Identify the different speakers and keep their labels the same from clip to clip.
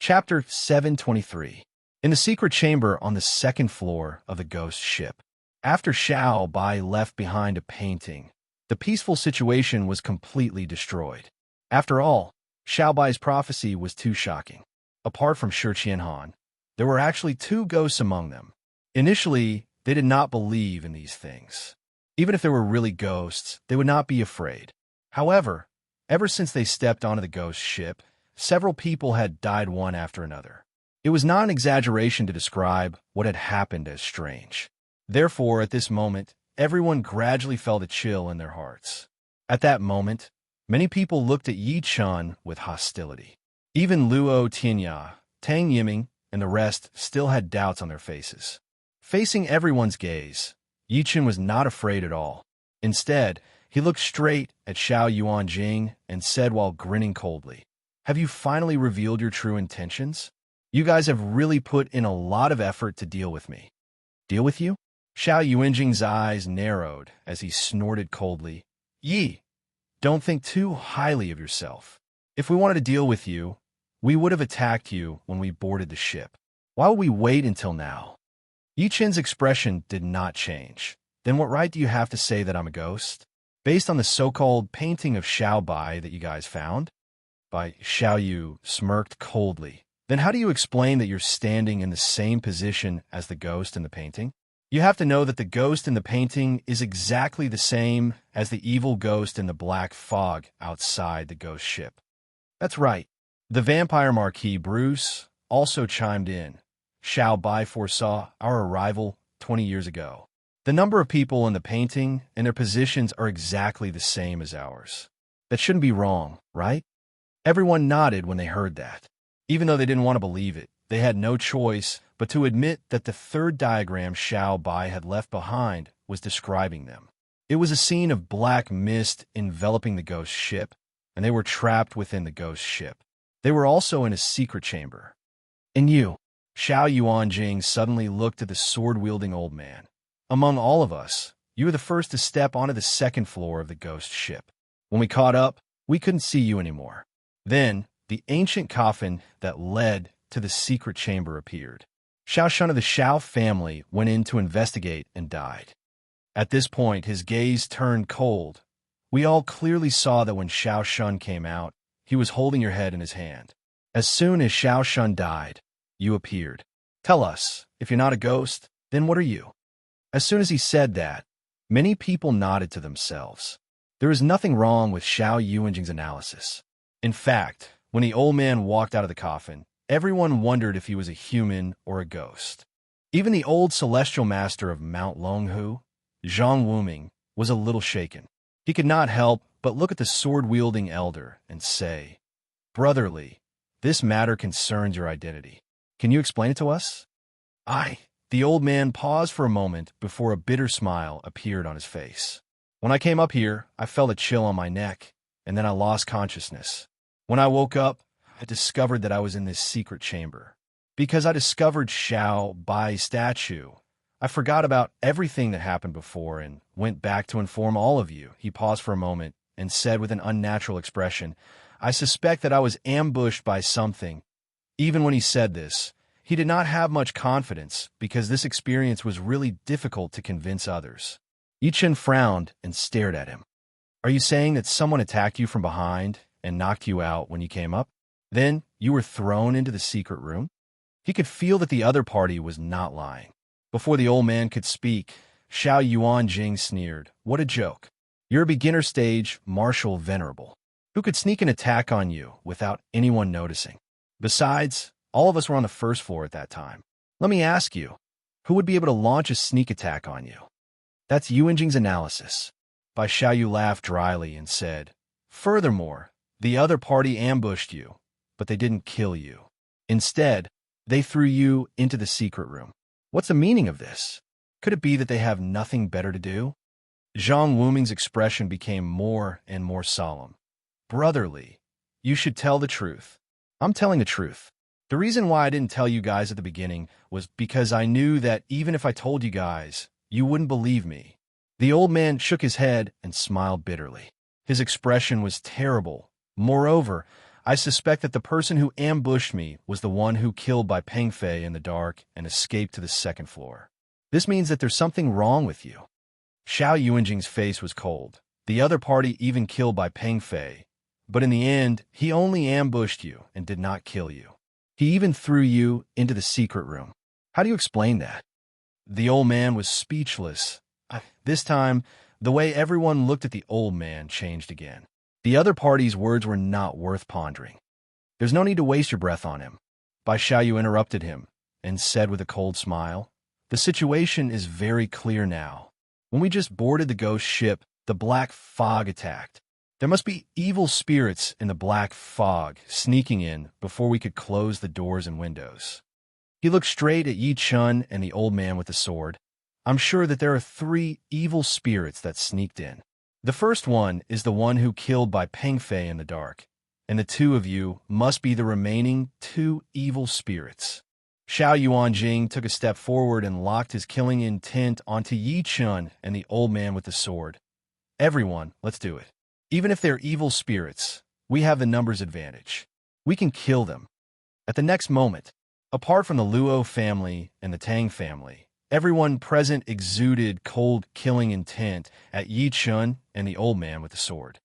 Speaker 1: Chapter 723. In the secret chamber on the second floor of the ghost ship. After Xiao Bai left behind a painting, the peaceful situation was completely destroyed. After all, Xiao Bai's prophecy was too shocking. Apart from Shi Qianhan, there were actually two ghosts among them. Initially, they did not believe in these things. Even if there were really ghosts, they would not be afraid. However, ever since they stepped onto the ghost ship, several people had died one after another. It was not an exaggeration to describe what had happened as strange. Therefore, at this moment, everyone gradually felt a chill in their hearts. At that moment, many people looked at Yi Chun with hostility. Even Luo Tianya, Tang Yiming, and the rest still had doubts on their faces. Facing everyone's gaze, Yi Chun was not afraid at all. Instead, he looked straight at Xiao Yuanjing and said while grinning coldly, "Have you finally revealed your true intentions? You guys have really put in a lot of effort to deal with me." "Deal with you?" Xiao Yuanjing's eyes narrowed as he snorted coldly. "Yi, don't think too highly of yourself. If we wanted to deal with you, we would have attacked you when we boarded the ship. Why would we wait until now?" Yi Chen's expression did not change. "Then what right do you have to say that I'm a ghost? Based on the so-called painting of Xiao Bai that you guys found?" Bai Xiao Yu smirked coldly. "Then how do you explain that you're standing in the same position as the ghost in the painting? You have to know that the ghost in the painting is exactly the same as the evil ghost in the black fog outside the ghost ship." "That's right." The vampire Marquis Bruce also chimed in. "Xiao Bai foresaw our arrival 20 years ago. The number of people in the painting and their positions are exactly the same as ours. That shouldn't be wrong, right?" Everyone nodded when they heard that. Even though they didn't want to believe it, they had no choice but to admit that the third diagram Xiao Bai had left behind was describing them. It was a scene of black mist enveloping the ghost ship, and they were trapped within the ghost ship. They were also in a secret chamber. "And you?" Xiao Yuanjing suddenly looked at the sword-wielding old man. "Among all of us, you were the first to step onto the second floor of the ghost ship. When we caught up, we couldn't see you anymore. Then, the ancient coffin that led to the secret chamber appeared. Xiao Shun of the Xiao family went in to investigate and died." At this point, his gaze turned cold. "We all clearly saw that when Xiao Shun came out, he was holding your head in his hand. As soon as Xiao Shun died, you appeared. Tell us, if you're not a ghost, then what are you?" As soon as he said that, many people nodded to themselves. There is nothing wrong with Xiao Yuanjing's analysis. In fact, when the old man walked out of the coffin, everyone wondered if he was a human or a ghost. Even the old celestial master of Mount Longhu, Zhang Wuming, was a little shaken. He could not help but look at the sword-wielding elder and say, "Brotherly, this matter concerns your identity. Can you explain it to us?" The old man paused for a moment before a bitter smile appeared on his face. "When I came up here, I felt a chill on my neck, and then I lost consciousness. When I woke up, I discovered that I was in this secret chamber. Because I discovered Xiao Bai's statue, I forgot about everything that happened before and went back to inform all of you." He paused for a moment and said with an unnatural expression, "I suspect that I was ambushed by something." Even when he said this, he did not have much confidence because this experience was really difficult to convince others. Yi Chen frowned and stared at him. "Are you saying that someone attacked you from behind and knocked you out when you came up? Then you were thrown into the secret room?" He could feel that the other party was not lying. Before the old man could speak, Xiao Yuanjing sneered, "What a joke. You're a beginner stage martial venerable. Who could sneak an attack on you without anyone noticing? Besides, all of us were on the first floor at that time. Let me ask you, who would be able to launch a sneak attack on you?" That's Yuanjing's analysis. Bai Xiaoyu laughed dryly and said, "Furthermore, the other party ambushed you, but they didn't kill you. Instead, they threw you into the secret room. What's the meaning of this? Could it be that they have nothing better to do?" Zhang Wuming's expression became more and more solemn. "Brotherly, you should tell the truth." "I'm telling the truth. The reason why I didn't tell you guys at the beginning was because I knew that even if I told you guys, you wouldn't believe me." The old man shook his head and smiled bitterly. His expression was terrible. "Moreover, I suspect that the person who ambushed me was the one who killed by Peng Fei in the dark and escaped to the second floor. This means that there's something wrong with you. Xiao Yuanjing's face was cold. The other party even killed by Peng Fei, but in the end, he only ambushed you and did not kill you. He even threw you into the secret room. How do you explain that? The old man was speechless. This time, the way everyone looked at the old man changed again. The other party's words were not worth pondering. There's no need to waste your breath on him. Bai Xiaoyu interrupted him and said with a cold smile, the situation is very clear now. When we just boarded the ghost ship, the black fog attacked. There must be evil spirits in the black fog sneaking in before we could close the doors and windows. He looked straight at Yi Chun and the old man with the sword. I'm sure that there are 3 evil spirits that sneaked in. The first one is the one who killed by Peng Fei in the dark, and the 2 of you must be the remaining 2 evil spirits. Xiao Yuanjing took a step forward and locked his killing intent onto Yi Chun and the old man with the sword. Everyone, let's do it. Even if they're evil spirits, we have the numbers advantage. We can kill them. At the next moment, apart from the Luo family and the Tang family, everyone present exuded cold killing intent at Yi Chun and the old man with the sword.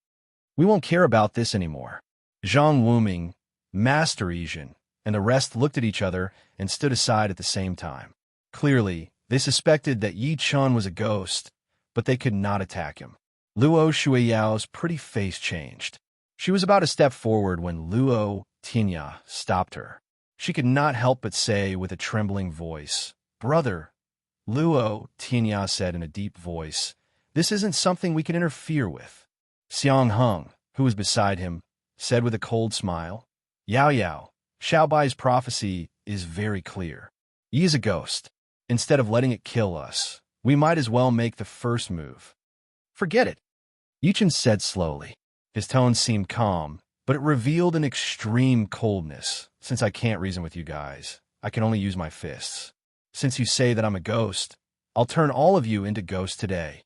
Speaker 1: We won't care about this anymore. Zhang Wuming, Master Asian, and the rest looked at each other and stood aside at the same time. Clearly, they suspected that Yi Chun was a ghost, but they could not attack him. Luo Shuiyao's pretty face changed. She was about to step forward when Luo Tinya stopped her. She could not help but say with a trembling voice, "Brother," Luo Tinya said in a deep voice, "this isn't something we can interfere with." Xiang Heng, who was beside him, said with a cold smile, "Yao Yao, Xiaobai's prophecy is very clear. Yi is a ghost. Instead of letting it kill us, we might as well make the first move." "Forget it," Yichen said slowly. His tone seemed calm, but it revealed an extreme coldness. "Since I can't reason with you guys, I can only use my fists. Since you say that I'm a ghost, I'll turn all of you into ghosts today."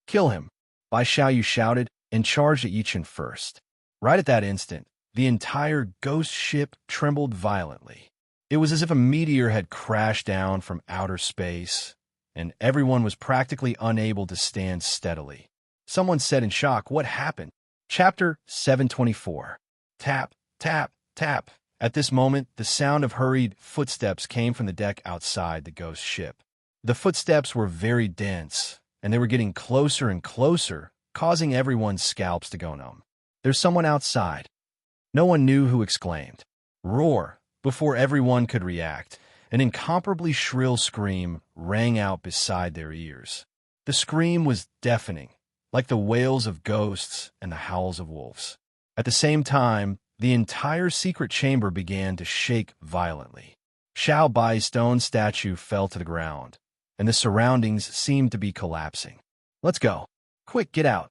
Speaker 1: "Kill him," Bai Xiaoyu shouted and charged at Yichen first. Right at that instant, the entire ghost ship trembled violently. It was as if a meteor had crashed down from outer space, and everyone was practically unable to stand steadily. Someone said in shock, "What happened?" Chapter 724. Tap, tap, tap. At this moment, the sound of hurried footsteps came from the deck outside the ghost ship. The footsteps were very dense, and they were getting closer and closer, causing everyone's scalps to go numb. "There's someone outside." No one knew who exclaimed. Roar! Before everyone could react, an incomparably shrill scream rang out beside their ears. The scream was deafening, like the wails of ghosts and the howls of wolves. At the same time, the entire secret chamber began to shake violently. Xiao Bai's stone statue fell to the ground, and the surroundings seemed to be collapsing. "Let's go. Quick, get out."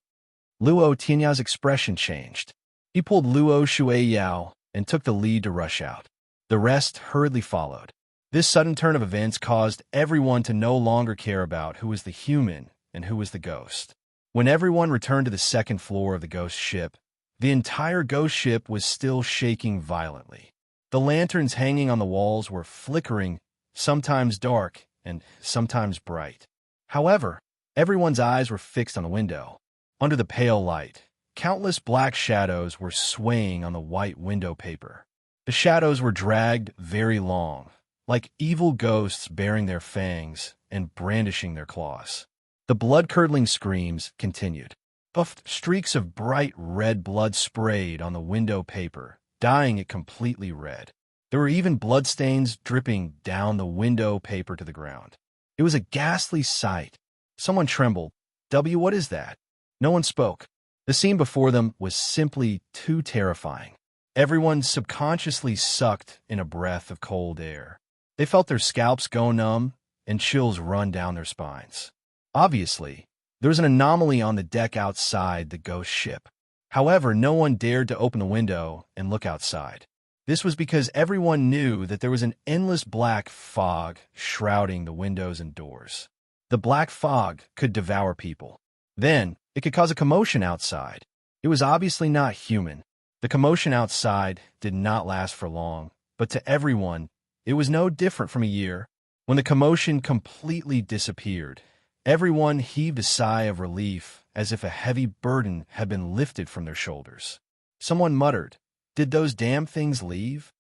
Speaker 1: Luo Tinya's expression changed. He pulled Luo Shuiyao and took the lead to rush out. The rest hurriedly followed. This sudden turn of events caused everyone to no longer care about who was the human and who was the ghost. When everyone returned to the second floor of the ghost ship, the entire ghost ship was still shaking violently. The lanterns hanging on the walls were flickering, sometimes dark and sometimes bright. However, everyone's eyes were fixed on the window. Under the pale light, countless black shadows were swaying on the white window paper. The shadows were dragged very long, like evil ghosts baring their fangs and brandishing their claws. The blood-curdling screams continued. Puffed streaks of bright red blood sprayed on the window paper, dyeing it completely red. There were even bloodstains dripping down the window paper to the ground. It was a ghastly sight. Someone trembled. What is that?" No one spoke. The scene before them was simply too terrifying. Everyone subconsciously sucked in a breath of cold air. They felt their scalps go numb and chills run down their spines. Obviously, there was an anomaly on the deck outside the ghost ship. However, no one dared to open the window and look outside. This was because everyone knew that there was an endless black fog shrouding the windows and doors. The black fog could devour people. Then, it could cause a commotion outside. It was obviously not human. The commotion outside did not last for long, but to everyone, it was no different from a year. When the commotion completely disappeared, everyone heaved a sigh of relief as if a heavy burden had been lifted from their shoulders. Someone muttered, "Did those damn things leave?"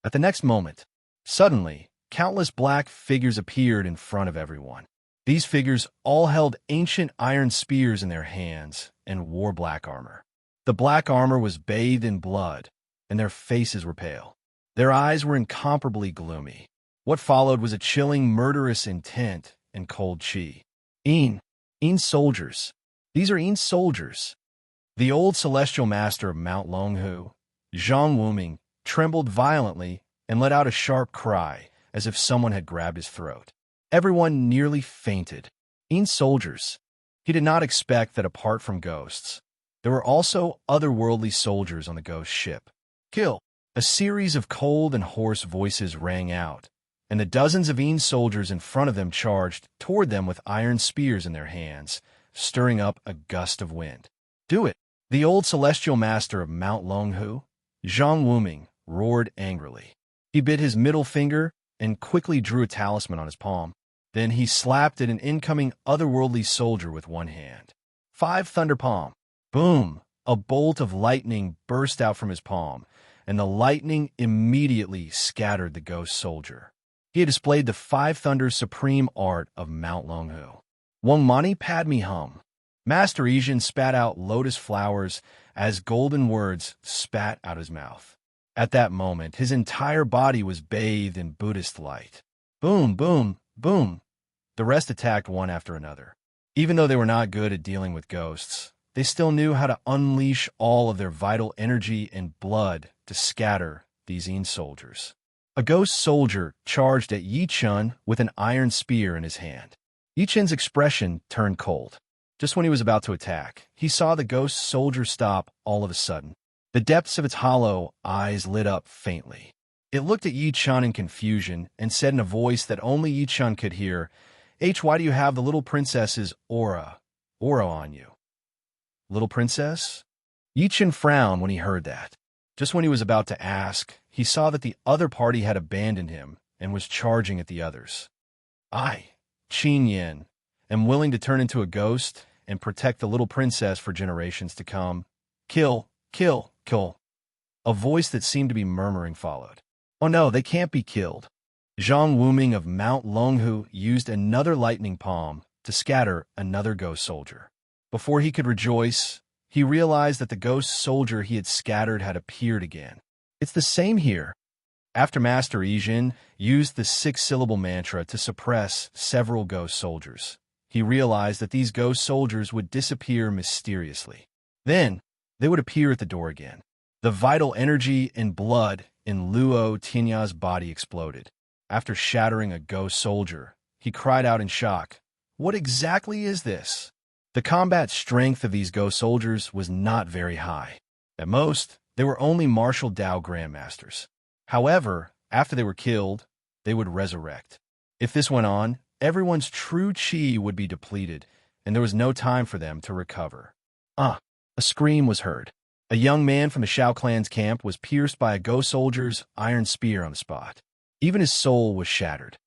Speaker 1: At the next moment, suddenly, countless black figures appeared in front of everyone. These figures all held ancient iron spears in their hands and wore black armor. The black armor was bathed in blood, and their faces were pale. Their eyes were incomparably gloomy. What followed was a chilling, murderous intent and cold chi. Een soldiers. These are Een soldiers. The old celestial master of Mount Longhu, Zhang Wuming, trembled violently and let out a sharp cry, as if someone had grabbed his throat. Everyone nearly fainted. Een soldiers. He did not expect that apart from ghosts, there were also otherworldly soldiers on the ghost ship. Kill! A series of cold and hoarse voices rang out, and the dozens of Een soldiers in front of them charged toward them with iron spears in their hands, stirring up a gust of wind. Do it! The old celestial master of Mount Longhu, Zhang Wuming, roared angrily. He bit his middle finger and quickly drew a talisman on his palm. Then he slapped at an incoming otherworldly soldier with one hand. 5 thunder palm. Boom! A bolt of lightning burst out from his palm, and the lightning immediately scattered the ghost soldier. He had displayed the 5 thunders supreme art of Mount Longhu. Wong Mani Padme Hum. Master Ijin spat out lotus flowers as golden words spat out his mouth. At that moment, his entire body was bathed in Buddhist light. Boom, boom, boom. The rest attacked one after another. Even though they were not good at dealing with ghosts, they still knew how to unleash all of their vital energy and blood to scatter these Een soldiers. A ghost soldier charged at Yi Chun with an iron spear in his hand. Yi Chun's expression turned cold. Just when he was about to attack, he saw the ghost soldier stop all of a sudden. The depths of its hollow eyes lit up faintly. It looked at Yi Chun in confusion and said in a voice that only Yi Chun could hear, "Why do you have the little princess's aura on you?" Little princess? Yi Chun frowned when he heard that. Just when he was about to ask, he saw that the other party had abandoned him and was charging at the others. I, Qin Yin, am willing to turn into a ghost and protect the little princess for generations to come. Kill, kill, kill. A voice that seemed to be murmuring followed. Oh no, they can't be killed. Zhang Wuming of Mount Longhu used another lightning palm to scatter another ghost soldier. Before he could rejoice, he realized that the ghost soldier he had scattered had appeared again. It's the same here. After Master Ijin used the 6-syllable mantra to suppress several ghost soldiers, he realized that these ghost soldiers would disappear mysteriously. Then, they would appear at the door again. The vital energy and blood in Luo Tinya's body exploded. After shattering a ghost soldier, he cried out in shock, "What exactly is this?" The combat strength of these ghost soldiers was not very high. At most, they were only martial Dao grandmasters. However, after they were killed, they would resurrect. If this went on, everyone's true chi would be depleted, and there was no time for them to recover. A scream was heard. A young man from the Shao clan's camp was pierced by a ghost soldier's iron spear on the spot. Even his soul was shattered.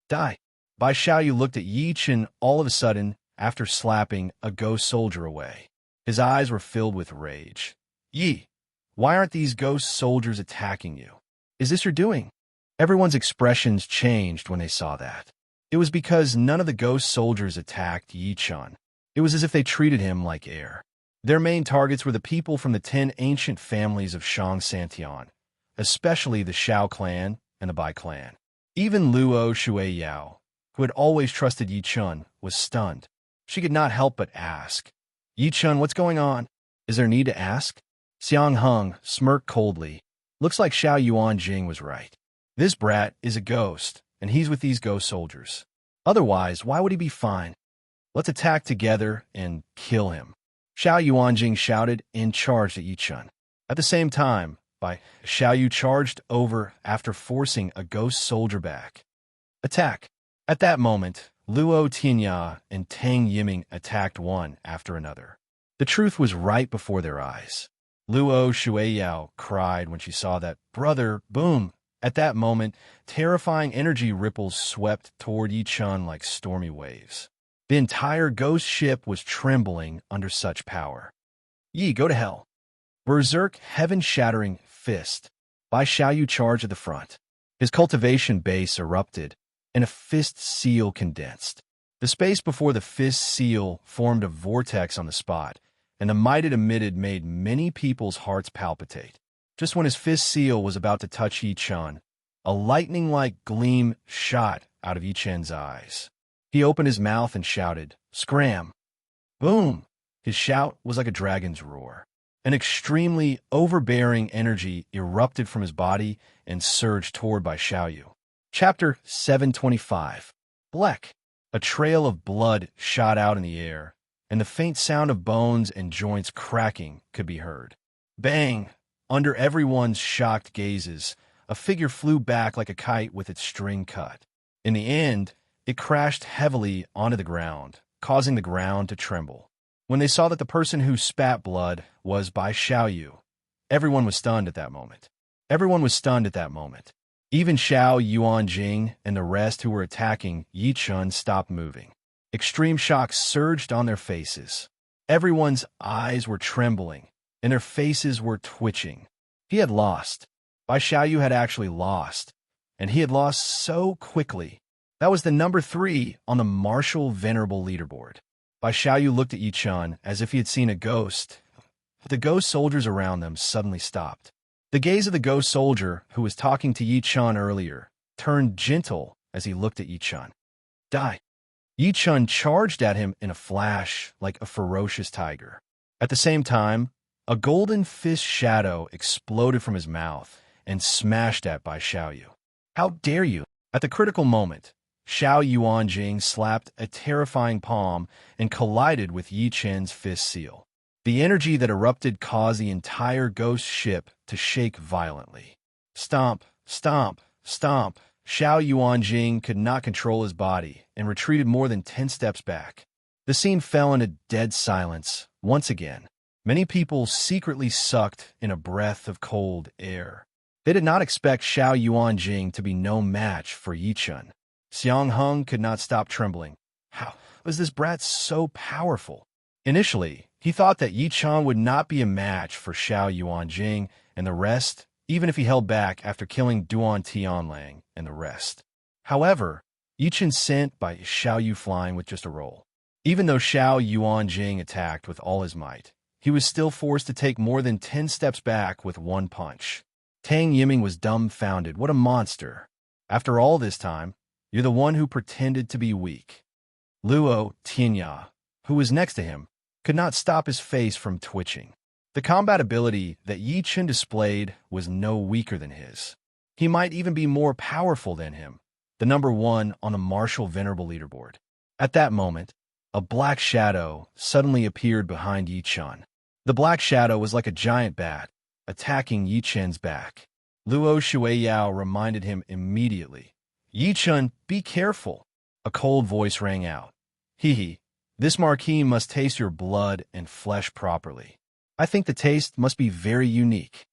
Speaker 1: Die. Bai Xiaoyu looked at Yi Chen all of a sudden after slapping a ghost soldier away. His eyes were filled with rage. Yi, why aren't these ghost soldiers attacking you? Is this your doing? Everyone's expressions changed when they saw that. It was because none of the ghost soldiers attacked Yi Chen. It was as if they treated him like air. Their main targets were the people from the 10 ancient families of Shang Santian, especially the Shao clan and the Bai clan. Even Luo Shuiyao, who had always trusted Yi Chen, was stunned. She could not help but ask, "Yi Chen, what's going on? Is there need to ask?" Xiang Heng smirked coldly. Looks like Xiao Yuan Jing was right. This brat is a ghost, and he's with these ghost soldiers. Otherwise, why would he be fine? Let's attack together and kill him. Xiao Yuanjing shouted and charged at Yi Chen. At the same time, Xiao Yu charged over after forcing a ghost soldier back. Attack! At that moment, Luo Tinya and Tang Yiming attacked one after another. The truth was right before their eyes. Luo Shueiyao cried when she saw that. Brother, boom! At that moment, terrifying energy ripples swept toward Yi Chun like stormy waves. The entire ghost ship was trembling under such power. Yi, go to hell! Berserk, heaven-shattering fist. Bai Xiaoyu charged at the front. His cultivation base erupted, and a fist seal condensed. The space before the fist seal formed a vortex on the spot, and the might it emitted made many people's hearts palpitate. Just when his fist seal was about to touch Yi Chun, a lightning-like gleam shot out of Yi Chun's eyes. He opened his mouth and shouted, "Scram!" Boom! His shout was like a dragon's roar. An extremely overbearing energy erupted from his body and surged toward Bai Xiaoyu. Chapter 725. Bleck. A trail of blood shot out in the air, and the faint sound of bones and joints cracking could be heard. Bang! Under everyone's shocked gazes, a figure flew back like a kite with its string cut. In the end, it crashed heavily onto the ground, causing the ground to tremble. When they saw that the person who spat blood was Bai Xiaoyu, everyone was stunned at that moment. Everyone was stunned at that moment. Even Xiao Yuanjing and the rest who were attacking Yi Chun stopped moving. Extreme shock surged on their faces. Everyone's eyes were trembling, and their faces were twitching. He had lost. Bai Xiaoyu had actually lost, and he had lost so quickly. That was the number 3 on the martial venerable leaderboard. Bai Xiaoyu looked at Yi Chun as if he had seen a ghost. The ghost soldiers around them suddenly stopped. The gaze of the ghost soldier who was talking to Yi Chun earlier turned gentle as he looked at Yi Chun. Die! Yi Chun charged at him in a flash like a ferocious tiger. At the same time, a golden fist shadow exploded from his mouth and smashed at Bai Xiaoyu. How dare you! At the critical moment, Xiao Yuanjing slapped a terrifying palm and collided with Yi Chun's fist seal. The energy that erupted caused the entire ghost ship to shake violently. Stomp, stomp, stomp. Xiao Yuanjing could not control his body and retreated more than 10 steps back. The scene fell into dead silence once again. Many people secretly sucked in a breath of cold air. They did not expect Xiao Yuanjing to be no match for Yi Chun. Xiang Hung could not stop trembling. How was this brat so powerful? Initially, he thought that Yi Chun would not be a match for Xiao Yuanjing and the rest, even if he held back after killing Duan Tianlang and the rest. However, Yi Chun sent by Xiao Yu flying with just a roll. Even though Xiao Yuanjing attacked with all his might, he was still forced to take more than 10 steps back with one punch. Tang Yiming was dumbfounded. What a monster. After all this time, you're the one who pretended to be weak. Luo Tianya, who was next to him, could not stop his face from twitching. The combat ability that Yi Chun displayed was no weaker than his. He might even be more powerful than him, the number 1 on the martial venerable leaderboard. At that moment, a black shadow suddenly appeared behind Yi Chun. The black shadow was like a giant bat, attacking Yi Chun's back. Luo Shueiyao reminded him immediately. Yi Chun, be careful. A cold voice rang out. Hee. This marquis must taste your blood and flesh properly. I think the taste must be very unique.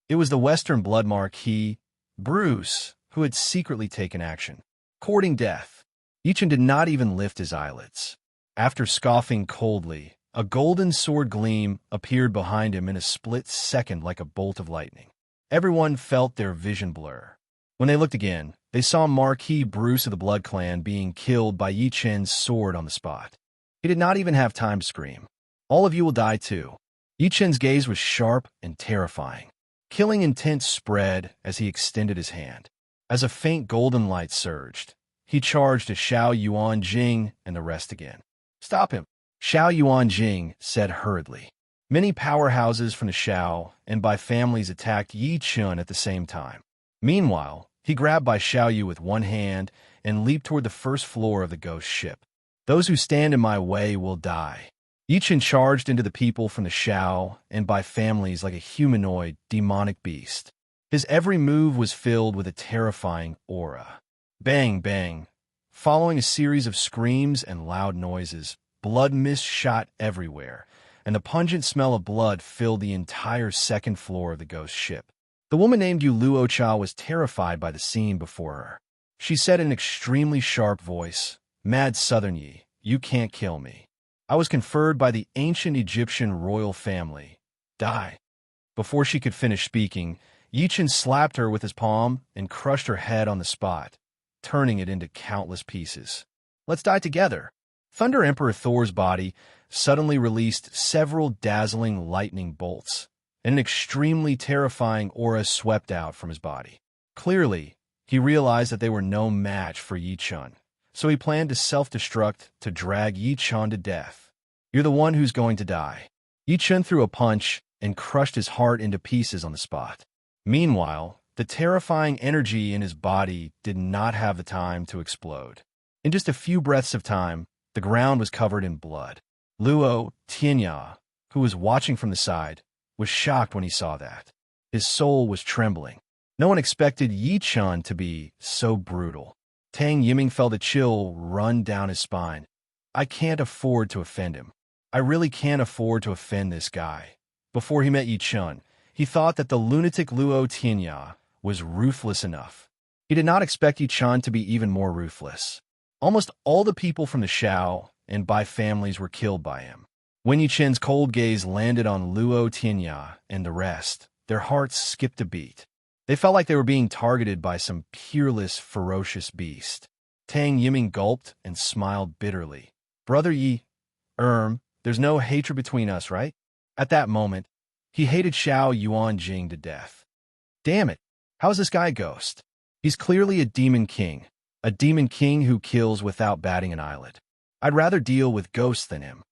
Speaker 1: It was the Western blood marquis, Bruce, who had secretly taken action. Courting death. Yi Chun did not even lift his eyelids. After scoffing coldly, a golden sword gleam appeared behind him in a split second like a bolt of lightning. Everyone felt their vision blur. When they looked again, they saw Marquis Bruce of the Blood Clan being killed by Yi Chun's sword on the spot. He did not even have time to scream. All of you will die too. Yi Chun's gaze was sharp and terrifying. Killing intent spread as he extended his hand. As a faint golden light surged, he charged at Xiao Yuanjing and the rest again. Stop him, Xiao Yuanjing said hurriedly. Many powerhouses from the Xiao and Bai families attacked Yi Chun at the same time. Meanwhile, he grabbed Bai Xiaoyu with one hand and leaped toward the first floor of the ghost ship. Those who stand in my way will die. Yi Chun charged into the people from the Xiao and Bai families like a humanoid, demonic beast. His every move was filled with a terrifying aura. Bang, bang. Following a series of screams and loud noises, blood mist shot everywhere. and the pungent smell of blood filled the entire second floor of the ghost ship. The woman named Yu Luocha was terrified by the scene before her. She said in an extremely sharp voice, "Mad Southern Yi, you can't kill me. I was conferred by the ancient Egyptian royal family. Die." Before she could finish speaking, Yichen slapped her with his palm and crushed her head on the spot, turning it into countless pieces. "Let's die together." Thunder Emperor Thor's body suddenly released several dazzling lightning bolts, and an extremely terrifying aura swept out from his body. Clearly, he realized that they were no match for Yichun, so he planned to self-destruct to drag Yichun to death. "You're the one who's going to die." Yichun threw a punch and crushed his heart into pieces on the spot. Meanwhile, the terrifying energy in his body did not have the time to explode. In just a few breaths of time, the ground was covered in blood. Luo Tianya, who was watching from the side, was shocked when he saw that. His soul was trembling. No one expected Yichun to be so brutal. Tang Yiming felt a chill run down his spine. "I can't afford to offend him. I really can't afford to offend this guy." Before he met Yichun, he thought that the lunatic Luo Tianya was ruthless enough. He did not expect Yichun to be even more ruthless. Almost all the people from the Shao and Bai families were killed by him. When Yichun's cold gaze landed on Luo Tianya and the rest, their hearts skipped a beat. They felt like they were being targeted by some peerless, ferocious beast. Tang Yiming gulped and smiled bitterly. "Brother Yi, there's no hatred between us, right?" At that moment, he hated Xiao Yuanjing to death. "Damn it, how is this guy a ghost? He's clearly a demon king who kills without batting an eyelid. I'd rather deal with ghosts than him."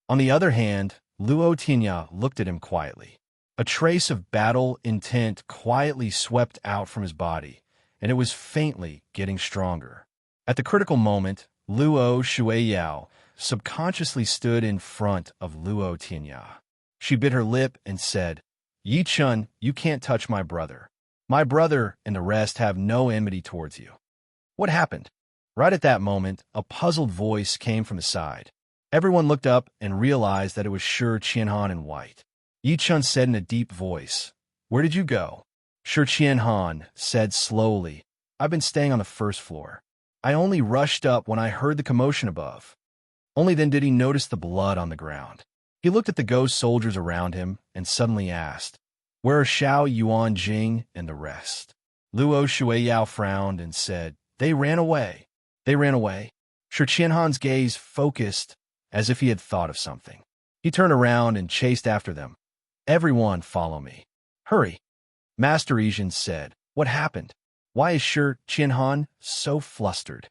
Speaker 1: On the other hand, Luo Tinya looked at him quietly. A trace of battle intent quietly swept out from his body, and it was faintly getting stronger. At the critical moment, Luo Shueyao subconsciously stood in front of Luo Tinya. She bit her lip and said, "Yichun, you can't touch my brother. My brother and the rest have no enmity towards you." What happened? Right at that moment, a puzzled voice came from the side. Everyone looked up and realized that it was Shi Qianhan in white. Yichun said in a deep voice, "Where did you go?" Shi Qianhan said slowly, "I've been staying on the first floor. I only rushed up when I heard the commotion above." Only then did he notice the blood on the ground. He looked at the ghost soldiers around him and suddenly asked, "Where are Xiao Yuanjing and the rest?" Luo Shueyao frowned and said, "They ran away." "They ran away?" Shi Qianhan's gaze focused as if he had thought of something. He turned around and chased after them. "Everyone follow me. Hurry." Master Yijin said, "What happened? Why is Shi Qianhan so flustered?"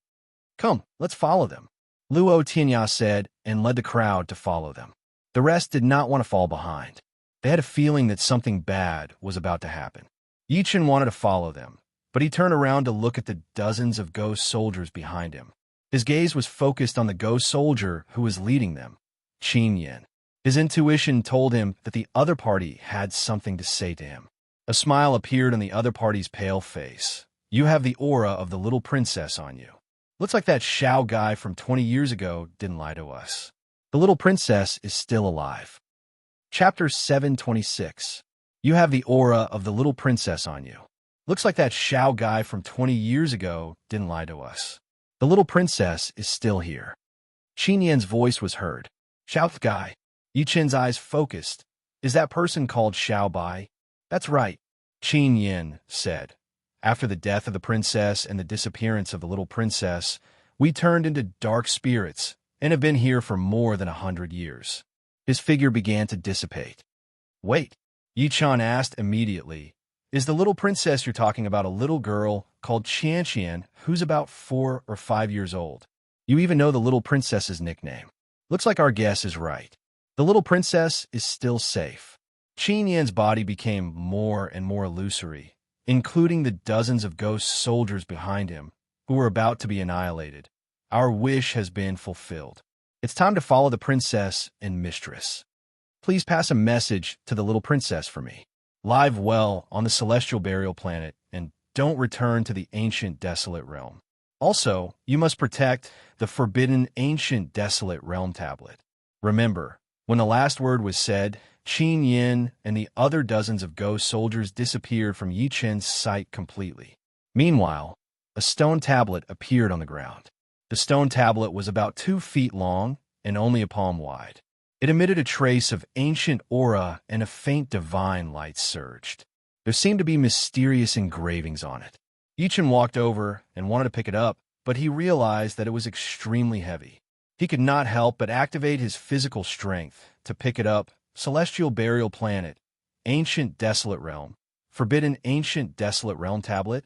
Speaker 1: "Come, let's follow them," Luo Tianya said and led the crowd to follow them. The rest did not want to fall behind. They had a feeling that something bad was about to happen. Yichen wanted to follow them, but he turned around to look at the dozens of ghost soldiers behind him. His gaze was focused on the ghost soldier who was leading them, Qin Yin. His intuition told him that the other party had something to say to him. A smile appeared on the other party's pale face. "You have the aura of the little princess on you. Looks like that Shao guy from 20 years ago didn't lie to us. The little princess is still alive." Chapter 726. You have the aura of the little princess on you. Looks like that Shao guy from 20 years ago didn't lie to us. The little princess is still here. Qin Yan's voice was heard. "Shao guy." Yichen's eyes focused. "Is that person called Shao Bai?" "That's right," Qin Yan said. "After the death of the princess and the disappearance of the little princess, we turned into dark spirits and have been here for more than 100 years. His figure began to dissipate. "Wait," Yichun asked immediately. "Is the little princess you're talking about a little girl called Qianqian who's about 4 or 5 years old? You even know the little princess's nickname. Looks like our guess is right. The little princess is still safe." Qin Yan's body became more and more illusory, including the dozens of ghost soldiers behind him who were about to be annihilated. "Our wish has been fulfilled. It's time to follow the princess and mistress. Please pass a message to the little princess for me. Live well on the celestial burial planet and don't return to the ancient desolate realm. Also, you must protect the forbidden ancient desolate realm tablet. Remember, When the last word was said, Qin Yin and the other dozens of ghost soldiers disappeared from Yi Chen's sight completely. Meanwhile, a stone tablet appeared on the ground. The stone tablet was about 2 feet long and only a palm wide. It emitted a trace of ancient aura, and a faint divine light surged. There seemed to be mysterious engravings on it. Yi Chen walked over and wanted to pick it up, but he realized that it was extremely heavy. He could not help but activate his physical strength to pick it up. Celestial Burial Planet, Ancient Desolate Realm, Forbidden Ancient Desolate Realm Tablet.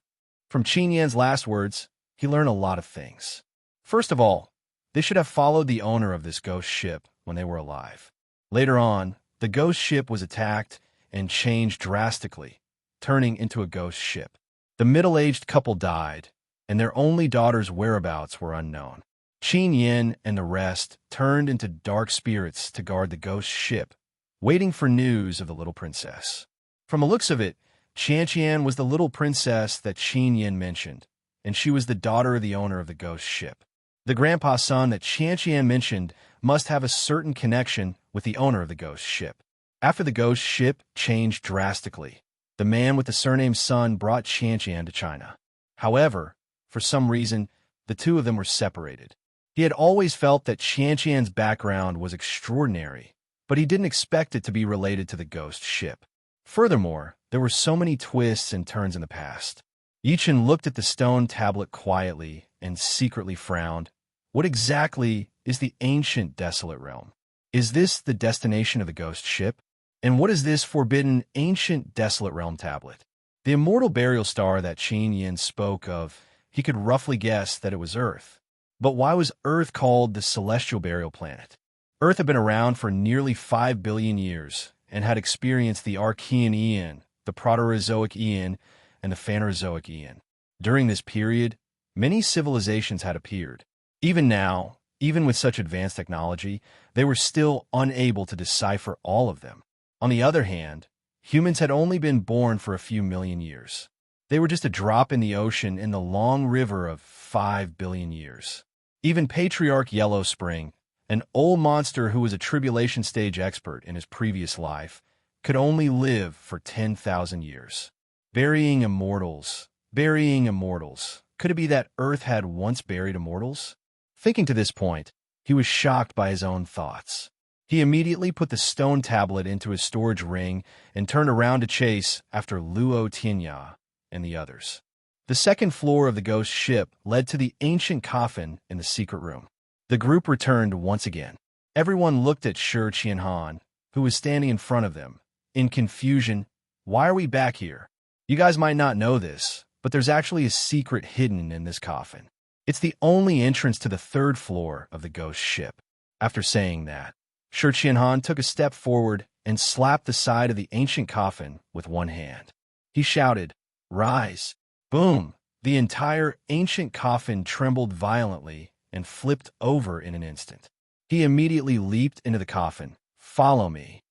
Speaker 1: From Qin Yan's last words, he learned a lot of things. First of all, they should have followed the owner of this ghost ship when they were alive. Later on, the ghost ship was attacked and changed drastically, turning into a ghost ship. The middle-aged couple died, and their only daughter's whereabouts were unknown. Qin Yin and the rest turned into dark spirits to guard the ghost ship, waiting for news of the little princess. From the looks of it, Qian was the little princess that Qin Yin mentioned, and she was the daughter of the owner of the ghost ship. The grandpa's son that Qian mentioned must have a certain connection with the owner of the ghost ship. After the ghost ship changed drastically, the man with the surname Sun brought Qian to China. However, for some reason, the two of them were separated. He had always felt that Qian's background was extraordinary, but he didn't expect it to be related to the ghost ship. Furthermore, there were so many twists and turns in the past. Yi Chen looked at the stone tablet quietly and secretly frowned. What exactly is the ancient desolate realm? Is this the destination of the ghost ship? And what is this forbidden ancient desolate realm tablet? The immortal burial star that Qin Yin spoke of, he could roughly guess that it was Earth. But why was Earth called the celestial burial planet? Earth had been around for nearly 5 billion years and had experienced the Archean Eon, the Proterozoic Eon, and the Phanerozoic Eon. During this period, many civilizations had appeared. Even now, even with such advanced technology, they were still unable to decipher all of them. On the other hand, humans had only been born for a few million years. They were just a drop in the ocean in the long river of 5 billion years. Even Patriarch Yellow Spring, an old monster who was a tribulation stage expert in his previous life, could only live for 10,000 years. Burying immortals. Could it be that Earth had once buried immortals? Thinking to this point, he was shocked by his own thoughts. He immediately put the stone tablet into his storage ring and turned around to chase after Luo Tianya and the others. The second floor of the ghost ship led to the ancient coffin in the secret room. The group returned once again. Everyone looked at Shi Qianhan, who was standing in front of them. In confusion, "Why are we back here? You guys might not know this, but there's actually a secret hidden in this coffin. It's the only entrance to the third floor of the ghost ship." After saying that, Shi Qianhan took a step forward and slapped the side of the ancient coffin with one hand. He shouted, "Rise!" Boom! The entire ancient coffin trembled violently and flipped over in an instant. He immediately leaped into the coffin. "Follow me."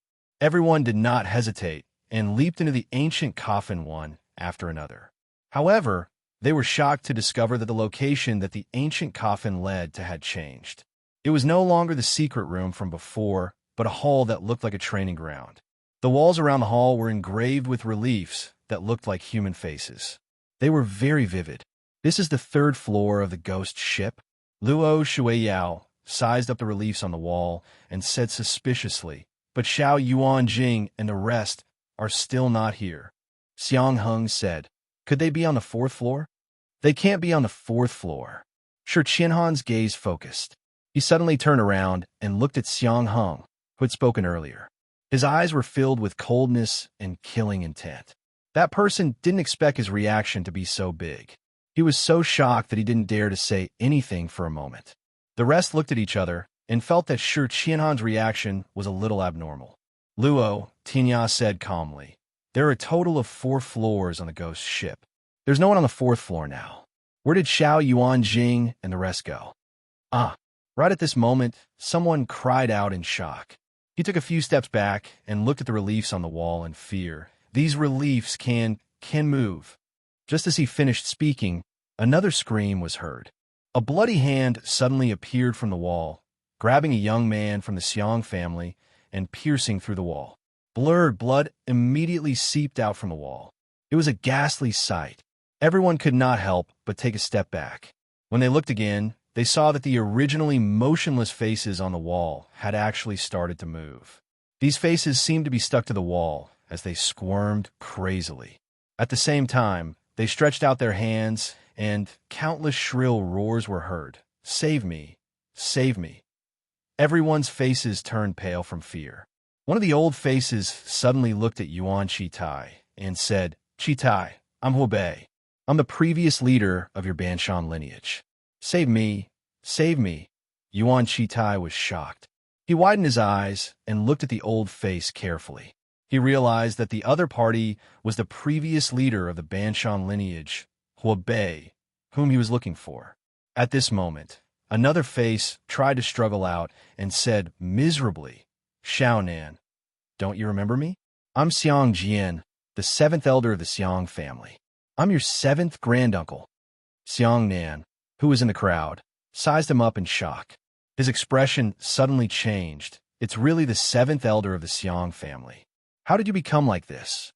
Speaker 1: Everyone did not hesitate and leaped into the ancient coffin one after another. However, they were shocked to discover that the location that the ancient coffin led to had changed. It was no longer the secret room from before, but a hall that looked like a training ground. The walls around the hall were engraved with reliefs that looked like human faces. They were very vivid. "This is the third floor of the ghost ship?" Luo Shuiyao sized up the reliefs on the wall and said suspiciously, "But Xiao Yuanjing and the rest are still not here." Xiang Heng said, "Could they be on the fourth floor?" "They can't be on the fourth floor." Shi Qianhan's gaze focused. He suddenly turned around and looked at Xiang Heng, who had spoken earlier. His eyes were filled with coldness and killing intent. That person didn't expect his reaction to be so big. He was so shocked that he didn't dare to say anything for a moment. The rest looked at each other and felt that Shi Qianhan's reaction was a little abnormal. Luo Tianya said calmly, "There are a total of 4 floors on the ghost ship. There's no one on the 4th floor now. Where did Xiao Yuanjing and the rest go?" "Ah!" Right at this moment, someone cried out in shock. He took a few steps back and looked at the reliefs on the wall in fear. "These reliefs can move." Just as he finished speaking, another scream was heard. A bloody hand suddenly appeared from the wall, grabbing a young man from the Xiang family and piercing through the wall. Blurred blood immediately seeped out from the wall. It was a ghastly sight. Everyone could not help but take a step back. When they looked again, they saw that the originally motionless faces on the wall had actually started to move. These faces seemed to be stuck to the wall as they squirmed crazily. At the same time, they stretched out their hands, and countless shrill roars were heard. "Save me! Save me!" Everyone's faces turned pale from fear. One of the old faces suddenly looked at Yuan Shitai and said, "Shitai, I'm Hubei. I'm the previous leader of your Banshan lineage. Save me! Save me!" Yuan Shitai was shocked. He widened his eyes and looked at the old face carefully. He realized that the other party was the previous leader of the Banshan lineage, Hubei, whom he was looking for. At this moment, another face tried to struggle out and said miserably, "Xiaonan, don't you remember me? I'm Xiang Jian, the seventh elder of the Xiang family. I'm your seventh granduncle." Xiang Nan, who was in the crowd, sized him up in shock. His expression suddenly changed. "It's really the seventh elder of the Xiang family. How did you become like this?"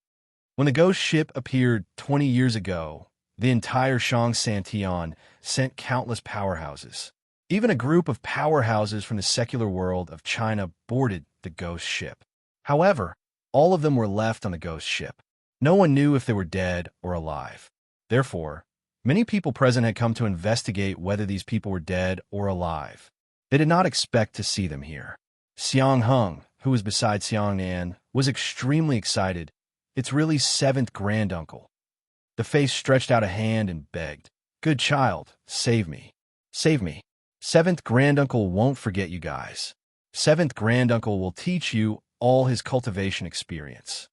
Speaker 1: When the ghost ship appeared 20 years ago, the entire Shang Santian sent countless powerhouses. Even a group of powerhouses from the secular world of China boarded the ghost ship. However, all of them were left on the ghost ship. No one knew if they were dead or alive. Therefore, many people present had come to investigate whether these people were dead or alive. They did not expect to see them here. Xiang Heng, who was beside Xiang Nan, was extremely excited. "It's really seventh granduncle." The face stretched out a hand and begged, "Good child, save me. Save me. Seventh granduncle won't forget you guys. Seventh granduncle will teach you all his cultivation experience."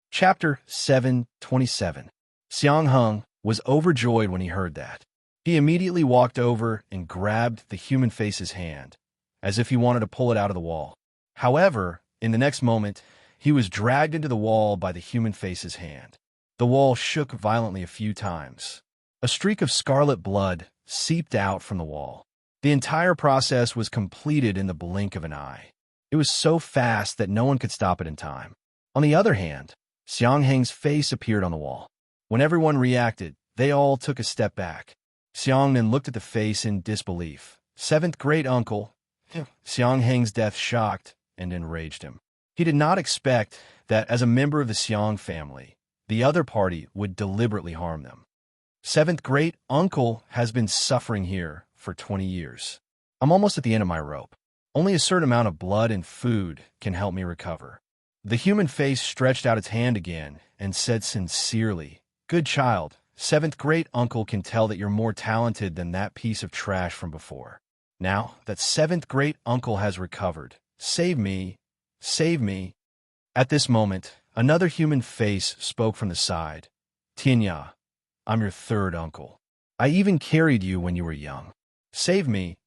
Speaker 1: Chapter 7:27. Xiang Heng was overjoyed when he heard that. He immediately walked over and grabbed the human face's hand, as if he wanted to pull it out of the wall. However, in the next moment, he was dragged into the wall by the human face's hand. The wall shook violently a few times. A streak of scarlet blood seeped out from the wall. The entire process was completed in the blink of an eye. It was so fast that no one could stop it in time. On the other hand, Xiang Heng's face appeared on the wall. When everyone reacted, they all took a step back. Xiang Nan looked at the face in disbelief. Seventh great uncle. Xiang Heng's death shocked and enraged him. He did not expect that as a member of the Xiang family, the other party would deliberately harm them. "Seventh great uncle has been suffering here for 20 years. I'm almost at the end of my rope. Only a certain amount of blood and food can help me recover." The human face stretched out its hand again and said sincerely, "Good child, seventh great uncle can tell that you're more talented than that piece of trash from before. Now that seventh great uncle has recovered, save me, save me." At this moment, another human face spoke from the side. "Tianya, I'm your third uncle. I even carried you when you were young. Save me."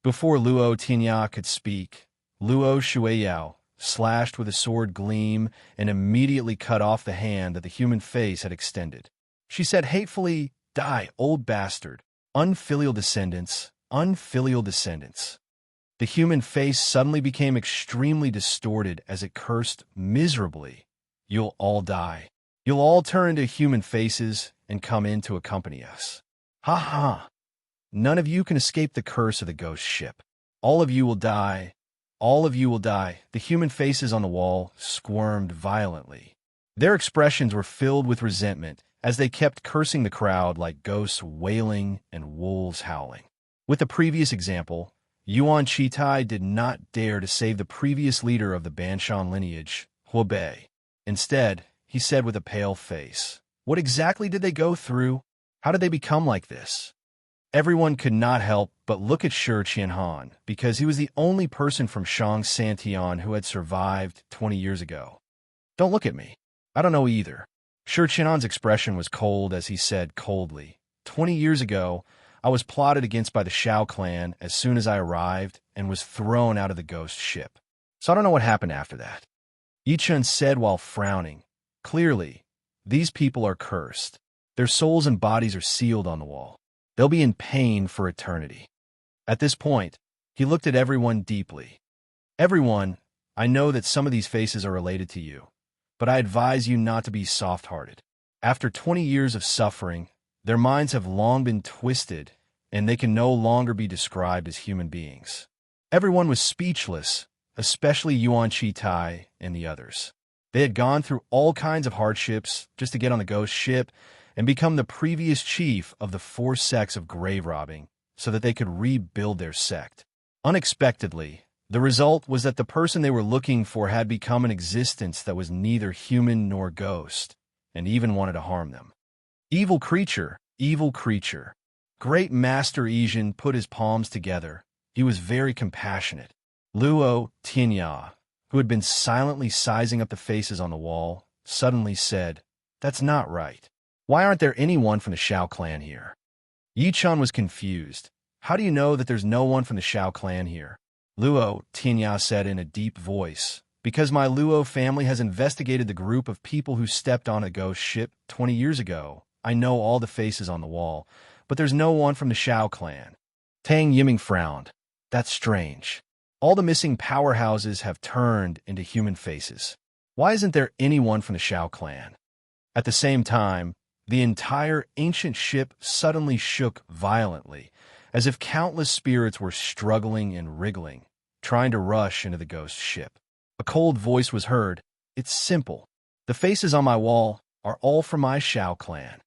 Speaker 1: Before Luo Tianya could speak, Luo Shuiyao slashed with a sword gleam and immediately cut off the hand that the human face had extended. She said hatefully, "Die, old bastard. Unfilial descendants, unfilial descendants." The human face suddenly became extremely distorted as it cursed miserably. "You'll all die. You'll all turn into human faces and come in to accompany us. Ha ha! None of you can escape the curse of the ghost ship. All of you will die. All of you will die." The human faces on the wall squirmed violently. Their expressions were filled with resentment as they kept cursing the crowd like ghosts wailing and wolves howling. With the previous example, Yuan Shitai did not dare to save the previous leader of the Banshan lineage, Hubei. Instead, he said with a pale face, "What exactly did they go through? How did they become like this?" Everyone could not help but look at Shi Qianhan because he was the only person from Shang Santian who had survived 20 years ago. "Don't look at me. I don't know either." Shi Qianhan's expression was cold as he said coldly, 20 years ago, I was plotted against by the Shao clan as soon as I arrived and was thrown out of the ghost ship. So I don't know what happened after that." Yi Chun said while frowning, "Clearly, these people are cursed. Their souls and bodies are sealed on the wall. They'll be in pain for eternity." At this point, he looked at everyone deeply. "Everyone, I know that some of these faces are related to you, but I advise you not to be soft-hearted. After 20 years of suffering, their minds have long been twisted, and they can no longer be described as human beings. Everyone was speechless, especially Yuan Chi and the others. They had gone through all kinds of hardships just to get on the ghost ship and become the previous chief of the 4 sects of grave robbing so that they could rebuild their sect. Unexpectedly, the result was that the person they were looking for had become an existence that was neither human nor ghost, and even wanted to harm them. Evil creature, evil creature. Great Master Ijin put his palms together. He was very compassionate. Luo Tianya, who had been silently sizing up the faces on the wall, suddenly said, "That's not right. Why aren't there anyone from the Shao clan here?" Yi-chan was confused. "How do you know that there's no one from the Shao clan here?" Luo Tianya said in a deep voice, "Because my Luo family has investigated the group of people who stepped on a ghost ship 20 years ago. I know all the faces on the wall, but there's no one from the Shao clan." Tang Yiming frowned. "That's strange. All the missing powerhouses have turned into human faces. Why isn't there anyone from the Shao clan?" At the same time, the entire ancient ship suddenly shook violently, as if countless spirits were struggling and wriggling, trying to rush into the ghost ship. A cold voice was heard. "It's simple. The faces on my wall are all from my Shao clan."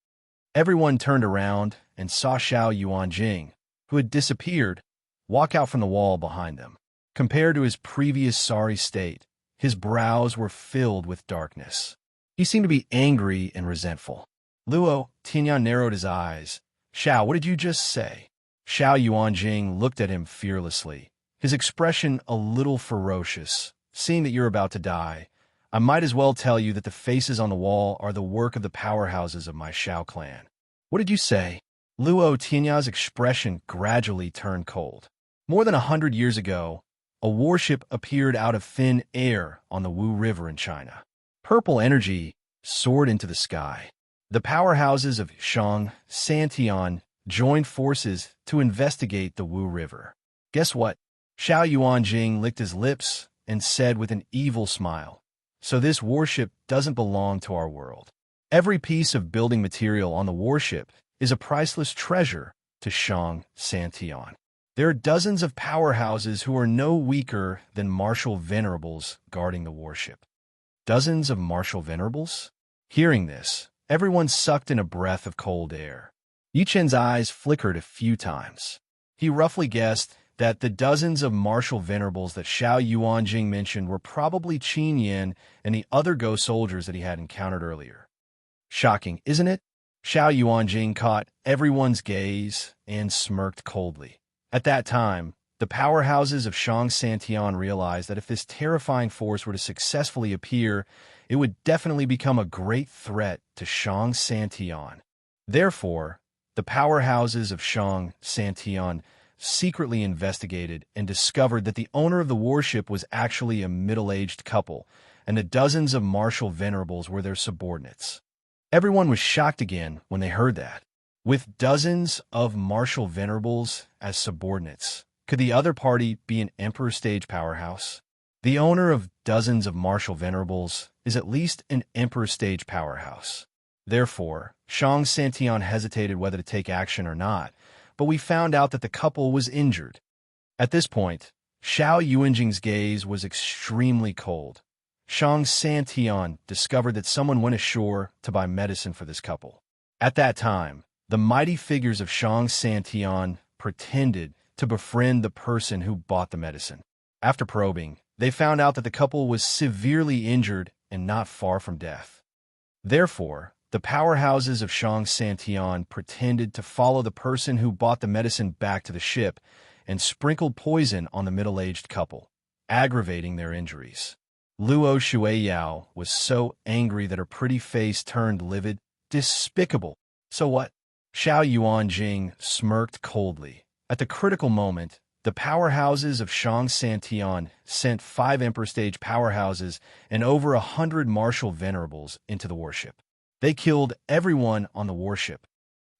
Speaker 1: Everyone turned around and saw Xiao Yuanjing, who had disappeared, walk out from the wall behind them. Compared to his previous sorry state, his brows were filled with darkness. He seemed to be angry and resentful. Luo Tianyan narrowed his eyes. "Xiao, what did you just say?" Xiao Yuanjing looked at him fearlessly, his expression a little ferocious. "Seeing that you're about to die, I might as well tell you that the faces on the wall are the work of the powerhouses of my Shao clan." "What did you say?" Luo Tianya's expression gradually turned cold. More than 100 years ago, a warship appeared out of thin air on the Wu River in China. Purple energy soared into the sky. The powerhouses of Shang Santian joined forces to investigate the Wu River. Guess what? Xiao Yuanjing licked his lips and said with an evil smile, "So this warship doesn't belong to our world. Every piece of building material on the warship is a priceless treasure to Shang Santian. There are dozens of powerhouses who are no weaker than martial venerables guarding the warship." Dozens of martial venerables? Hearing this, everyone sucked in a breath of cold air. Yi-chen's eyes flickered a few times. He roughly guessed that the dozens of martial venerables that Xiao Yuanjing mentioned were probably Qin Yin and the other ghost soldiers that he had encountered earlier. Shocking, isn't it? Xiao Yuanjing caught everyone's gaze and smirked coldly. At that time, the powerhouses of Shang Santian realized that if this terrifying force were to successfully appear, it would definitely become a great threat to Shang Santian. Therefore, the powerhouses of Shang Santian secretly investigated and discovered that the owner of the warship was actually a middle-aged couple, and the dozens of martial venerables were their subordinates. Everyone was shocked again when they heard that. With dozens of martial venerables as subordinates, could the other party be an Emperor stage powerhouse? The owner of dozens of martial venerables is at least an Emperor stage powerhouse. Therefore, Shang Santian hesitated whether to take action or not, but we found out that the couple was injured. At this point, Xiao Yuanjing's gaze was extremely cold. Shang Santian discovered that someone went ashore to buy medicine for this couple. At that time, the mighty figures of Shang Santian pretended to befriend the person who bought the medicine. After probing, they found out that the couple was severely injured and not far from death. Therefore, the powerhouses of Shang Santian pretended to follow the person who bought the medicine back to the ship and sprinkled poison on the middle-aged couple, aggravating their injuries. Luo Shuiyao was so angry that her pretty face turned livid. Despicable. So what? Xiao Yuanjing smirked coldly. At the critical moment, the powerhouses of Shang Santian sent 5 Emperor stage powerhouses and over 100 martial venerables into the warship. They killed everyone on the warship.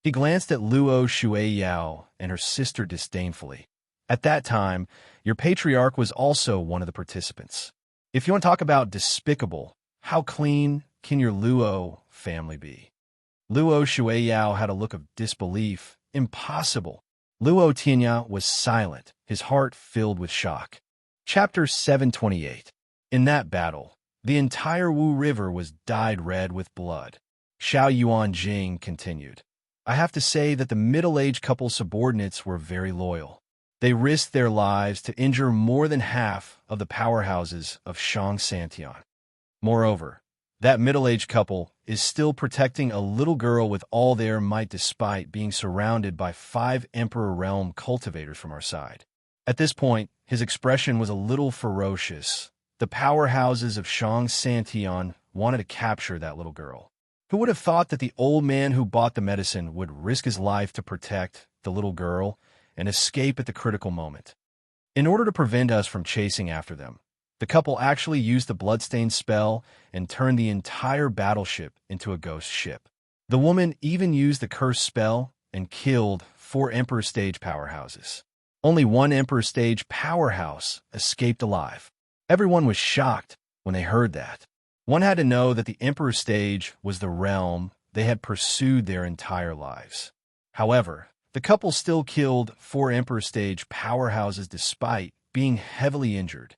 Speaker 1: He glanced at Luo Shuiyao and her sister disdainfully. At that time, your patriarch was also one of the participants. If you want to talk about despicable, how clean can your Luo family be? Luo Shueiyao had a look of disbelief. Impossible. Luo Tianya was silent, his heart filled with shock. Chapter 728. In that battle, the entire Wu River was dyed red with blood. Xiao Yuan Jing continued. I have to say that the middle-aged couple's subordinates were very loyal. They risked their lives to injure more than half of the powerhouses of Shang Santian. Moreover, that middle-aged couple is still protecting a little girl with all their might despite being surrounded by 5 Emperor Realm cultivators from our side. At this point, his expression was a little ferocious. The powerhouses of Shang Santian wanted to capture that little girl. Who would have thought that the old man who bought the medicine would risk his life to protect the little girl and escape at the critical moment? In order to prevent us from chasing after them, the couple actually used the bloodstained spell and turned the entire battleship into a ghost ship. The woman even used the cursed spell and killed 4 Emperor Stage powerhouses. Only 1 Emperor Stage powerhouse escaped alive. Everyone was shocked when they heard that. One had to know that the Emperor Stage was the realm they had pursued their entire lives. However, the couple still killed 4 Emperor Stage powerhouses despite being heavily injured.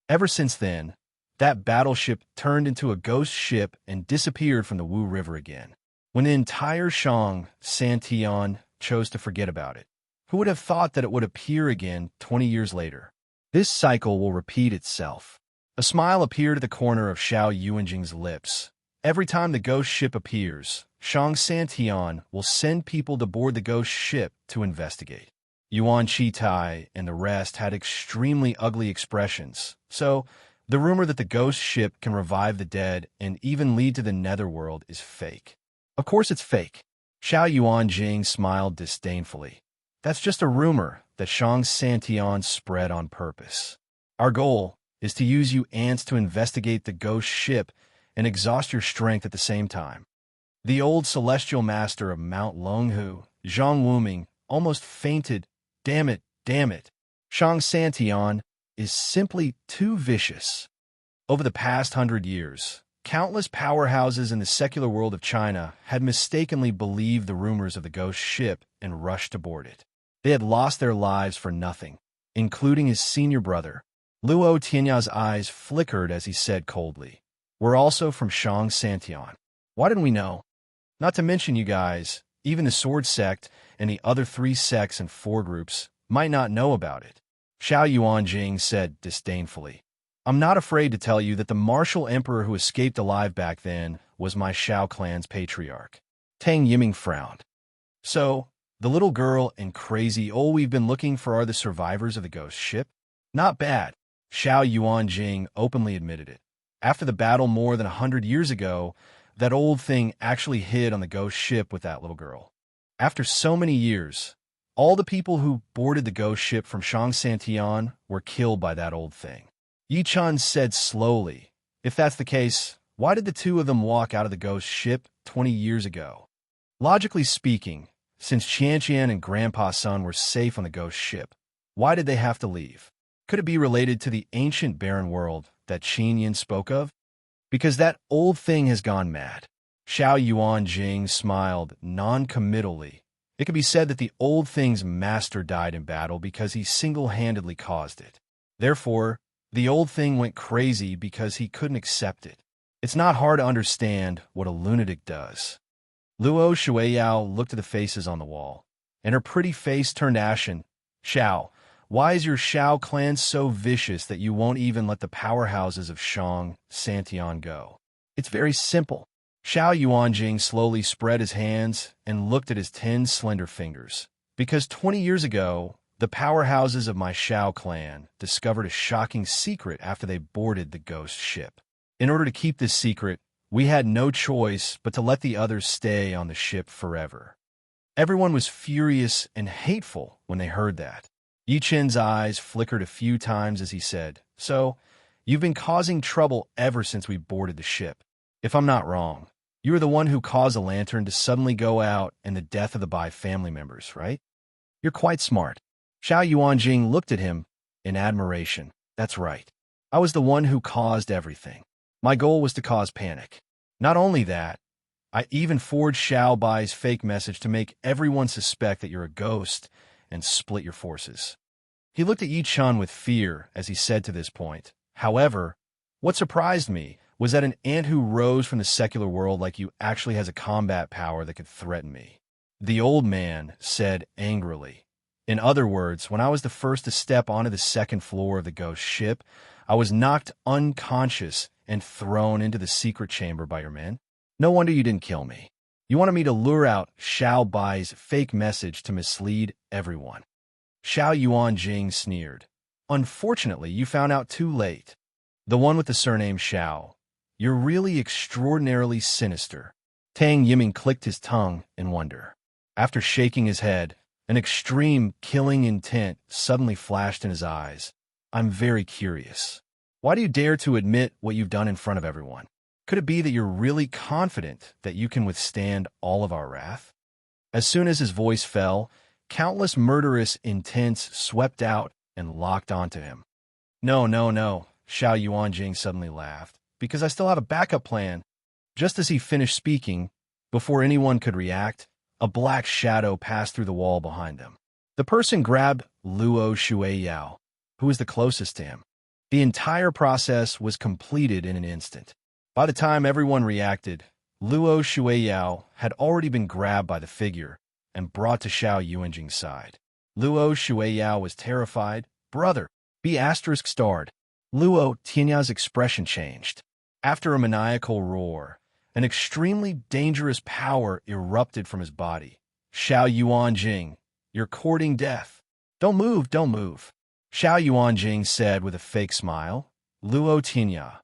Speaker 1: Ever since then, that battleship turned into a ghost ship and disappeared from the Wu River again. When the entire Shang Santian chose to forget about it, who would have thought that it would appear again 20 years later? This cycle will repeat itself. A smile appeared at the corner of Xiao Yuanjing's lips. Every time the ghost ship appears, Shang Santian will send people to board the ghost ship to investigate. Yuan Chitai and the rest had extremely ugly expressions, so the rumor that the ghost ship can revive the dead and even lead to the netherworld is fake. Of course it's fake. Xiao Yuanjing smiled disdainfully. That's just a rumor that Shang Santian spread on purpose. Our goal is to use you ants to investigate the ghost ship and exhaust your strength at the same time. The old celestial master of Mount Longhu, Zhang Wuming, almost fainted. Damn it. Shang Santian is simply too vicious. Over the past 100 years, countless powerhouses in the secular world of China had mistakenly believed the rumors of the ghost ship and rushed to board it. They had lost their lives for nothing, including his senior brother. Luo Tianya's eyes flickered as he said coldly, "We're also from Shang Santian. Why didn't we know? Not to mention you guys, even the sword sect and the other 3 sects and 4 groups might not know about it." Xiao Yuanjing said disdainfully, "I'm not afraid to tell you that the martial emperor who escaped alive back then was my Xiao clan's patriarch." Tang Yiming frowned. "So, the little girl and crazy old we've been looking for are the survivors of the ghost ship? Not bad." Xiao Yuanjing openly admitted it. After the battle more than 100 years ago, that old thing actually hid on the ghost ship with that little girl. After so many years, all the people who boarded the ghost ship from Shang Santian were killed by that old thing. Yi Chun said slowly, "If that's the case, why did the 2 of them walk out of the ghost ship 20 years ago? Logically speaking, since Qianqian and Grandpa Sun were safe on the ghost ship, why did they have to leave? Could it be related to the ancient barren world that Qin Yin spoke of? Because that old thing has gone mad." Xiao Yuanjing smiled non-committally. It could be said that the old thing's master died in battle because he single-handedly caused it. Therefore, the old thing went crazy because he couldn't accept it. It's not hard to understand what a lunatic does. Luo Shueiyao looked at the faces on the wall, and her pretty face turned ashen. "Xiao, why is your Xiao clan so vicious that you won't even let the powerhouses of Shang Santian go?" "It's very simple." Xiao Yuanjing slowly spread his hands and looked at his 10 slender fingers. "Because 20 years ago, the powerhouses of my Xiao clan discovered a shocking secret after they boarded the ghost ship. In order to keep this secret, we had no choice but to let the others stay on the ship forever." Everyone was furious and hateful when they heard that. Yi Chen's eyes flickered a few times as he said, "So, you've been causing trouble ever since we boarded the ship. If I'm not wrong, you were the one who caused the lantern to suddenly go out and the death of the Bai family members, right? You're quite smart." Xiao Yuanjing looked at him in admiration. "That's right. I was the one who caused everything. My goal was to cause panic. Not only that, I even forged Xiao Bai's fake message to make everyone suspect that you're a ghost and split your forces. He looked at Yi Chun with fear as he said to this point. However, what surprised me was that an ant who rose from the secular world like you actually has a combat power that could threaten me. The old man said angrily. In other words, when I was the first to step onto the second floor of the ghost ship, I was knocked unconscious and thrown into the secret chamber by your men. No wonder you didn't kill me. You wanted me to lure out Xiao Bai's fake message to mislead everyone. Xiao Yuanjing sneered. Unfortunately, you found out too late. The one with the surname Xiao. You're really extraordinarily sinister. Tang Yiming clicked his tongue in wonder. After shaking his head, an extreme killing intent suddenly flashed in his eyes. I'm very curious. Why do you dare to admit what you've done in front of everyone? Could it be that you're really confident that you can withstand all of our wrath? As soon as his voice fell, countless murderous intents swept out and locked onto him. No, no, no, Xiao Yuanjing suddenly laughed, because I still have a backup plan. Just as he finished speaking, before anyone could react, a black shadow passed through the wall behind them. The person grabbed Luo Shuiyao, who was the closest to him. The entire process was completed in an instant. By the time everyone reacted, Luo Shuiyao had already been grabbed by the figure and brought to Xiao Yuanjing's side. Luo Shuiyao was terrified. Brother, be **starred. Luo Tianya's expression changed. After a maniacal roar, an extremely dangerous power erupted from his body. Xiao Yuanjing, you're courting death. Don't move, don't move. Xiao Yuanjing said with a fake smile. Luo Tianya,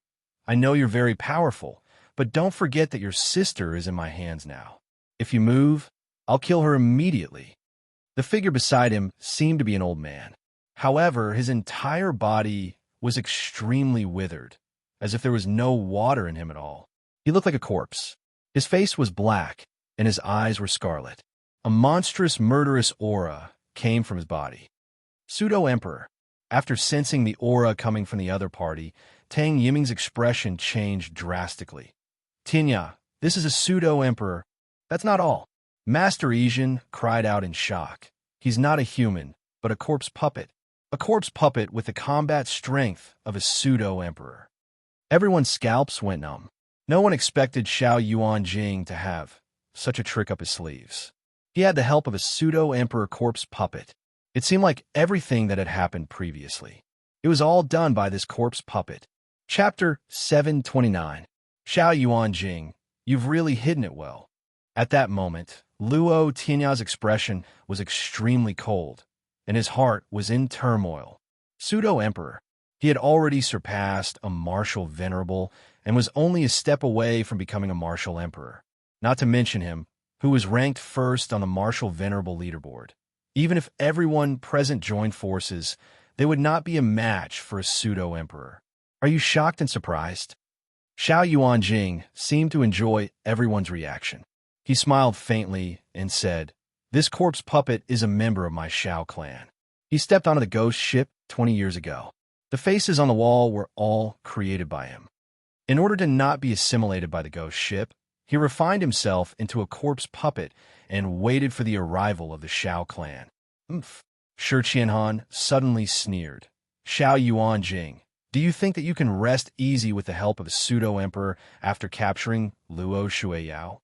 Speaker 1: I know you're very powerful, but don't forget that your sister is in my hands now. If you move, I'll kill her immediately. The figure beside him seemed to be an old man. However, his entire body was extremely withered, as if there was no water in him at all. He looked like a corpse. His face was black, and his eyes were scarlet. A monstrous, murderous aura came from his body. Pseudo-Emperor. After sensing the aura coming from the other party, Tang Yiming's expression changed drastically. Tinya, this is a pseudo-Emperor. That's not all. Master Yijin cried out in shock. He's not a human, but a corpse puppet. A corpse puppet with the combat strength of a pseudo-Emperor. Everyone's scalps went numb. No one expected Xiao Yuanjing to have such a trick up his sleeves. He had the help of a pseudo-Emperor corpse puppet. It seemed like everything that had happened previously. It was all done by this corpse puppet. Chapter 729. Xiao Yuanjing, you've really hidden it well. At that moment, Luo Tianya's expression was extremely cold, and his heart was in turmoil. Pseudo-Emperor. He had already surpassed a martial venerable and was only a step away from becoming a martial emperor. Not to mention him, who was ranked first on the martial venerable leaderboard. Even if everyone present joined forces, they would not be a match for a pseudo-emperor. Are you shocked and surprised? Xiao Yuanjing seemed to enjoy everyone's reaction. He smiled faintly and said, This corpse puppet is a member of my Xiao clan. He stepped onto the ghost ship 20 years ago. The faces on the wall were all created by him. In order to not be assimilated by the ghost ship, he refined himself into a corpse puppet and waited for the arrival of the Xiao clan. Umph. Shi Qianhan suddenly sneered. Xiao Yuanjing, do you think that you can rest easy with the help of a pseudo-emperor after capturing Luo Shuiyao?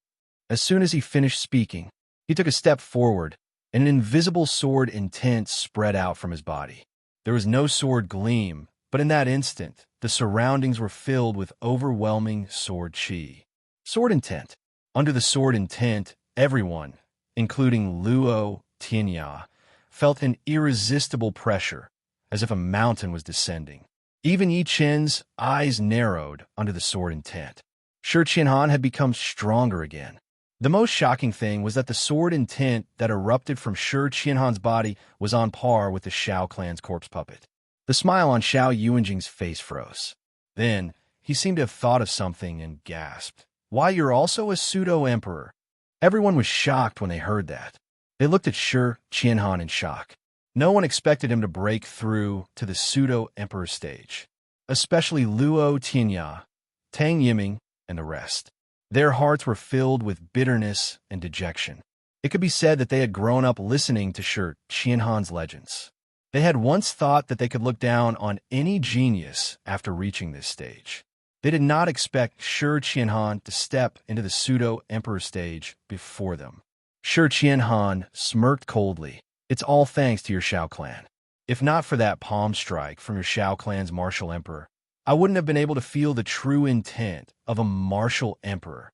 Speaker 1: As soon as he finished speaking, he took a step forward, and an invisible sword intent spread out from his body. There was no sword gleam, but in that instant, the surroundings were filled with overwhelming sword chi. Sword intent. Under the sword intent, everyone, including Luo Tianya, felt an irresistible pressure, as if a mountain was descending. Even Yi Chen's eyes narrowed under the sword intent. Shi Qianhan had become stronger again. The most shocking thing was that the sword intent that erupted from Shi Qianhan's body was on par with the Xiao clan's corpse puppet. The smile on Xiao Yuanjing's face froze. Then, he seemed to have thought of something and gasped. Why, you're also a pseudo-emperor? Everyone was shocked when they heard that. They looked at Shi Qianhan in shock. No one expected him to break through to the pseudo-emperor stage. especially Luo Tianya, Tang Yiming, and the rest. Their hearts were filled with bitterness and dejection. It could be said that they had grown up listening to Shi Qianhan's legends. They had once thought that they could look down on any genius after reaching this stage. They did not expect Shi Qianhan to step into the pseudo-emperor stage before them. Shi Qianhan smirked coldly. It's all thanks to your Shao clan. If not for that palm strike from your Shao clan's martial emperor, I wouldn't have been able to feel the true intent of a martial emperor.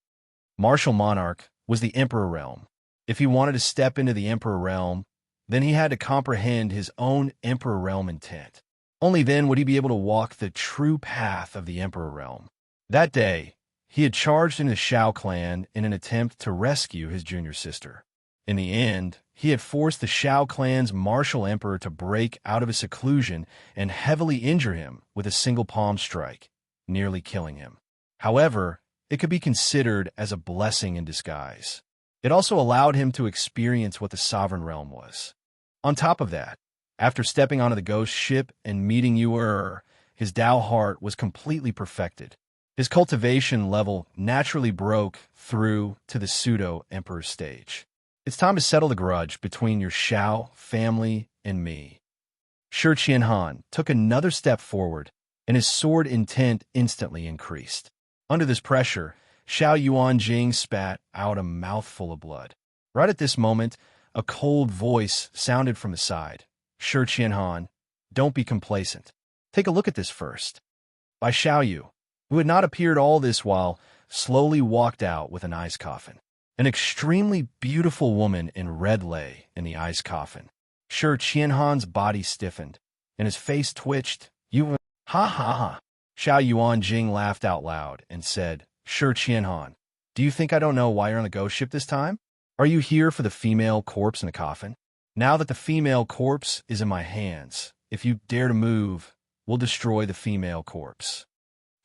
Speaker 1: Martial monarch was the emperor realm. If he wanted to step into the emperor realm, then he had to comprehend his own emperor realm intent. Only then would he be able to walk the true path of the emperor realm. That day, he had charged into the Shao clan in an attempt to rescue his junior sister. In the end, he had forced the Shao clan's martial emperor to break out of his seclusion and heavily injure him with a single palm strike, nearly killing him. However, it could be considered as a blessing in disguise. It also allowed him to experience what the sovereign realm was. On top of that, after stepping onto the ghost ship and meeting Yu, his Tao heart was completely perfected. His cultivation level naturally broke through to the pseudo-emperor stage. It's time to settle the grudge between your Shao family and me. Shi Qianhan took another step forward, and his sword intent instantly increased. Under this pressure, Xiao Yuanjing spat out a mouthful of blood. Right at this moment, a cold voice sounded from the side. Shi Qianhan, don't be complacent. Take a look at this first. By Xiao Yu, who had not appeared all this while, slowly walked out with an ice coffin. An extremely beautiful woman in red lay in the ice coffin. Shi Qianhan's body stiffened, and his face twitched. You, ha ha ha. Xiao Yuanjing laughed out loud and said, Shi Qianhan, do you think I don't know why you're on the ghost ship this time? Are you here for the female corpse in the coffin? Now that the female corpse is in my hands, if you dare to move, we'll destroy the female corpse.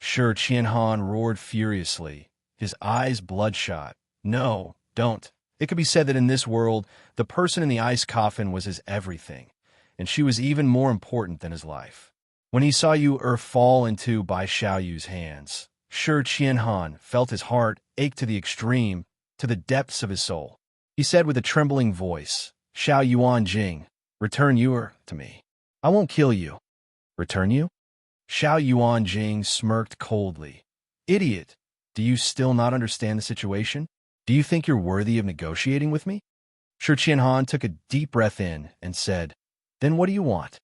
Speaker 1: Shi Qianhan roared furiously, his eyes bloodshot. No, don't. It could be said that in this world, the person in the ice coffin was his everything, and she was even more important than his life. When he saw Yu fall into Bai Xiaoyu's hands, Shi Qianhan felt his heart ache to the extreme, to the depths of his soul. He said with a trembling voice, Xiao Yuanjing, return Yu to me. I won't kill you. Return you? Xiao Yuanjing smirked coldly. Idiot, do you still not understand the situation? Do you think you're worthy of negotiating with me? Shi Qianhan took a deep breath in and said, Then what do you want?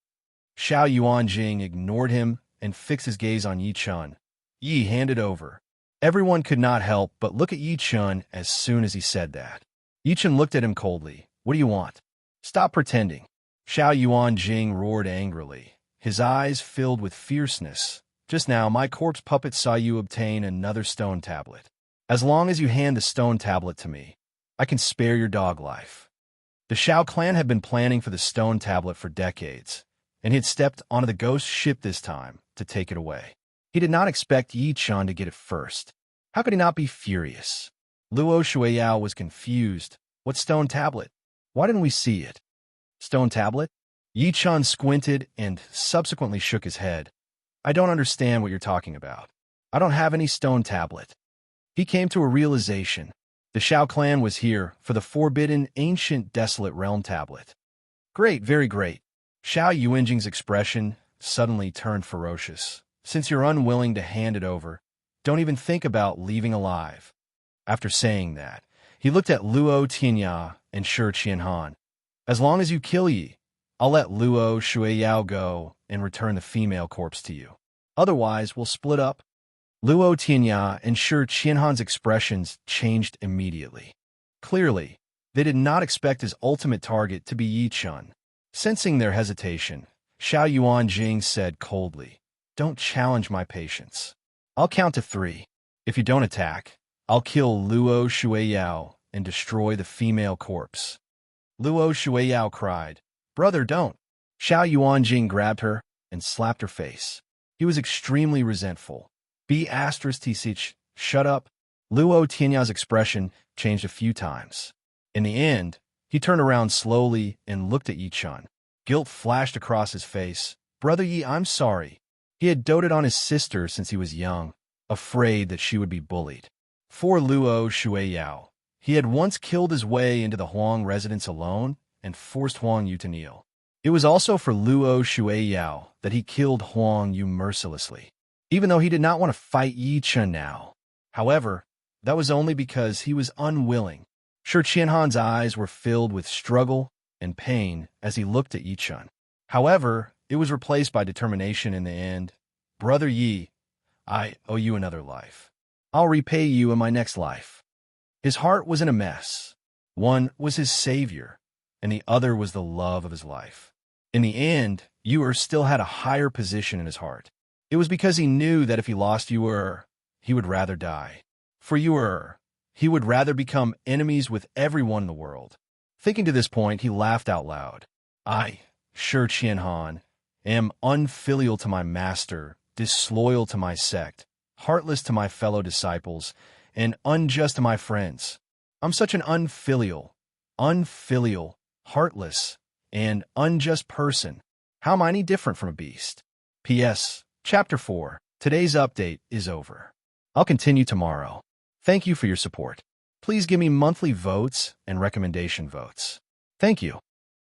Speaker 1: Xiao Yuanjing ignored him and fixed his gaze on Yi Chun. Yi handed over. Everyone could not help but look at Yi Chun as soon as he said that. Yi Chun looked at him coldly. What do you want? Stop pretending. Xiao Yuanjing roared angrily, his eyes filled with fierceness. Just now, my corpse puppet saw you obtain another stone tablet. As long as you hand the stone tablet to me, I can spare your dog life. The Shao clan had been planning for the stone tablet for decades, and he had stepped onto the ghost ship this time to take it away. He did not expect Yi Chun to get it first. How could he not be furious? Luo Shuiyao was confused. What stone tablet? Why didn't we see it? Stone tablet? Yi Chun squinted and subsequently shook his head. I don't understand what you're talking about. I don't have any stone tablet. He came to a realization. The Shao clan was here for the forbidden, ancient, desolate realm tablet. Great, very great. Xiao Yuanjing's expression suddenly turned ferocious. Since you're unwilling to hand it over, don't even think about leaving alive. After saying that, he looked at Luo Tianya and Shi Qianhan. As long as you kill Yi, I'll let Luo Shuiyao go and return the female corpse to you. Otherwise, we'll split up. Luo Tianya and Shi Qianhan's expressions changed immediately. Clearly, they did not expect his ultimate target to be Yi Chun. Sensing their hesitation, Xiao Yuanjing said coldly, Don't challenge my patience. I'll count to 3. If you don't attack, I'll kill Luo Shuiyao and destroy the female corpse. Luo Shuiyao cried, Brother, don't. Xiao Yuanjing grabbed her and slapped her face. He was extremely resentful. B*TCH, shut up. Luo Tianya's expression changed a few times. In the end, he turned around slowly and looked at Yi Chun. Guilt flashed across his face. Brother Yi, I'm sorry. He had doted on his sister since he was young, afraid that she would be bullied. For Luo Shueiyao, he had once killed his way into the Huang residence alone and forced Huang Yu to kneel. It was also for Luo Shueiyao that he killed Huang Yu mercilessly, even though he did not want to fight Yi Chen now. However, that was only because he was unwilling. Shi Qianhan's eyes were filled with struggle and pain as he looked at Yi Chen. However, it was replaced by determination in the end. Brother Yi, I owe you another life. I'll repay you in my next life. His heart was in a mess. One was his savior, and the other was the love of his life. In the end, Yu still had a higher position in his heart. It was because he knew that if he lost Yu, he would rather die. For Yu, he would rather become enemies with everyone in the world. Thinking to this point, he laughed out loud. I, Shi Qianhan, am unfilial to my master, disloyal to my sect, heartless to my fellow disciples, and unjust to my friends. I'm such an unfilial, heartless, and unjust person. How am I any different from a beast? P.S. Chapter 4. Today's update is over. I'll continue tomorrow. Thank you for your support. Please give me monthly votes and recommendation votes. Thank you.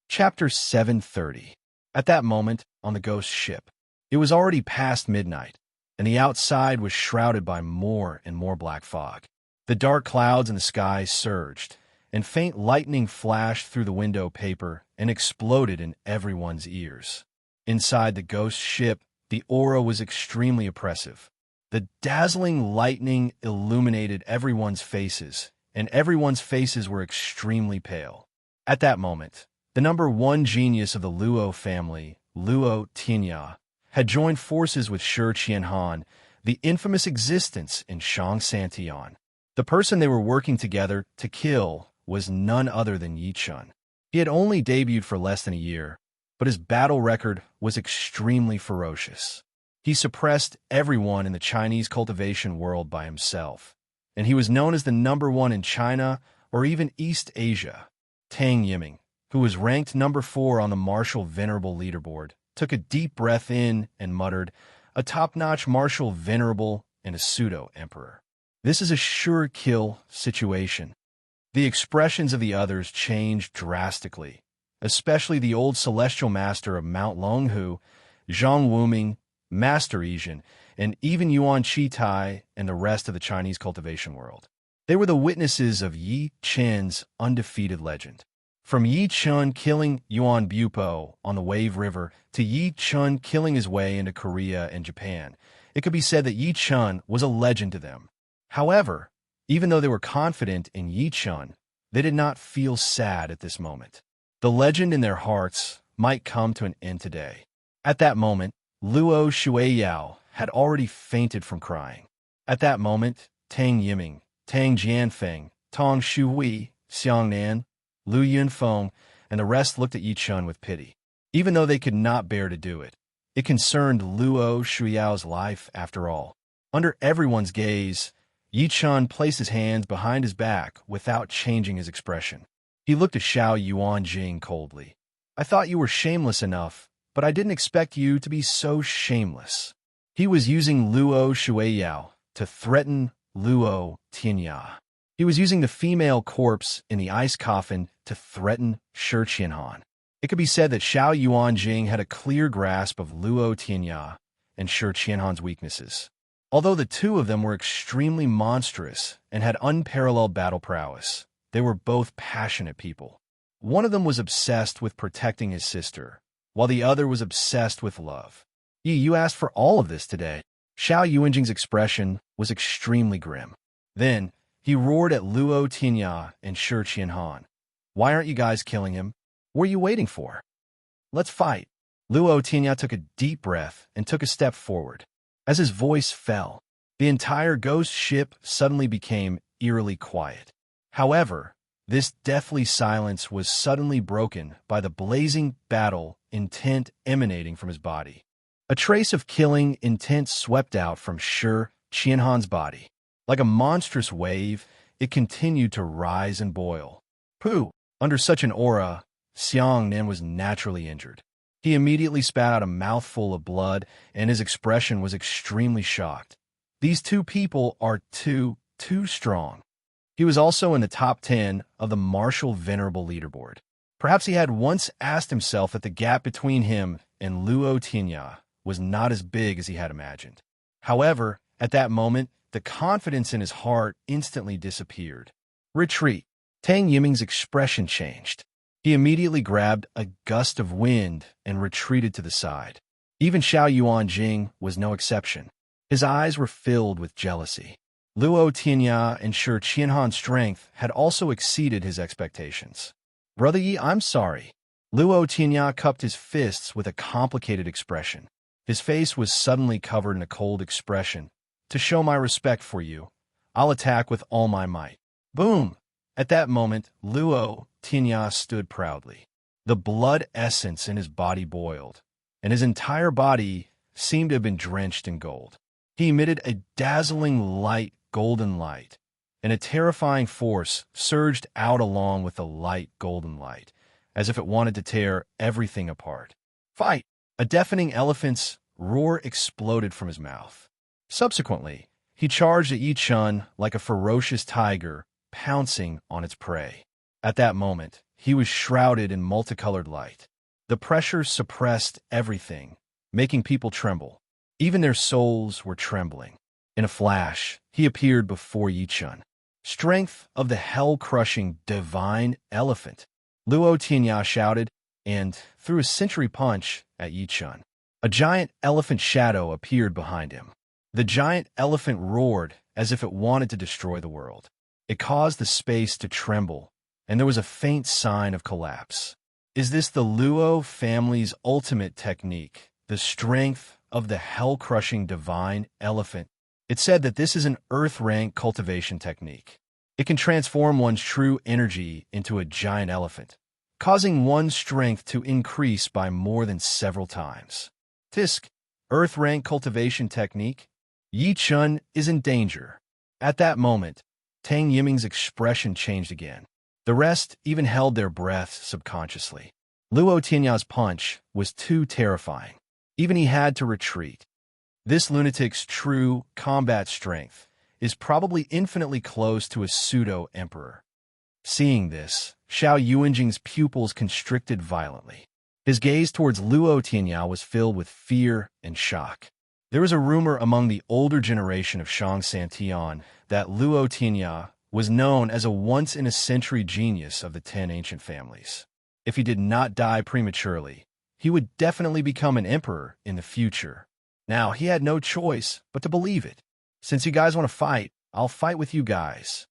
Speaker 1: Chapter 730. At that moment, on the ghost ship, it was already past midnight, and the outside was shrouded by more and more black fog. The dark clouds in the sky surged, and faint lightning flashed through the window paper and exploded in everyone's ears. Inside the ghost ship, the aura was extremely oppressive. The dazzling lightning illuminated everyone's faces, and everyone's faces were extremely pale. At that moment, the number one genius of the Luo family, Luo Tianya, had joined forces with Shi Qianhan, the infamous existence in Shang Santian. The person they were working together to kill was none other than Yi Chen. He had only debuted for less than a year, but his battle record was extremely ferocious. He suppressed everyone in the Chinese cultivation world by himself, and he was known as the number one in China or even East Asia. Tang Yiming, who was ranked number 4 on the martial venerable leaderboard, took a deep breath in and muttered, "A top-notch martial venerable and a pseudo-emperor. This is a sure kill situation." The expressions of the others changed drastically, especially the old celestial master of Mount Longhu, Zhang Wuming, Master Yizhen, and even Yuan Qitai and the rest of the Chinese cultivation world. They were the witnesses of Yi Chen's undefeated legend. From Yi Chen killing Yuan Bupo on the Wave River to Yi Chen killing his way into Korea and Japan, it could be said that Yi Chen was a legend to them. However, even though they were confident in Yi Chen, they did not feel sad at this moment. The legend in their hearts might come to an end today. At that moment, Luo Shueiyao had already fainted from crying. At that moment, Tang Yiming, Tang Jianfeng, Tong Shuhui, Xiang Nan, Lu Yunfeng, and the rest looked at Yi Chen with pity. Even though they could not bear to do it, it concerned Luo Shuyao's life after all. Under everyone's gaze, Yi Chen placed his hands behind his back without changing his expression. He looked at Xiao Yuanjing coldly. "I thought you were shameless enough, but I didn't expect you to be so shameless." He was using Luo Shueiyao to threaten Luo Tianya. He was using the female corpse in the ice coffin to threaten Shi Qianhan. It could be said that Xiao Yuanjing had a clear grasp of Luo Tianya and Shi Qianhan's weaknesses. Although the two of them were extremely monstrous and had unparalleled battle prowess, they were both passionate people. One of them was obsessed with protecting his sister, while the other was obsessed with love. You asked for all of this today." Xiao Yuanjing's expression was extremely grim. Then, he roared at Luo Tianya and Shi Qianhan. "Why aren't you guys killing him? What are you waiting for? Let's fight." Luo Tianya took a deep breath and took a step forward. As his voice fell, the entire ghost ship suddenly became eerily quiet. However, this deathly silence was suddenly broken by the blazing battle intent emanating from his body. A trace of killing intent swept out from Shi Qianhan's body. Like a monstrous wave, it continued to rise and boil. Pooh! Under such an aura, Xiang Nan was naturally injured. He immediately spat out a mouthful of blood, and his expression was extremely shocked. These two people are too strong. He was also in the top 10 of the Martial Venerable leaderboard. Perhaps he had once asked himself that the gap between him and Luo Tianya was not as big as he had imagined. However, at that moment, the confidence in his heart instantly disappeared. Retreat. Tang Yiming's expression changed. He immediately grabbed a gust of wind and retreated to the side. Even Xiao Yuanjing was no exception. His eyes were filled with jealousy. Luo Tianya and Shi Qianhan's strength had also exceeded his expectations. Brother Yi, I'm sorry. Luo Tianya cupped his fists with a complicated expression. His face was suddenly covered in a cold expression. To show my respect for you, I'll attack with all my might. Boom! At that moment, Luo Tianya stood proudly. The blood essence in his body boiled, and his entire body seemed to have been drenched in gold. He emitted a dazzling light, golden light, and a terrifying force surged out along with the light, golden light, as if it wanted to tear everything apart. Fight! A deafening elephant's roar exploded from his mouth. Subsequently, he charged at Yi Chun like a ferocious tiger, pouncing on its prey. At that moment, he was shrouded in multicolored light. The pressure suppressed everything, making people tremble. Even their souls were trembling. In a flash, he appeared before Yi Chun. Strength of the hell-crushing divine elephant, Luo Tianya shouted, and threw a century punch at Yi Chun. A giant elephant shadow appeared behind him. The giant elephant roared as if it wanted to destroy the world. It caused the space to tremble, and there was a faint sign of collapse. Is this the Luo family's ultimate technique, the strength of the hell-crushing divine elephant? It said that this is an earth-rank cultivation technique. It can transform one's true energy into a giant elephant, causing one's strength to increase by more than several times. Tisk, earth-rank cultivation technique. Yi Chun is in danger. At that moment, Tang Yiming's expression changed again. The rest even held their breaths subconsciously. Luo Tianya's punch was too terrifying. Even he had to retreat. This lunatic's true combat strength is probably infinitely close to a pseudo-emperor. Seeing this, Xiao Yuanjing's pupils constricted violently. His gaze towards Luo Tianya was filled with fear and shock. There was a rumor among the older generation of Shang Santian that Luo Tianya was known as a once-in-a-century genius of the 10 ancient families. If he did not die prematurely, he would definitely become an emperor in the future. Now, he had no choice but to believe it. Since you guys want to fight, I'll fight with you guys.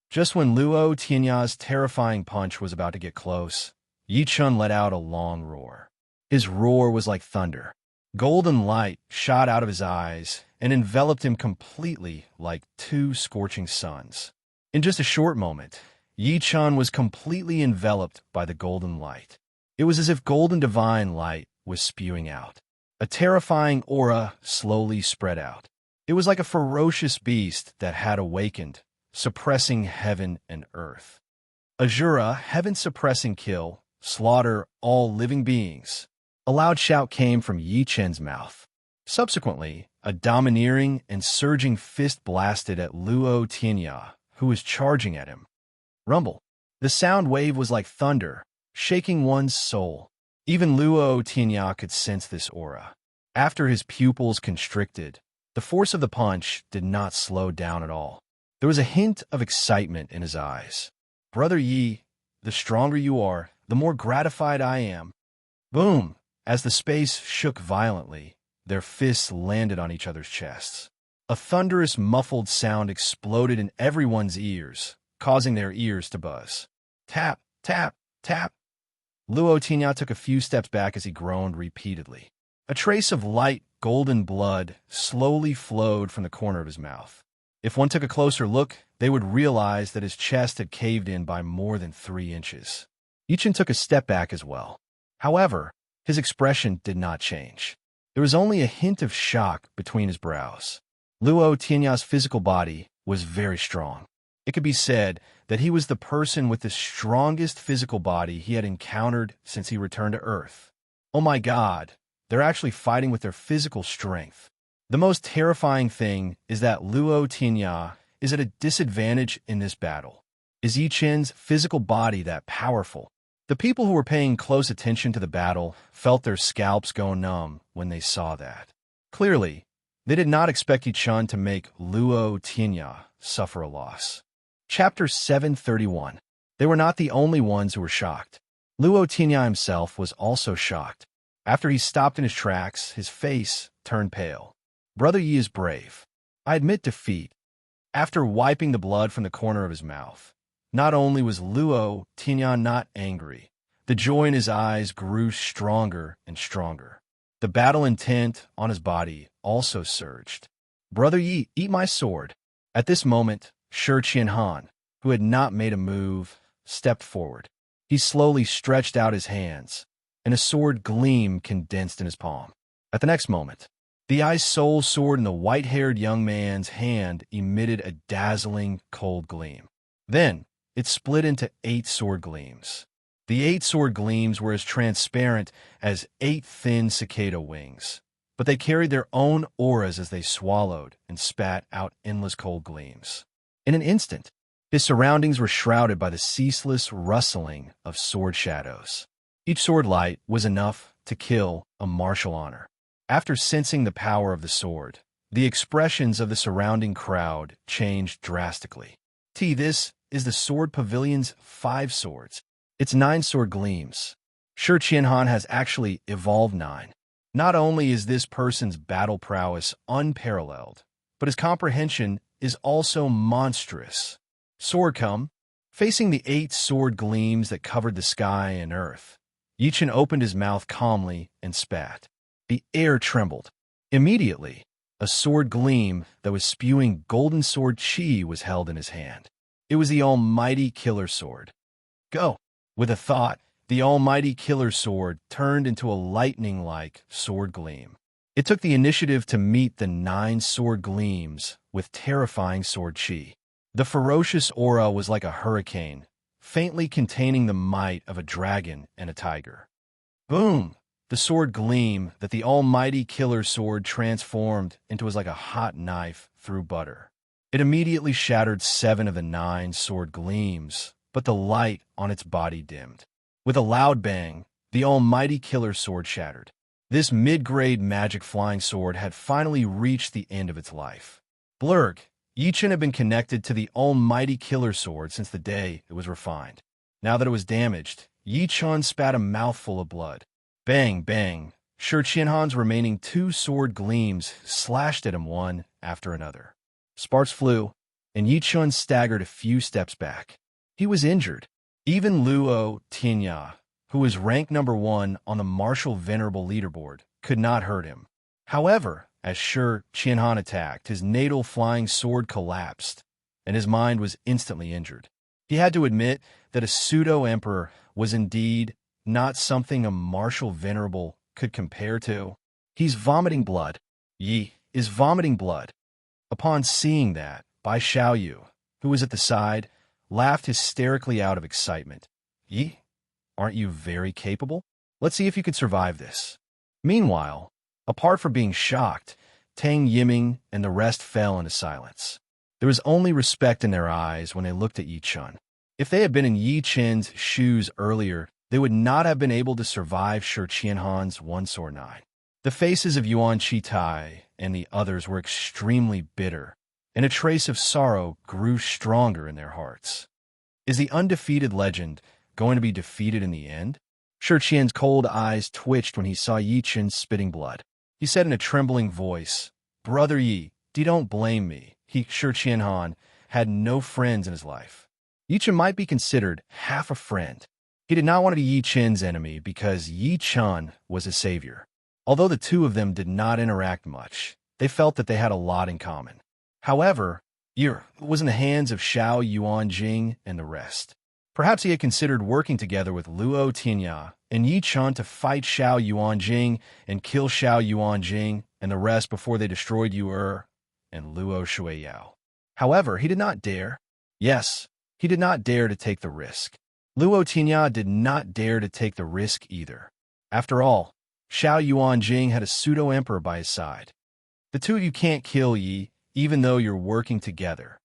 Speaker 1: Just when Luo Tianya's terrifying punch was about to get close, Yi Chun let out a long roar. His roar was like thunder. Golden light shot out of his eyes and enveloped him completely like two scorching suns. In just a short moment, Yi Chun was completely enveloped by the golden light. It was as if golden divine light was spewing out. A terrifying aura slowly spread out. It was like a ferocious beast that had awakened, suppressing heaven and earth. Azura, heaven-suppressing kill, slaughter all living beings. A loud shout came from Yi Chen's mouth. Subsequently, a domineering and surging fist blasted at Luo Tianya, who was charging at him. Rumble. The sound wave was like thunder, shaking one's soul. Even Luo Tianya could sense this aura. After his pupils constricted, the force of the punch did not slow down at all. There was a hint of excitement in his eyes. Brother Yi, the stronger you are, the more gratified I am. Boom! As the space shook violently, their fists landed on each other's chests. A thunderous, muffled sound exploded in everyone's ears, causing their ears to buzz. Tap, tap, tap. Luo Tianya took a few steps back as he groaned repeatedly. A trace of light, golden blood slowly flowed from the corner of his mouth. If one took a closer look, they would realize that his chest had caved in by more than 3 inches. Yi Chun took a step back as well. However, his expression did not change. There was only a hint of shock between his brows. Luo Tianya's physical body was very strong. It could be said that he was the person with the strongest physical body he had encountered since he returned to Earth. Oh my God, they're actually fighting with their physical strength. The most terrifying thing is that Luo Tianya is at a disadvantage in this battle. Is Yi Chen's physical body that powerful? The people who were paying close attention to the battle felt their scalps go numb when they saw that. Clearly, they did not expect Yi Chen to make Luo Tianya suffer a loss. Chapter 731. They were not the only ones who were shocked. Luo Tianya himself was also shocked. After he stopped in his tracks, his face turned pale. Brother Yi is brave. I admit defeat. After wiping the blood from the corner of his mouth, not only was Luo Tianya not angry, the joy in his eyes grew stronger and stronger. The battle intent on his body also surged. Brother Yi, eat my sword. At this moment, Shi Qianhan, who had not made a move, stepped forward. He slowly stretched out his hands, and a sword gleam condensed in his palm. At the next moment, the ice soul sword in the white-haired young man's hand emitted a dazzling, cold gleam. Then, it split into 8 sword gleams. The 8 sword gleams were as transparent as 8 thin cicada wings, but they carried their own auras as they swallowed and spat out endless cold gleams. In an instant, his surroundings were shrouded by the ceaseless rustling of sword shadows. Each sword light was enough to kill a martial honor. After sensing the power of the sword, the expressions of the surrounding crowd changed drastically. This is the Sword Pavilion's 5 swords. Its 9 sword gleams. Shi Qianhan has actually evolved 9. Not only is this person's battle prowess unparalleled, but his comprehension is also monstrous. Sword come, facing the 8 sword gleams that covered the sky and earth. Yi Chen opened his mouth calmly and spat. The air trembled. Immediately, a sword gleam that was spewing golden sword chi was held in his hand. It was the almighty killer sword. Go! With a thought, the almighty killer sword turned into a lightning-like sword gleam. It took the initiative to meet the 9 sword gleams with terrifying sword chi. The ferocious aura was like a hurricane, faintly containing the might of a dragon and a tiger. Boom! The sword gleam that the almighty killer sword transformed into was like a hot knife through butter. It immediately shattered 7 of the 9 sword gleams, but the light on its body dimmed. With a loud bang, the almighty killer sword shattered. This mid-grade magic flying sword had finally reached the end of its life. Blurg, Yi Chen had been connected to the almighty killer sword since the day it was refined. Now that it was damaged, Yi Chen spat a mouthful of blood. Bang, bang. Shi Qianhan's remaining 2 sword gleams slashed at him one after another. Sparks flew, and Yi Chen staggered a few steps back. He was injured. Even Luo Tianya, who was ranked number 1 on the martial venerable leaderboard, could not hurt him. However, as Shi Qianhan attacked, his natal flying sword collapsed, and his mind was instantly injured. He had to admit that a pseudo-emperor was indeed not something a martial venerable could compare to. He's vomiting blood. Yi is vomiting blood. Upon seeing that, Bai Xiaoyu, who was at the side, laughed hysterically out of excitement. Yi, aren't you very capable? Let's see if you could survive this. Meanwhile, apart from being shocked, Tang Yiming and the rest fell into silence. There was only respect in their eyes when they looked at Yi Chen. If they had been in Yi Chen's shoes earlier, they would not have been able to survive Shi Qianhan's 1 sword 9. The faces of Yuan Qitai and the others were extremely bitter, and a trace of sorrow grew stronger in their hearts. Is the undefeated legend going to be defeated in the end? Shi Qian's cold eyes twitched when he saw Yi Chen spitting blood. He said in a trembling voice, "Brother Yi, don't blame me." Shi Qianhan had no friends in his life. Yi Chen might be considered half a friend. He did not want to be Yi Chen's enemy because Yi Chen was his savior. Although the two of them did not interact much, they felt that they had a lot in common. However, Yi was in the hands of Xiao Yuanjing and the rest. Perhaps he had considered working together with Luo Tianya and Yi Chen to fight Xiao Yuanjing and kill Xiao Yuanjing and the rest before they destroyed Yu and Luo Shuiyao. However, he did not dare. Yes, he did not dare to take the risk. Luo Tianya did not dare to take the risk either. After all, Xiao Yuanjing had a pseudo-emperor by his side. The two of you can't kill Yi, even though you're working together.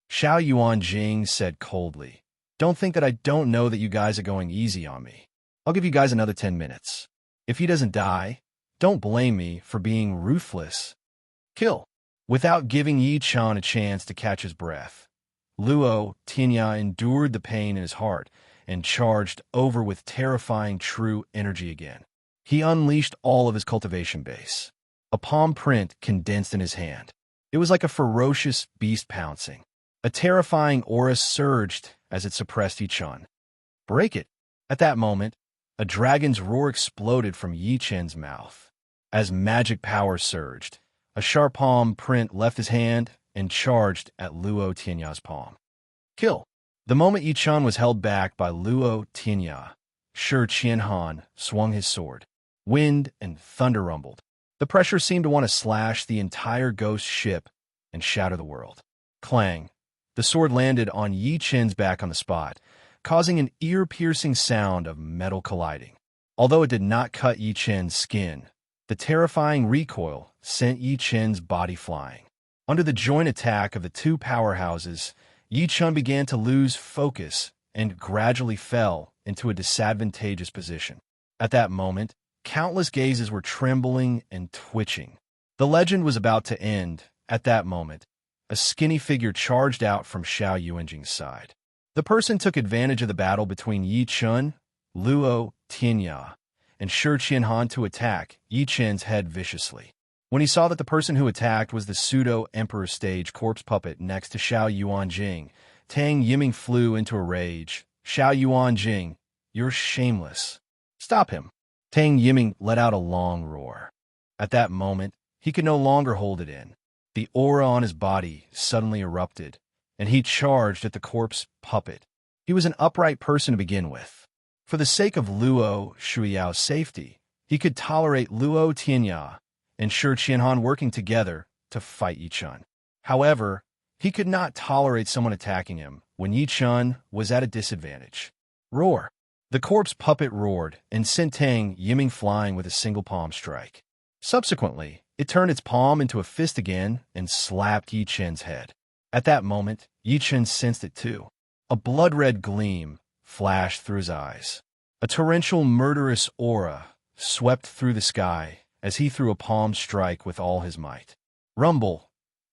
Speaker 1: Xiao Yuanjing said coldly. Don't think that I don't know that you guys are going easy on me. I'll give you guys another 10 minutes. If he doesn't die, don't blame me for being ruthless. Kill. Without giving Yi Chan a chance to catch his breath, Luo Tinya endured the pain in his heart and charged over with terrifying true energy again. He unleashed all of his cultivation base. A palm print condensed in his hand. It was like a ferocious beast pouncing. A terrifying aura surged as it suppressed Yi Chan. Break it. At that moment, a dragon's roar exploded from Yi Chen's mouth. As magic power surged, a sharp palm print left his hand and charged at Luo Tianya's palm. Kill. The moment Yi Chan was held back by Luo Tianya, Shi Qianhan swung his sword. Wind and thunder rumbled. The pressure seemed to want to slash the entire ghost ship and shatter the world. Clang. The sword landed on Yi Chen's back on the spot, causing an ear-piercing sound of metal colliding. Although it did not cut Yi Chen's skin, the terrifying recoil sent Yi Chen's body flying. Under the joint attack of the two powerhouses, Yi Chen began to lose focus and gradually fell into a disadvantageous position. At that moment, countless gazes were trembling and twitching. The legend was about to end. At that moment, a skinny figure charged out from Xiao Yuanjing's side. The person took advantage of the battle between Yi Chen, Luo Tianya, and Shi Qianhan to attack Yi Chen's head viciously. When he saw that the person who attacked was the pseudo-emperor stage corpse puppet next to Xiao Yuanjing, Tang Yiming flew into a rage. Xiao Yuanjing, you're shameless. Stop him. Tang Yiming let out a long roar. At that moment, he could no longer hold it in. The aura on his body suddenly erupted, and he charged at the corpse puppet. He was an upright person to begin with. For the sake of Luo Shuyao's safety, he could tolerate Luo Tianya and Shi Qianhan working together to fight Yi Chen. However, he could not tolerate someone attacking him when Yi Chen was at a disadvantage. Roar! The corpse puppet roared and sent Tang Yiming flying with a single palm strike. Subsequently, it turned its palm into a fist again and slapped Yi Chen's head. At that moment, Yi Chen sensed it too. A blood-red gleam flashed through his eyes. A torrential, murderous aura swept through the sky as he threw a palm strike with all his might. Rumble!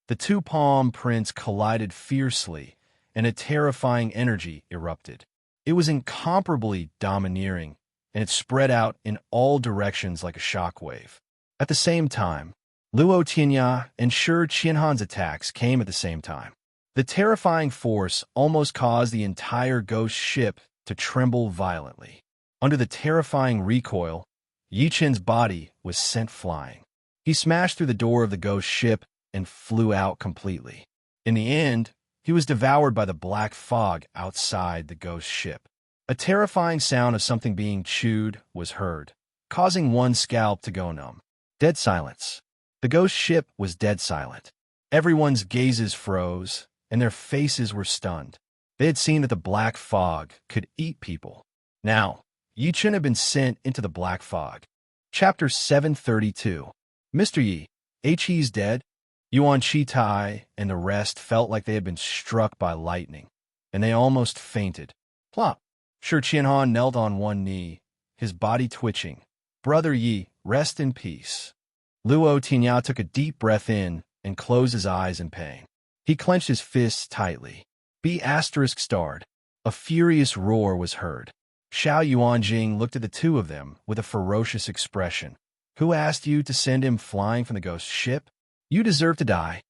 Speaker 1: The two palm prints collided fiercely, and a terrifying energy erupted. It was incomparably domineering, and it spread out in all directions like a shockwave. At the same time, Luo Tianya and Shi Qianhan's attacks came at the same time. The terrifying force almost caused the entire ghost ship to tremble violently. Under the terrifying recoil, Yi Chen's body was sent flying. He smashed through the door of the ghost ship and flew out completely. In the end, he was devoured by the black fog outside the ghost ship. A terrifying sound of something being chewed was heard, causing one's scalp to go numb. Dead silence. The ghost ship was dead silent. Everyone's gazes froze, and their faces were stunned. They had seen that the black fog could eat people. Now, Yi Chen had been sent into the black fog. Chapter 732. Mr. Yi, He's dead? Yuan Shitai and the rest felt like they had been struck by lightning, and they almost fainted. Plop! Shi Qianhan knelt on one knee, his body twitching. Brother Yi, rest in peace. Luo Tianya took a deep breath in and closed his eyes in pain. He clenched his fists tightly. B*****. A furious roar was heard. Xiao Yuanjing looked at the two of them with a ferocious expression. Who asked you to send him flying from the ghost ship? You deserve to die.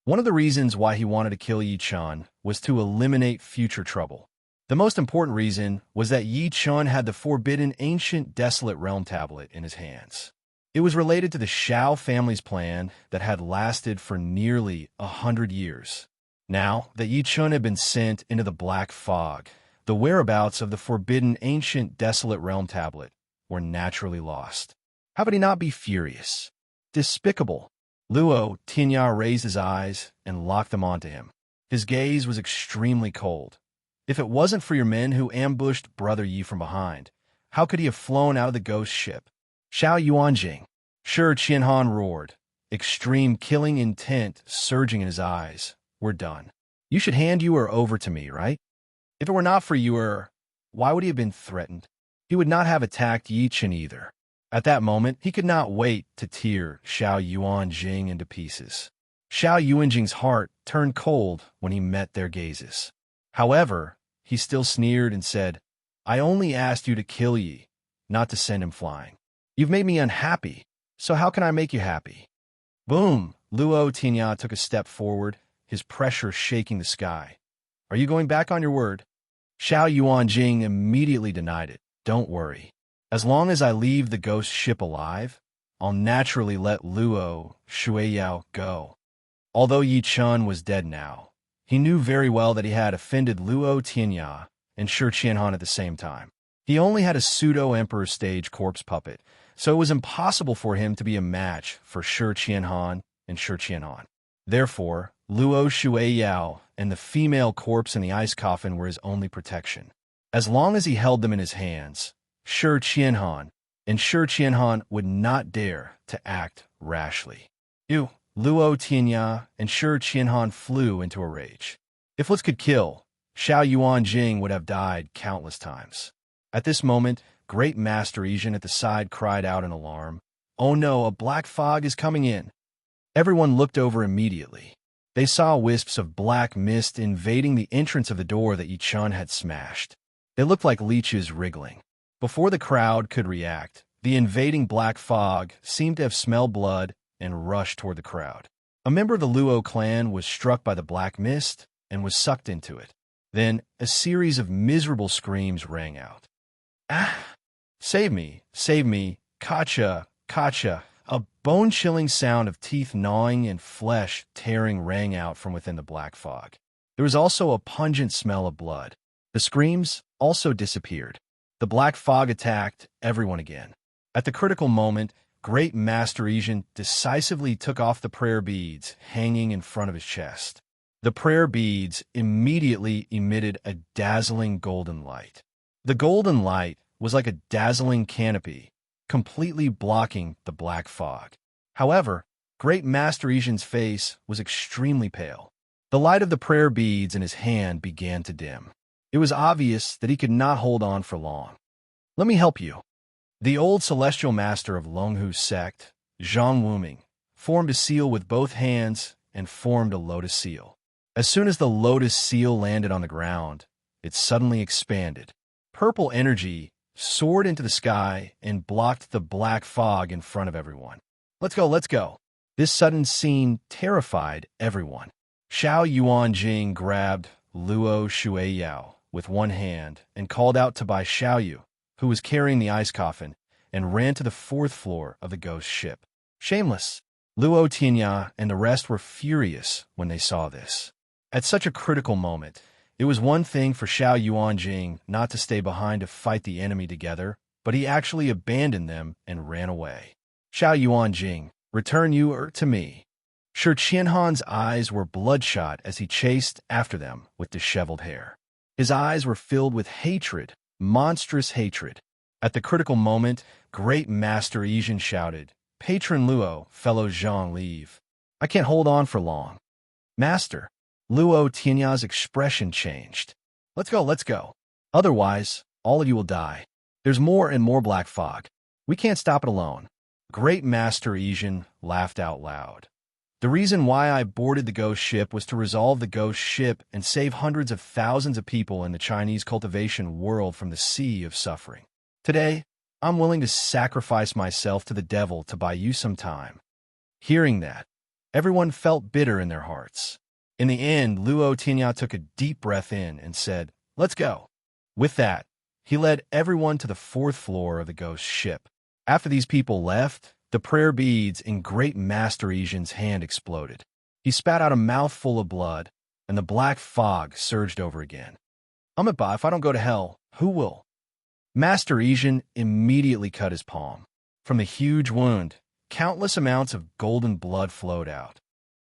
Speaker 1: One of the reasons why he wanted to kill Yi Chen was to eliminate future trouble. The most important reason was that Yi Chen had the forbidden ancient desolate realm tablet in his hands. It was related to the Shao family's plan that had lasted for nearly 100 years. Now that Yi Chen had been sent into the black fog, the whereabouts of the forbidden ancient desolate realm tablet were naturally lost. How could he not be furious? Despicable. Luo Tianya raised his eyes and locked them onto him. His gaze was extremely cold. If it wasn't for your men who ambushed Brother Yi from behind, how could he have flown out of the ghost ship? Xiao Yuanjing. Shi Qianhan roared, extreme killing intent surging in his eyes. We're done. You should hand her over to me, right? If it were not for you, why would he have been threatened? He would not have attacked Yi Chen either. At that moment, he could not wait to tear Xiao Yuanjing into pieces. Xiao Yuanjing's heart turned cold when he met their gazes. However, he still sneered and said, I only asked you to kill Yi, not to send him flying. You've made me unhappy, so how can I make you happy? Boom! Luo Tinya took a step forward, his pressure shaking the sky. Are you going back on your word? Xiao Yuanjing immediately denied it. Don't worry. As long as I leave the ghost ship alive, I'll naturally let Luo Shuiyao go. Although Yi Chen was dead now, he knew very well that he had offended Luo Tianya and Shi Qianhan at the same time. He only had a pseudo-emperor stage corpse puppet, so it was impossible for him to be a match for Shi Qianhan and Shi Qianhan. Therefore, Luo Shuiyao and the female corpse in the ice coffin were his only protection. As long as he held them in his hands, Shi Qianhan and Shi Qianhan would not dare to act rashly. Luo Tianya and Shi Qianhan flew into a rage. If Lutz could kill, Xiao Yuanjing would have died countless times. At this moment, Great Master Yijin at the side cried out in alarm. Oh no, a black fog is coming in. Everyone looked over immediately. They saw wisps of black mist invading the entrance of the door that Yi Chen had smashed. They looked like leeches wriggling. Before the crowd could react, the invading black fog seemed to have smelled blood and rushed toward the crowd. A member of the Luo clan was struck by the black mist and was sucked into it. Then a series of miserable screams rang out. Ah! Save me! Save me! Kacha! Kacha! A bone-chilling sound of teeth gnawing and flesh tearing rang out from within the black fog. There was also a pungent smell of blood. The screams also disappeared. The black fog attacked everyone again. At the critical moment, Great Master Yijin decisively took off the prayer beads hanging in front of his chest. The prayer beads immediately emitted a dazzling golden light. The golden light was like a dazzling canopy, completely blocking the black fog. However, Great Master Yijin's face was extremely pale. The light of the prayer beads in his hand began to dim. It was obvious that he could not hold on for long. Let me help you. The old celestial master of Longhu's sect, Zhang Wuming, formed a seal with both hands and formed a lotus seal. As soon as the lotus seal landed on the ground, it suddenly expanded. Purple energy soared into the sky and blocked the black fog in front of everyone. Let's go, let's go. This sudden scene terrified everyone. Xiao Yuanjing grabbed Luo Shuiyao with one hand and called out to Bai Xiaoyu, who was carrying the ice coffin, and ran to the 4th floor of the ghost ship. Shameless! Luo Tianya and the rest were furious when they saw this. At such a critical moment, it was one thing for Xiao Yuanjing not to stay behind to fight the enemy together, but he actually abandoned them and ran away. Xiao Yuanjing, return you to me. Shi Qianhan's eyes were bloodshot as he chased after them with disheveled hair. His eyes were filled with hatred, monstrous hatred. At the critical moment, Great Master Yijin shouted, Patron Luo, fellow Zhang, leave. I can't hold on for long. Master, Luo Tianya's expression changed. Let's go, let's go. Otherwise, all of you will die. There's more and more black fog. We can't stop it alone. Great Master Yijin laughed out loud. The reason why I boarded the ghost ship was to resolve the ghost ship and save hundreds of thousands of people in the Chinese cultivation world from the sea of suffering. Today, I'm willing to sacrifice myself to the devil to buy you some time. Hearing that, everyone felt bitter in their hearts. In the end, Luo Tianya took a deep breath in and said, Let's go. With that, he led everyone to the 4th floor of the ghost ship. After these people left, the prayer beads in Great Master Yijin's hand exploded. He spat out a mouthful of blood, and the black fog surged over again. Amitabha, if I don't go to hell, who will? Master Yijin immediately cut his palm. From the huge wound, countless amounts of golden blood flowed out.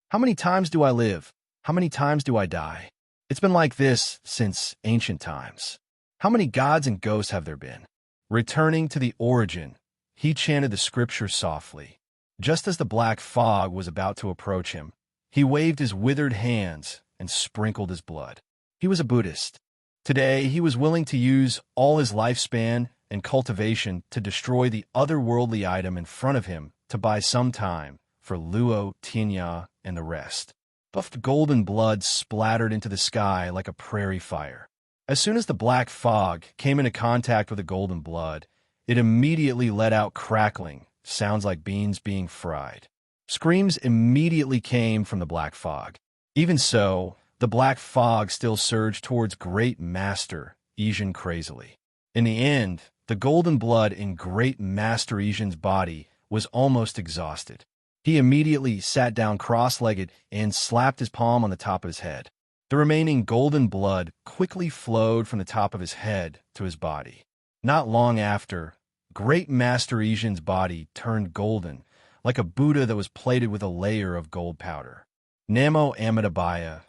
Speaker 1: How many times do I live? How many times do I die? It's been like this since ancient times. How many gods and ghosts have there been? Returning to the origin, he chanted the scripture softly. Just as the black fog was about to approach him, he waved his withered hands and sprinkled his blood. He was a Buddhist. Today, he was willing to use all his lifespan and cultivation to destroy the otherworldly item in front of him to buy some time for Luo, Tinya, and the rest. Buffed golden blood splattered into the sky like a prairie fire. As soon as the black fog came into contact with the golden blood, it immediately let out crackling, sounds like beans being fried. Screams immediately came from the black fog. Even so, the black fog still surged towards Great Master Ijin crazily. In the end, the golden blood in Great Master Ijin's body was almost exhausted. He immediately sat down cross-legged and slapped his palm on the top of his head. The remaining golden blood quickly flowed from the top of his head to his body. Not long after, Great Master Ijin's body turned golden, like a Buddha that was plated with a layer of gold powder. Namo Amitabhaya,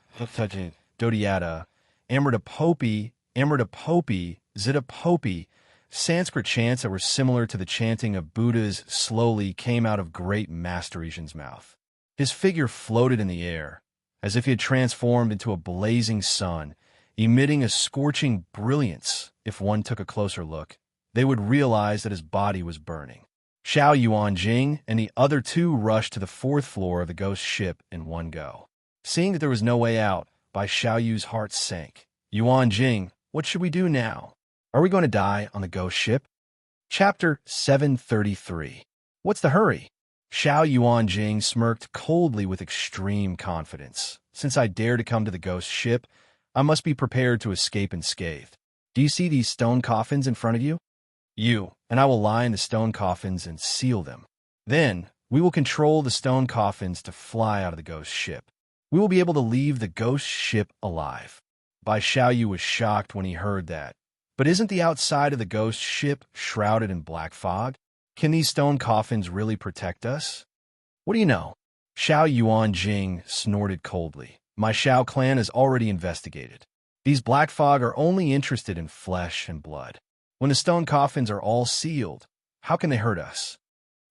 Speaker 1: Dodiata, Amritapopi, Zitapopi, Sanskrit chants that were similar to the chanting of Buddhas slowly came out of Great Master Ijin's mouth. His figure floated in the air, as if he had transformed into a blazing sun, emitting a scorching brilliance. If one took a closer look, they would realize that his body was burning. Xiao Yuanjing and the other two rushed to the fourth floor of the ghost ship in one go. Seeing that there was no way out, Bai Xiaoyu's heart sank. Yuanjing, what should we do now? Are we going to die on the ghost ship? Chapter 733. What's the hurry? Xiao Yuanjing smirked coldly with extreme confidence. Since I dare to come to the ghost ship, I must be prepared to escape unscathed. Do you see these stone coffins in front of you? You and I will lie in the stone coffins and seal them. Then we will control the stone coffins to fly out of the ghost ship. We will be able to leave the ghost ship alive. Bai Xiaoyu was shocked when he heard that. But isn't the outside of the ghost ship shrouded in black fog? Can these stone coffins really protect us? What do you know? Xiao Yuanjing snorted coldly. My Xiao clan is already investigated. These black fog are only interested in flesh and blood. When the stone coffins are all sealed, how can they hurt us?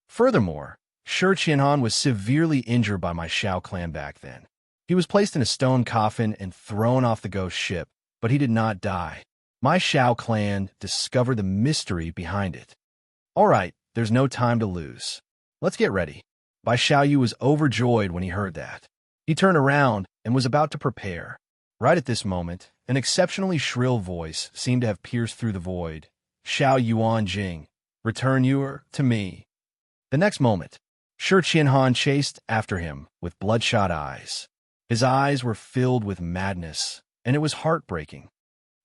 Speaker 1: Furthermore, Shi Qianhan was severely injured by my Xiao clan back then. He was placed in a stone coffin and thrown off the ghost ship, but he did not die. My Xiao clan discovered the mystery behind it. All right, there's no time to lose. Let's get ready. Bai Xiaoyu was overjoyed when he heard that. He turned around and was about to prepare. Right at this moment, an exceptionally shrill voice seemed to have pierced through the void. Xiao Yuanjing, return you to me. The next moment, Shi Qianhan chased after him with bloodshot eyes. His eyes were filled with madness, and it was heartbreaking.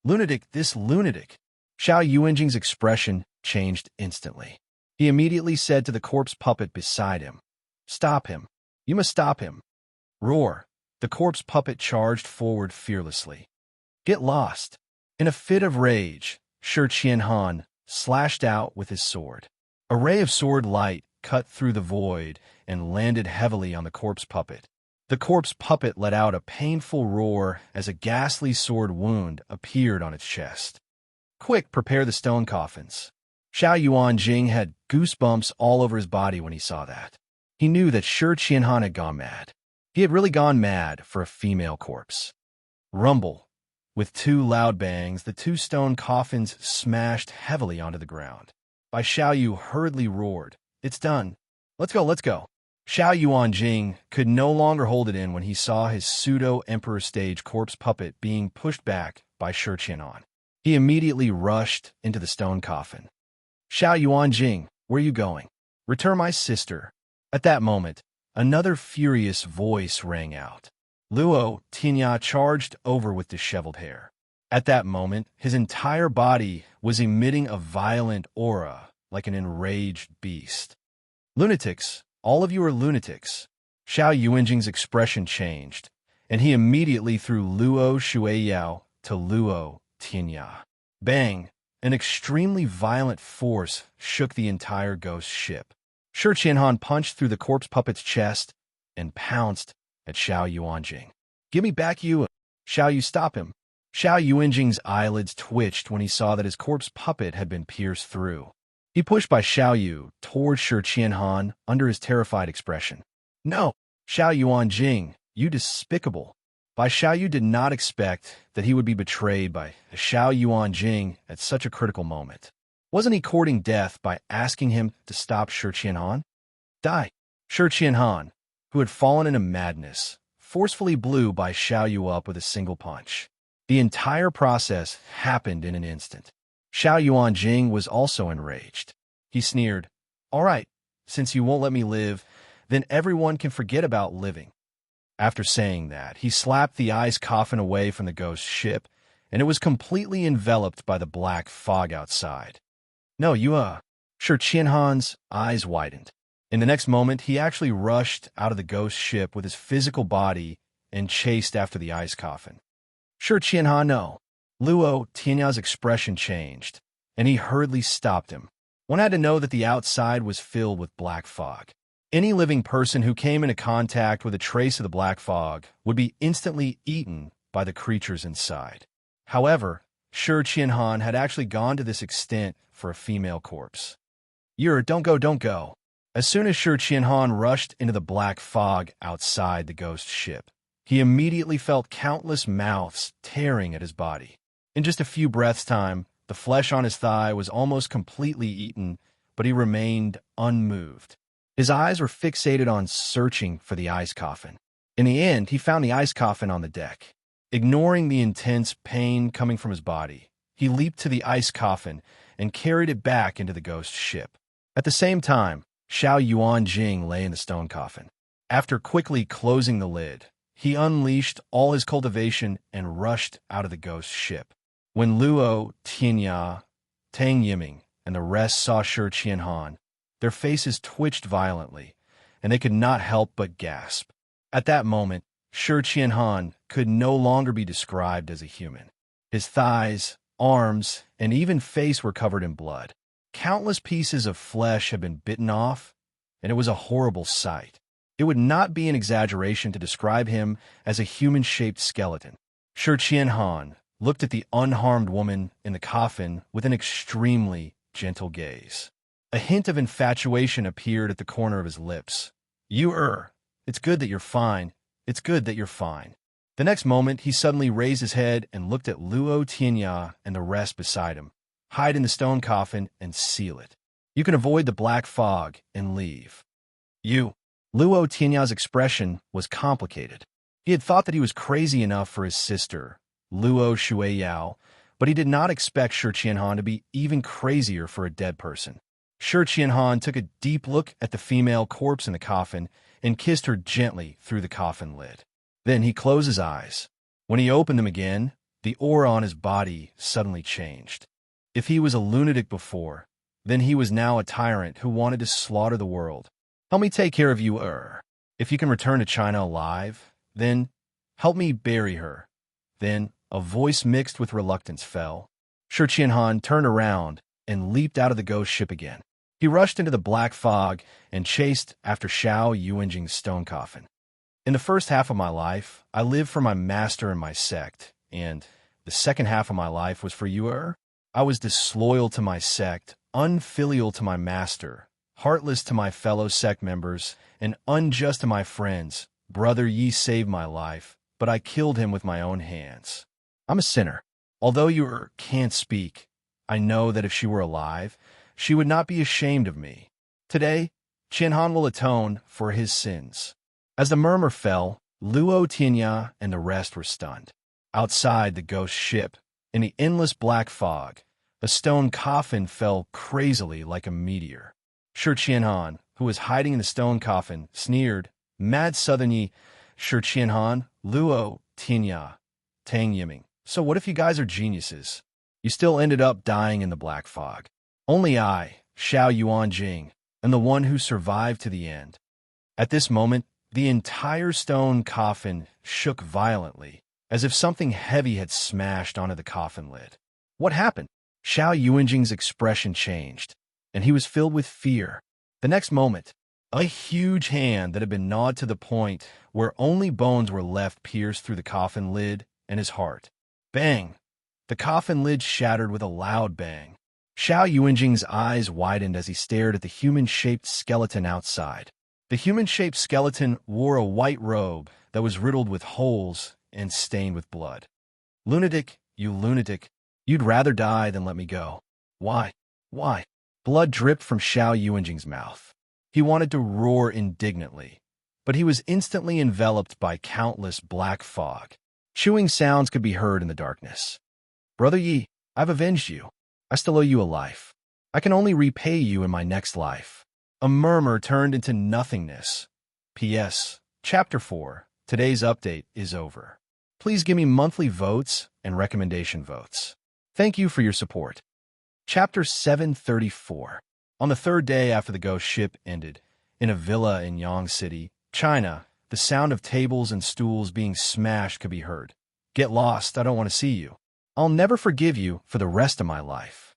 Speaker 1: Lunatic, this lunatic. Xiao Yuanjing's expression changed instantly. He immediately said to the corpse puppet beside him, Stop him. You must stop him. Roar. The corpse puppet charged forward fearlessly. Get lost. In a fit of rage, Shi Qianhan slashed out with his sword. A ray of sword light cut through the void and landed heavily on the corpse puppet. The corpse puppet let out a painful roar as a ghastly sword wound appeared on its chest. Quick, prepare the stone coffins. Xiao Yuanjing had goosebumps all over his body when he saw that. He knew that Shi Qianhan had gone mad. He had really gone mad for a female corpse. Rumble. With two loud bangs, the two stone coffins smashed heavily onto the ground. Bai Xiaoyu hurriedly roared, It's done. Let's go, let's go. Xiao Yuanjing could no longer hold it in when he saw his pseudo-emperor stage corpse puppet being pushed back by Shi Qianhan. He immediately rushed into the stone coffin. Xiao Yuanjing, where are you going? Return my sister. At that moment, another furious voice rang out. Luo Tinya charged over with disheveled hair. At that moment, his entire body was emitting a violent aura like an enraged beast. Lunatics, all of you are lunatics. Xiao Yuanjing's expression changed, and he immediately threw Luo Shuiyao to Luo Tinya. Bang! An extremely violent force shook the entire ghost ship. Shi Qianhan punched through the corpse puppet's chest and pounced at Xiao Yuanjing. Give me back you! Xiao, stop him! Xiao Yuanjing's eyelids twitched when he saw that his corpse puppet had been pierced through. He pushed by Xiao Yu toward Shi Qianhan under his terrified expression. No, Xiao Yuanjing, you despicable. Bai Xiaoyu did not expect that he would be betrayed by Xiao Yuanjing at such a critical moment. Wasn't he courting death by asking him to stop Shi Qianhan? Die! Shi Qianhan, who had fallen into madness, forcefully blew Bai Xiaoyu up with a single punch. The entire process happened in an instant. Xiao Yuanjing was also enraged. He sneered, "All right, since you won't let me live, then everyone can forget about living." After saying that, he slapped the ice coffin away from the ghost ship, and it was completely enveloped by the black fog outside. No, Shi Qianhan's eyes widened. In the next moment, he actually rushed out of the ghost ship with his physical body and chased after the ice coffin. Shi Qianhan, no. Luo Tianya's expression changed, and he hurriedly stopped him. One had to know that the outside was filled with black fog. Any living person who came into contact with a trace of the black fog would be instantly eaten by the creatures inside. However, Shi Qianhan had actually gone to this extent for a female corpse. Don't go. As soon as Shi Qianhan rushed into the black fog outside the ghost ship, he immediately felt countless mouths tearing at his body. In just a few breaths' time, the flesh on his thigh was almost completely eaten, but he remained unmoved. His eyes were fixated on searching for the ice coffin. In the end, he found the ice coffin on the deck. Ignoring the intense pain coming from his body, he leaped to the ice coffin and carried it back into the ghost ship. At the same time, Xiao Yuanjing lay in the stone coffin. After quickly closing the lid, he unleashed all his cultivation and rushed out of the ghost ship. When Luo Tianya, Tang Yiming, and the rest saw Shi Qianhan, their faces twitched violently, and they could not help but gasp. At that moment, Shi Qianhan could no longer be described as a human. His thighs, arms, and even face were covered in blood. Countless pieces of flesh had been bitten off, and it was a horrible sight. It would not be an exaggeration to describe him as a human-shaped skeleton. Shi Qianhan looked at the unharmed woman in the coffin with an extremely gentle gaze. A hint of infatuation appeared at the corner of his lips. It's good that you're fine. It's good that you're fine. The next moment, he suddenly raised his head and looked at Luo Tianya and the rest beside him. Hide in the stone coffin and seal it. You can avoid the black fog and leave. Luo Tianya's expression was complicated. He had thought that he was crazy enough for his sister, Luo Shuiyao, but he did not expect Shi Qianhan to be even crazier for a dead person. Shi Qianhan took a deep look at the female corpse in the coffin and kissed her gently through the coffin lid. Then he closed his eyes. When he opened them again, the aura on his body suddenly changed. If he was a lunatic before, then he was now a tyrant who wanted to slaughter the world. Help me take care of you, If you can return to China alive, then help me bury her. Then a voice mixed with reluctance fell. Shi Qianhan turned around and leaped out of the ghost ship again. He rushed into the black fog and chased after Xiao Yuanjing's stone coffin. In the first half of my life, I lived for my master and my sect, and the second half of my life was for you, I was disloyal to my sect, unfilial to my master, heartless to my fellow sect members, and unjust to my friends. Brother, ye saved my life, but I killed him with my own hands. I'm a sinner. Although you can't speak, I know that if she were alive, she would not be ashamed of me. Today, Qianhan will atone for his sins. As the murmur fell, Luo Tianya and the rest were stunned. Outside the ghost ship, in the endless black fog, a stone coffin fell crazily like a meteor. Shi Qianhan, who was hiding in the stone coffin, sneered, "Mad Southern Yi, Shi Qianhan, Luo Tianya, Tang Yiming. So what if you guys are geniuses? You still ended up dying in the black fog. Only I, Xiao Yuanjing, am the one who survived to the end." At this moment, the entire stone coffin shook violently, as if something heavy had smashed onto the coffin lid. What happened? Xiao Yuanjing's expression changed, and he was filled with fear. The next moment, a huge hand that had been gnawed to the point where only bones were left pierced through the coffin lid and his heart. Bang! The coffin lid shattered with a loud bang. Xiao Yuanjing's eyes widened as he stared at the human-shaped skeleton outside. The human-shaped skeleton wore a white robe that was riddled with holes and stained with blood. Lunatic, you lunatic, you'd rather die than let me go. Why? Why? Blood dripped from Xiao Yuanjing's mouth. He wanted to roar indignantly, but he was instantly enveloped by countless black fog. Chewing sounds could be heard in the darkness. Brother Yi, I've avenged you. I still owe you a life. I can only repay you in my next life. A murmur turned into nothingness. P.S. Chapter 4. Today's update is over. Please give me monthly votes and recommendation votes. Thank you for your support. Chapter 734. On the third day after the ghost ship ended, in a villa in Yang City, China, the sound of tables and stools being smashed could be heard. Get lost, I don't want to see you. I'll never forgive you for the rest of my life.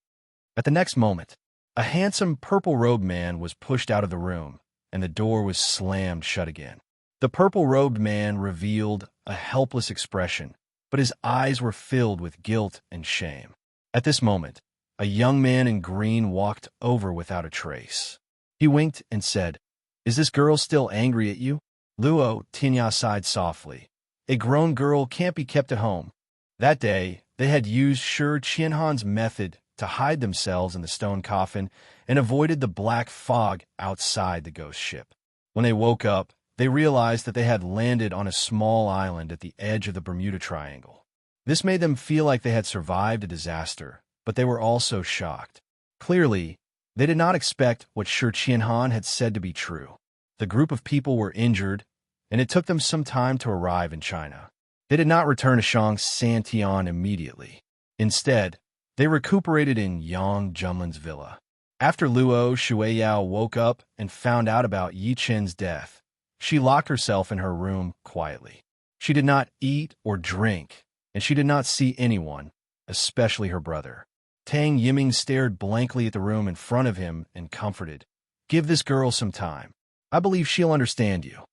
Speaker 1: At the next moment, a handsome purple-robed man was pushed out of the room, and the door was slammed shut again. The purple-robed man revealed a helpless expression, but his eyes were filled with guilt and shame. At this moment, a young man in green walked over without a trace. He winked and said, "Is this girl still angry at you?" Luo Tinya sighed softly. A grown girl can't be kept at home. That day, they had used Shi Qianhan's method to hide themselves in the stone coffin and avoided the black fog outside the ghost ship. When they woke up, they realized that they had landed on a small island at the edge of the Bermuda Triangle. This made them feel like they had survived a disaster, but they were also shocked. Clearly, they did not expect what Shi Qianhan had said to be true. The group of people were injured, and it took them some time to arrive in China. They did not return to Shang Santian immediately. Instead, they recuperated in Yang Junlin's villa. After Luo Shueiyao woke up and found out about Yi Chen's death, she locked herself in her room quietly. She did not eat or drink, and she did not see anyone, especially her brother. Tang Yiming stared blankly at the room in front of him and comforted. "Give this girl some time. I believe she'll understand you."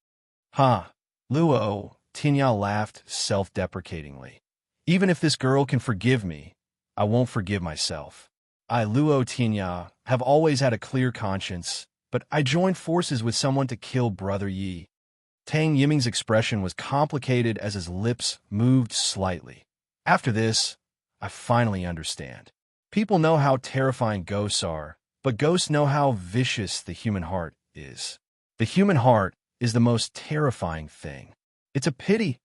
Speaker 1: "Huh?" Luo Tinya laughed self-deprecatingly. "Even if this girl can forgive me, I won't forgive myself. I, Luo Tinya, have always had a clear conscience, but I joined forces with someone to kill Brother Yi." Tang Yiming's expression was complicated as his lips moved slightly. "After this, I finally understand. People know how terrifying ghosts are, but ghosts know how vicious the human heart is. The human heart is the most terrifying thing. It's a pity."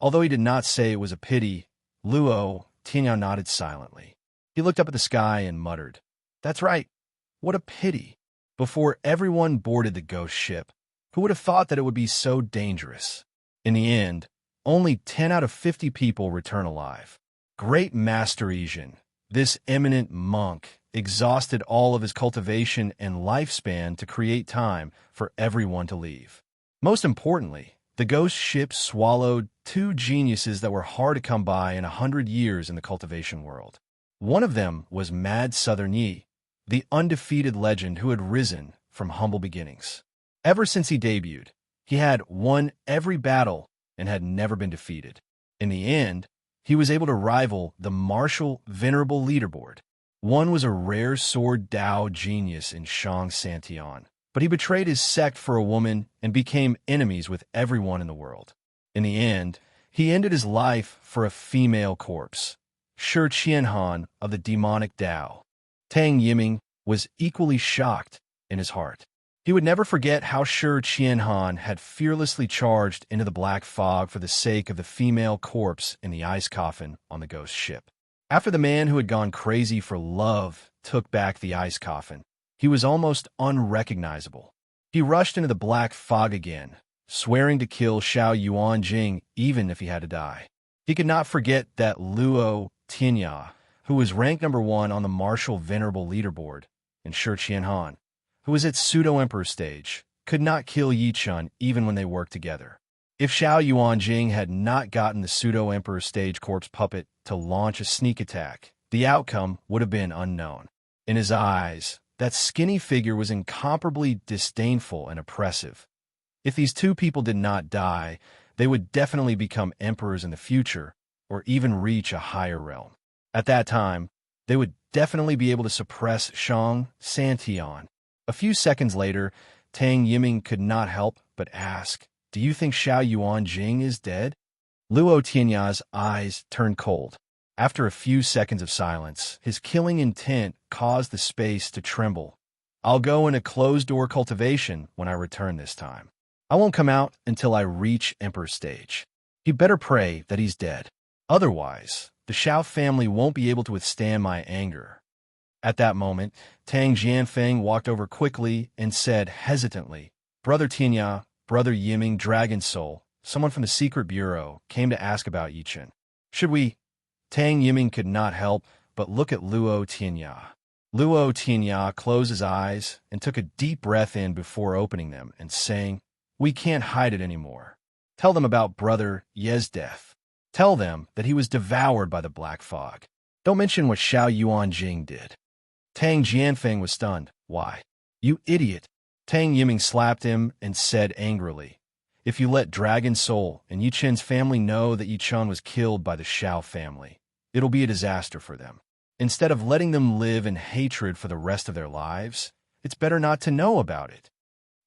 Speaker 1: Although he did not say it was a pity, Luo Tinya nodded silently. He looked up at the sky and muttered, "That's right. What a pity." Before everyone boarded the ghost ship, who would have thought that it would be so dangerous? In the end, only 10 out of 50 people return alive. Great Master Yizhen, this eminent monk, exhausted all of his cultivation and lifespan to create time for everyone to leave. Most importantly, the ghost ship swallowed 2 geniuses that were hard to come by in 100 years in the cultivation world. One of them was Mad Southern Yi, the undefeated legend who had risen from humble beginnings. Ever since he debuted, he had won every battle and had never been defeated. In the end, he was able to rival the martial venerable leaderboard. One was a rare sword Dao genius in Shang Santian, but he betrayed his sect for a woman and became enemies with everyone in the world. In the end, he ended his life for a female corpse, Shi Qianhan of the demonic Dao. Tang Yiming was equally shocked in his heart. He would never forget how Shi Qianhan had fearlessly charged into the black fog for the sake of the female corpse in the ice coffin on the ghost ship. After the man who had gone crazy for love took back the ice coffin, he was almost unrecognizable. He rushed into the black fog again, swearing to kill Xiao Yuanjing even if he had to die. He could not forget that Luo Tinya, who was ranked number 1 on the martial venerable leaderboard, and Shi Qianhan, who was at pseudo-emperor stage, could not kill Yi Chun even when they worked together. If Xiao Yuanjing had not gotten the pseudo-emperor stage corpse puppet to launch a sneak attack, the outcome would have been unknown. In his eyes, that skinny figure was incomparably disdainful and oppressive. If these 2 people did not die, they would definitely become emperors in the future, or even reach a higher realm. At that time, They would definitely be able to suppress Shang Santian. A few seconds later, Tang Yiming could not help but ask, "Do you think Xiao Yuan Jing is dead?" Luo Tianya's eyes turned cold. After a few seconds of silence, his killing intent caused the space to tremble. "I'll go in a closed-door cultivation when I return this time. I won't come out until I reach Emperor stage. You better pray that he's dead. Otherwise, the Xiao family won't be able to withstand my anger." At that moment, Tang Jianfeng walked over quickly and said hesitantly, "Brother Tianya, Brother Yiming, Dragon Soul, someone from the Secret Bureau came to ask about Yichen. Should we?" Tang Yiming could not help but look at Luo Tianya. Luo Tianya closed his eyes and took a deep breath in before opening them and saying, "We can't hide it anymore. Tell them about Brother Ye's death. Tell them that he was devoured by the black fog. Don't mention what Xiao Yuan Jing did." Tang Jianfeng was stunned. "Why? You idiot." Tang Yiming slapped him and said angrily, "If you let Dragon Soul and Yi Chen's family know that Yi Chen was killed by the Xiao family, it'll be a disaster for them. Instead of letting them live in hatred for the rest of their lives, it's better not to know about it."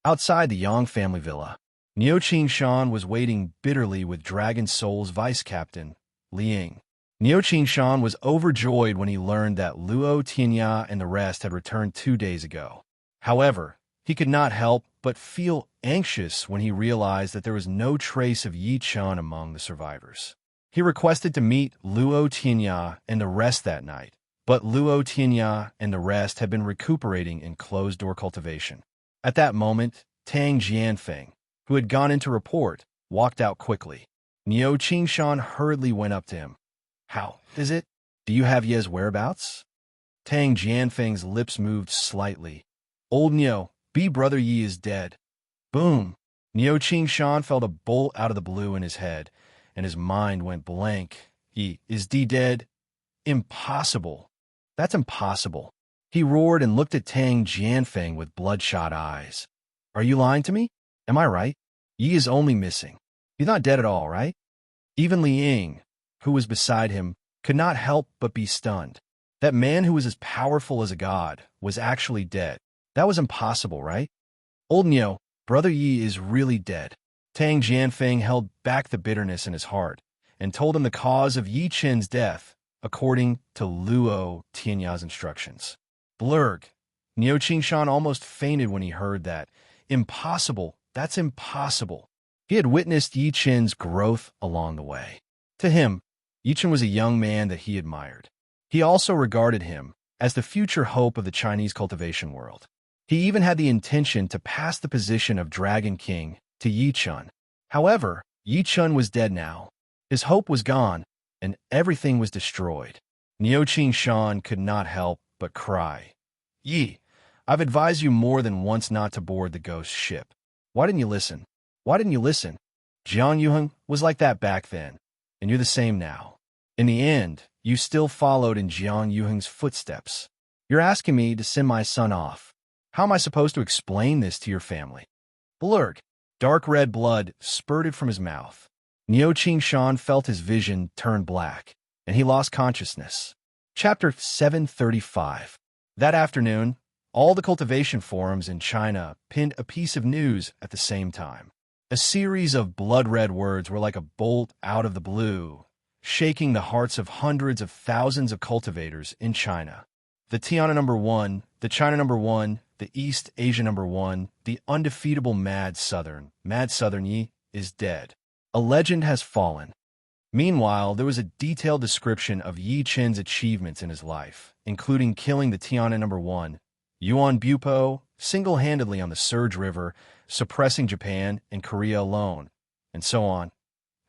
Speaker 1: Outside the Yang family villa, Niu Qingshan was waiting bitterly with Dragon Soul's vice-captain, Liang. Niu Qingshan was overjoyed when he learned that Luo Tianya and the rest had returned 2 days ago. However, he could not help but feel anxious when he realized that there was no trace of Yi Chen among the survivors. He requested to meet Luo Tianya and the rest that night, but Luo Tianya and the rest had been recuperating in closed-door cultivation. At that moment, Tang Jianfeng, who had gone in to report, walked out quickly. Niu Qingshan hurriedly went up to him. "How is it? Do you have Ye's whereabouts?" Tang Jianfeng's lips moved slightly. "Old Niu, B Brother Yi is dead." Boom! Niu Qingshan felt a bolt out of the blue in his head, and his mind went blank. "Yi, is D dead? Impossible. That's impossible." He roared and looked at Tang Jianfeng with bloodshot eyes. "Are you lying to me? Am I right? Yi is only missing. He's not dead at all, right?" Even Liang, who was beside him, could not help but be stunned. That man who was as powerful as a god was actually dead. That was impossible, right? "Old Niu, Brother Yi is really dead." Tang Jianfeng held back the bitterness in his heart and told him the cause of Yi Chen's death, according to Luo Tianya's instructions. Blurg! Niu Qingshan almost fainted when he heard that. Impossible! That's impossible! He had witnessed Yi Chen's growth along the way. To him, Yi Chen was a young man that he admired. He also regarded him as the future hope of the Chinese cultivation world. He even had the intention to pass the position of Dragon King to Yi Chen. However, Yi Chen was dead now. His hope was gone, and everything was destroyed. Niu Qingshan could not help but cry. "Yi, I've advised you more than once not to board the ghost ship. Why didn't you listen? Why didn't you listen? Jiang Yuheng was like that back then, and you're the same now. In the end, you still followed in Jiang Yuheng's footsteps. You're asking me to send my son off. How am I supposed to explain this to your family?" Blurg! Dark red blood spurted from his mouth. Niu Qingshan felt his vision turn black, and he lost consciousness. Chapter 735. That afternoon, all the cultivation forums in China pinned a piece of news at the same time. A series of blood-red words were like a bolt out of the blue, shaking the hearts of hundreds of thousands of cultivators in China. The Tiana #1, the China #1, the East Asia #1, the undefeatable Mad Southern Yi, is dead. A legend has fallen. Meanwhile, there was a detailed description of Yi Chen's achievements in his life, including killing the Tiana #1, Yuan Bupo, single-handedly on the Surge River, suppressing Japan and Korea alone, and so on.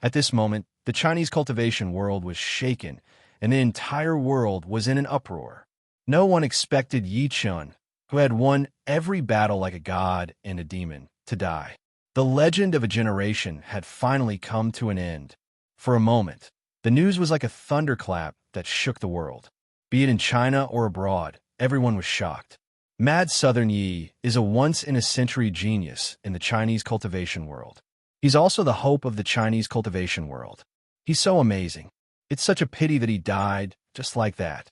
Speaker 1: At this moment, the Chinese cultivation world was shaken, and the entire world was in an uproar. No one expected Yi Chen, who had won every battle like a god and a demon, to die. The legend of a generation had finally come to an end. For a moment, the news was like a thunderclap that shook the world. Be it in China or abroad, everyone was shocked. Mad Southern Yi is a once-in-a-century genius in the Chinese cultivation world. He's also the hope of the Chinese cultivation world. He's so amazing. It's such a pity that he died just like that.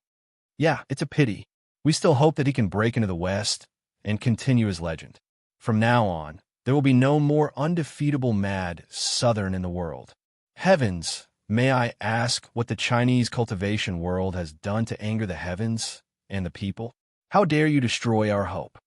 Speaker 1: Yeah, it's a pity. We still hope that he can break into the West and continue his legend. From now on, there will be no more undefeatable mad Southern in the world. Heavens, may I ask what the Chinese cultivation world has done to anger the heavens and the people? How dare you destroy our hope?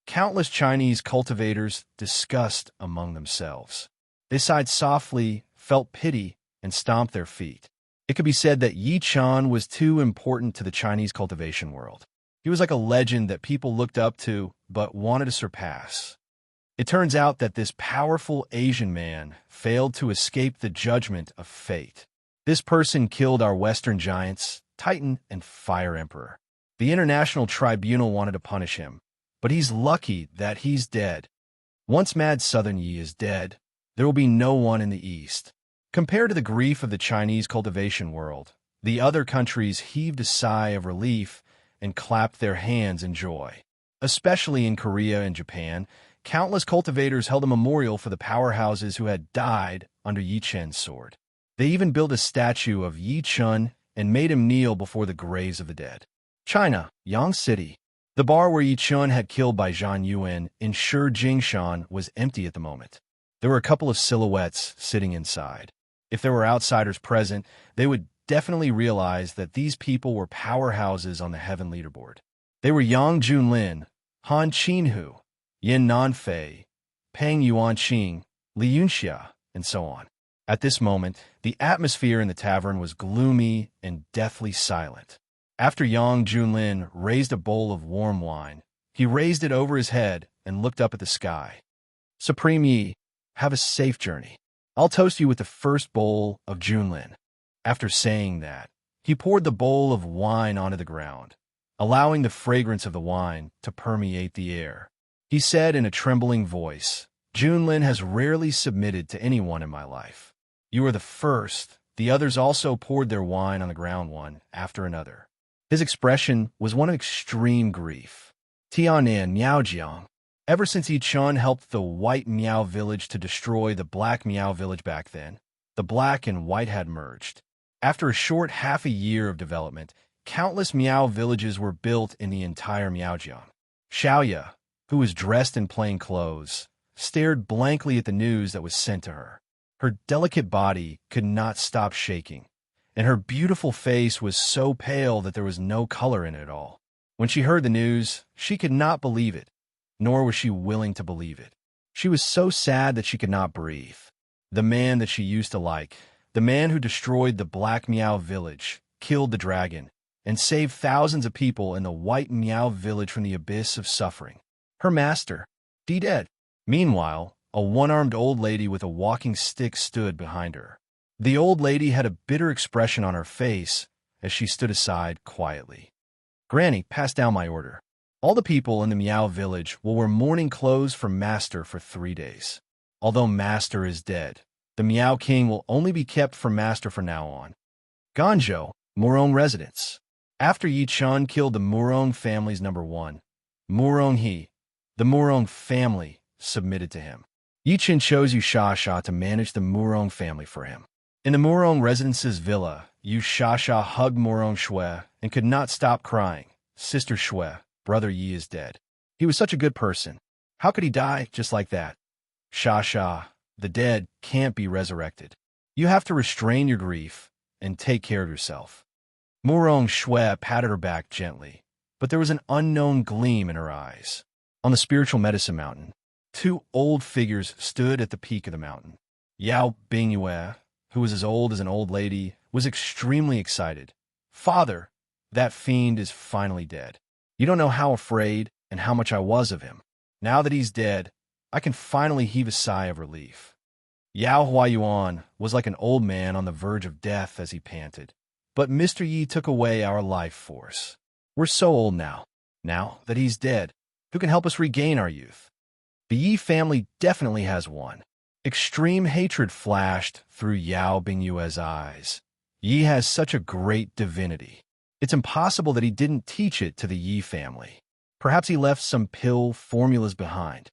Speaker 1: Countless Chinese cultivators discussed among themselves. They sighed softly, felt pity, and stomped their feet. It could be said that Yi Chan was too important to the Chinese cultivation world. He was like a legend that people looked up to but wanted to surpass. It turns out that this powerful Asian man failed to escape the judgment of fate. This person killed our Western giants, Titan and Fire Emperor. The International Tribunal wanted to punish him, but he's lucky that he's dead. Once Mad Southern Yi is dead, there will be no one in the East. Compared to the grief of the Chinese cultivation world, the other countries heaved a sigh of relief and clapped their hands in joy. Especially in Korea and Japan, countless cultivators held a memorial for the powerhouses who had died under Yi Chen's sword. They even built a statue of Yi Chen and made him kneel before the graves of the dead. China, Yang City. The bar where Yi Chen had killed by Zhang Yuan in Shi Jingshan was empty at the moment. There were a couple of silhouettes sitting inside. If there were outsiders present, they would definitely realize that these people were powerhouses on the heaven leaderboard. They were Yang Junlin, Han Qinhu, Yin Nanfei, Peng Yuanqing, Li Yunxia, and so on. At this moment, the atmosphere in the tavern was gloomy and deathly silent. After Yang Junlin raised a bowl of warm wine, he raised it over his head and looked up at the sky. Supreme Yi, have a safe journey. I'll toast you with the first bowl of Junlin. After saying that, he poured the bowl of wine onto the ground, allowing the fragrance of the wine to permeate the air. He said in a trembling voice, Junlin has rarely submitted to anyone in my life. You are the first. The others also poured their wine on the ground one after another. His expression was one of extreme grief. Tianan Miaojiang. Ever since Yi Chen helped the White Miao village to destroy the Black Miao village back then, the Black and White had merged. After a short half a year of development, countless Miao villages were built in the entire Miaojiang. Xiaoya, who was dressed in plain clothes, stared blankly at the news that was sent to her. Her delicate body could not stop shaking, and her beautiful face was so pale that there was no color in it at all. When she heard the news, she could not believe it, nor was she willing to believe it. She was so sad that she could not breathe. The man that she used to like, the man who destroyed the Black Miao village, killed the dragon, and saved thousands of people in the White Miao village from the abyss of suffering. Her master, dead. Meanwhile, a one-armed old lady with a walking stick stood behind her. The old lady had a bitter expression on her face as she stood aside quietly. Granny, pass down my order. All the people in the Miao village will wear mourning clothes for Master for 3 days. Although Master is dead, the Miao King will only be kept for Master from now on. Ganzhou, Murong residence. After Yi Chen killed the Murong family's number one, Murong He, the Murong family submitted to him. Yi Chen chose Yu Shasha to manage the Murong family for him. In the Murong residence's villa, Yu Shasha hugged Murong Shui and could not stop crying. Sister Shui, brother Yi is dead. He was such a good person. How could he die just like that? Shasha, the dead can't be resurrected. You have to restrain your grief and take care of yourself. Murong Shui patted her back gently, but there was an unknown gleam in her eyes. On the spiritual medicine mountain, 2 old figures stood at the peak of the mountain. Yao Bingyue, who was as old as an old lady, was extremely excited. Father, that fiend is finally dead. You don't know how afraid and how much I was of him. Now that he's dead, I can finally heave a sigh of relief. Yao Huayuan was like an old man on the verge of death as he panted. But Mr. Yi took away our life force. We're so old now. Now that he's dead, who can help us regain our youth? The Yi family definitely has one. Extreme hatred flashed through Yao Bingyue's eyes. Yi has such a great divinity. It's impossible that he didn't teach it to the Yi family. Perhaps he left some pill formulas behind.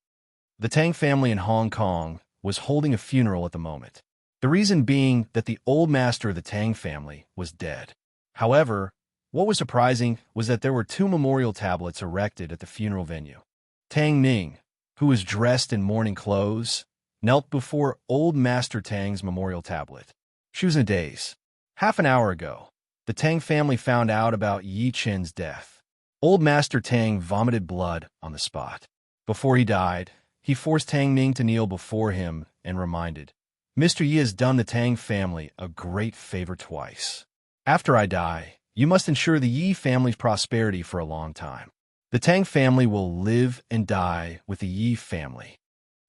Speaker 1: The Tang family in Hong Kong was holding a funeral at the moment. The reason being that the old master of the Tang family was dead. However, What was surprising was that there were two memorial tablets erected at the funeral venue. Tang Ming, who was dressed in mourning clothes, knelt before old Master Tang's memorial tablet. She was in a daze. Half an hour ago, the Tang family found out about Yi Chen's death. Old Master Tang vomited blood on the spot. Before he died, he forced Tang Ming to kneel before him and reminded, "Mr. Yi has done the Tang family a great favor twice. After I die, you must ensure the Yi family's prosperity for a long time. The Tang family will live and die with the Yi family."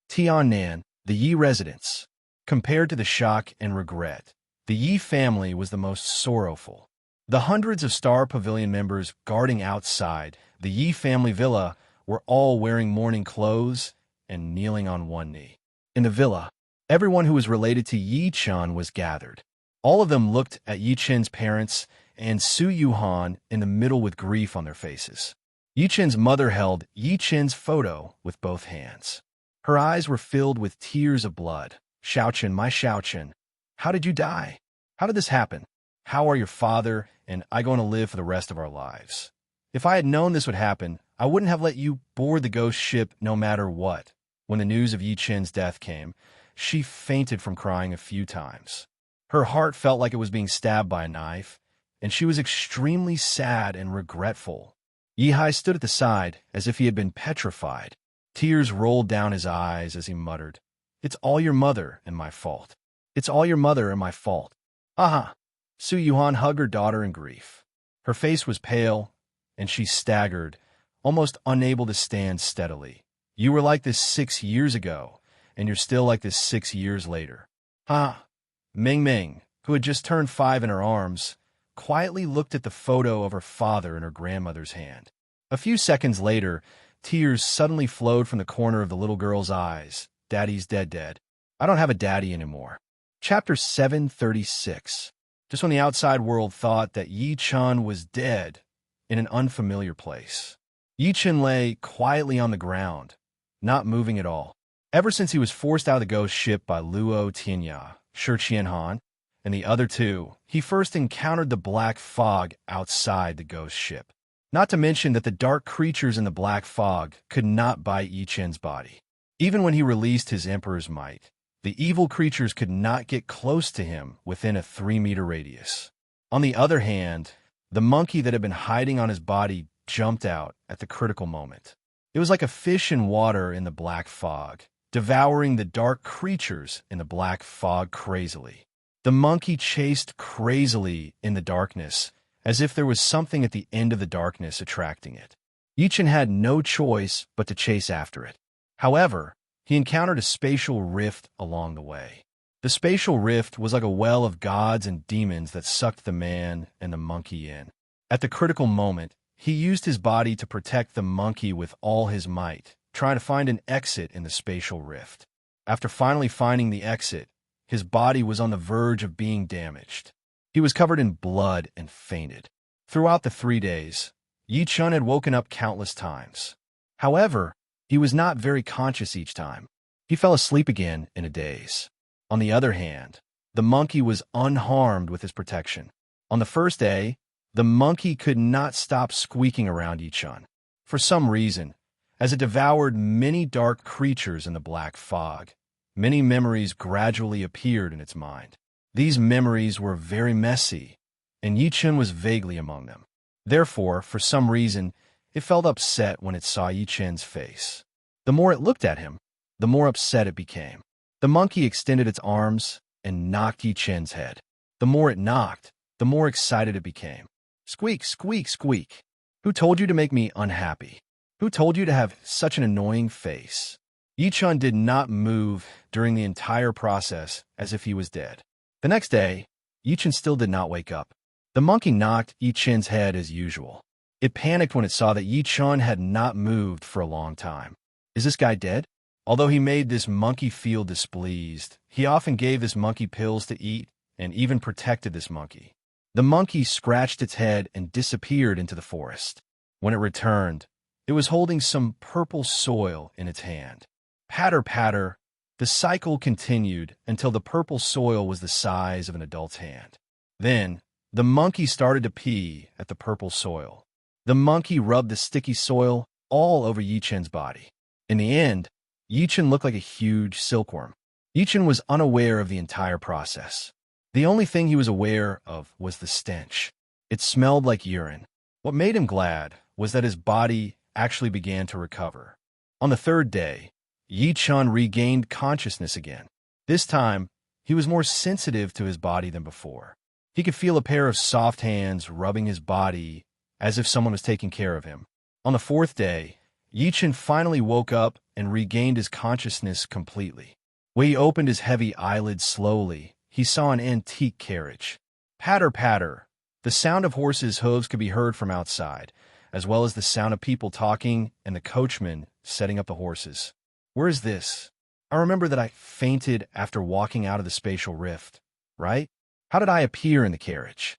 Speaker 1: Tiannan, the Yi residence. Compared to the shock and regret, the Yi family was the most sorrowful. The hundreds of Star Pavilion members guarding outside the Yi family villa were all wearing mourning clothes and kneeling on one knee. In the villa, everyone who was related to Yi Chen was gathered. All of them looked at Yi Chen's parents and Su Yuhan in the middle with grief on their faces. Yi Chen's mother held Yi Chen's photo with both hands. Her eyes were filled with tears of blood. "Xiaochen, my Xiaochen, how did you die? How did this happen? How are your father and I going to live for the rest of our lives? If I had known this would happen, I wouldn't have let you board the ghost ship no matter what." When the news of Yi Chen's death came, she fainted from crying a few times. Her heart felt like it was being stabbed by a knife, and she was extremely sad and regretful. Yi Hai stood at the side as if he had been petrified. Tears rolled down his eyes as he muttered, "It's all your mother and my fault. It's all your mother and my fault." "Aha!" Su Yuhan hugged her daughter in grief. Her face was pale, and she staggered, almost unable to stand steadily. "You were like this 6 years ago, and you're still like this 6 years later." "Ha!" Ming Ming, who had just turned 5 in her arms, quietly looked at the photo of her father in her grandmother's hand. A few seconds later, tears suddenly flowed from the corner of the little girl's eyes. "Daddy's dead. I don't have a daddy anymore." Chapter 736. Just when the outside world thought that Yi Chen was dead in an unfamiliar place, Yi Chen lay quietly on the ground, not moving at all. Ever since he was forced out of the ghost ship by Luo Tianya, Shi Qianhan, and the other two, he first encountered the black fog outside the ghost ship. Not to mention that the dark creatures in the black fog could not bite Yi Chen's body. Even when he released his Emperor's might, the evil creatures could not get close to him within a 3-meter radius. On the other hand, the monkey that had been hiding on his body jumped out at the critical moment. It was like a fish in water in the black fog, devouring the dark creatures in the black fog crazily. The monkey chased crazily in the darkness, as if there was something at the end of the darkness attracting it. Yi Chen had no choice but to chase after it. However, he encountered a spatial rift along the way. The spatial rift was like a well of gods and demons that sucked the man and the monkey in. At the critical moment, he used his body to protect the monkey with all his might, trying to find an exit in the spatial rift. After finally finding the exit, his body was on the verge of being damaged. He was covered in blood and fainted. Throughout the 3 days, Yi Chen had woken up countless times. However, he was not very conscious each time. He fell asleep again in a daze. On the other hand, the monkey was unharmed with his protection. On the first day, the monkey could not stop squeaking around Yi Chen. For some reason, as it devoured many dark creatures in the black fog, many memories gradually appeared in its mind. These memories were very messy, and Yi Chen was vaguely among them. Therefore, for some reason, it felt upset when it saw Yi Chen's face. The more it looked at him, the more upset it became. The monkey extended its arms and knocked Yi Chen's head. The more it knocked, the more excited it became. "Squeak, squeak, squeak. Who told you to make me unhappy? Who told you to have such an annoying face?" Yi Chen did not move during the entire process, as if he was dead. The next day, Yi Chen still did not wake up. The monkey knocked Yi Chen's head as usual. It panicked when it saw that Yi Chen had not moved for a long time. Is this guy dead? Although he made this monkey feel displeased, he often gave this monkey pills to eat and even protected this monkey. The monkey scratched its head and disappeared into the forest. When it returned, it was holding some purple soil in its hand. Patter, patter, the cycle continued until the purple soil was the size of an adult's hand. Then, The monkey started to pee at the purple soil. The monkey rubbed the sticky soil all over Yi-Chen's body. In the end, Yi-Chen looked like a huge silkworm. Yi-Chen was unaware of the entire process. The only thing he was aware of was the stench. It smelled like urine. What made him glad was that his body actually began to recover. On the third day, Yi-Chen regained consciousness again. This time, he was more sensitive to his body than before. He could feel a pair of soft hands rubbing his body as if someone was taking care of him. On the fourth day, Yi-Chen finally woke up and regained his consciousness completely. When he opened his heavy eyelids slowly, he saw an antique carriage. Patter, patter. The sound of horses' hooves could be heard from outside, as well as the sound of people talking and the coachman setting up the horses. Where is this? I remember that I fainted after walking out of the spatial rift, right? How did I appear in the carriage?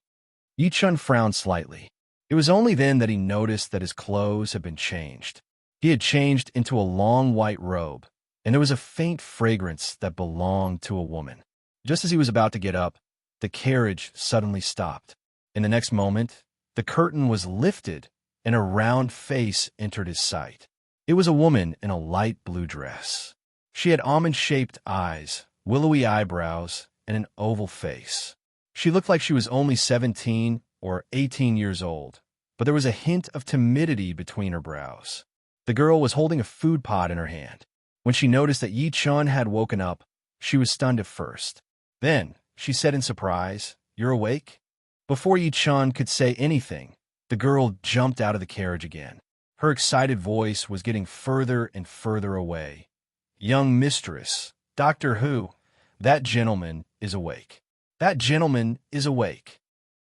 Speaker 1: Yi-Chen frowned slightly. It was only then that he noticed that his clothes had been changed. He had changed into a long white robe, and there was a faint fragrance that belonged to a woman. Just as he was about to get up, the carriage suddenly stopped. In the next moment, the curtain was lifted, and a round face entered his sight. It was a woman in a light blue dress. She had almond-shaped eyes, willowy eyebrows, and an oval face. She looked like she was only 17 or 18 years old, but there was a hint of timidity between her brows. The girl was holding a food pot in her hand. When she noticed that Yi-Chen had woken up, she was stunned at first. Then, she said in surprise, "You're awake?" Before Yi-Chen could say anything, the girl jumped out of the carriage again. Her excited voice was getting further and further away. "Young mistress, Doctor Who, that gentleman is awake. That gentleman is awake."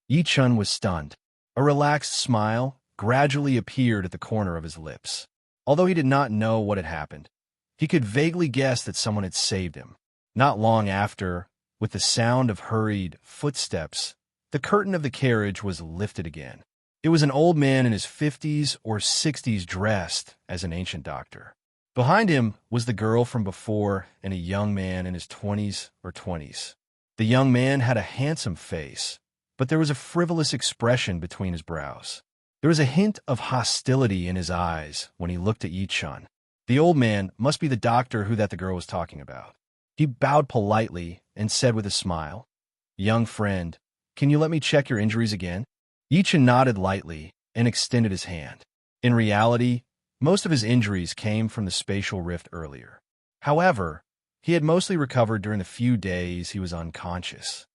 Speaker 1: Yi-Chen was stunned. A relaxed smile gradually appeared at the corner of his lips. Although he did not know what had happened, he could vaguely guess that someone had saved him. Not long after, with the sound of hurried footsteps, the curtain of the carriage was lifted again. It was an old man in his 50s or 60s dressed as an ancient doctor. Behind him was the girl from before and a young man in his 20s or 20s. The young man had a handsome face, but there was a frivolous expression between his brows. There was a hint of hostility in his eyes when he looked at Yi-Chen. The old man must be the doctor who the girl was talking about. He bowed politely and said with a smile, "Young friend, can you let me check your injuries again?" Yi-Chen nodded lightly and extended his hand. In reality, most of his injuries came from the spatial rift earlier. However, he had mostly recovered during the few days he was unconscious.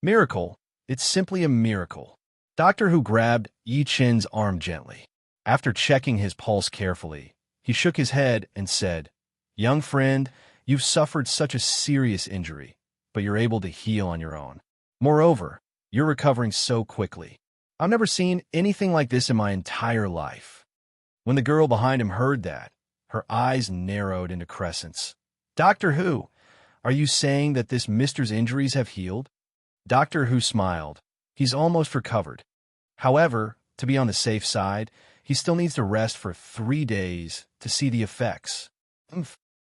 Speaker 1: Miracle. It's simply a miracle. Doctor Who grabbed Yi-Chen's arm gently. After checking his pulse carefully, he shook his head and said, "Young friend, you've suffered such a serious injury, but you're able to heal on your own. Moreover, you're recovering so quickly. I've never seen anything like this in my entire life." When the girl behind him heard that, her eyes narrowed into crescents. "Doctor Who, are you saying that this mister's injuries have healed?" Doctor Who smiled. "He's almost recovered. However, to be on the safe side, he still needs to rest for 3 days to see the effects."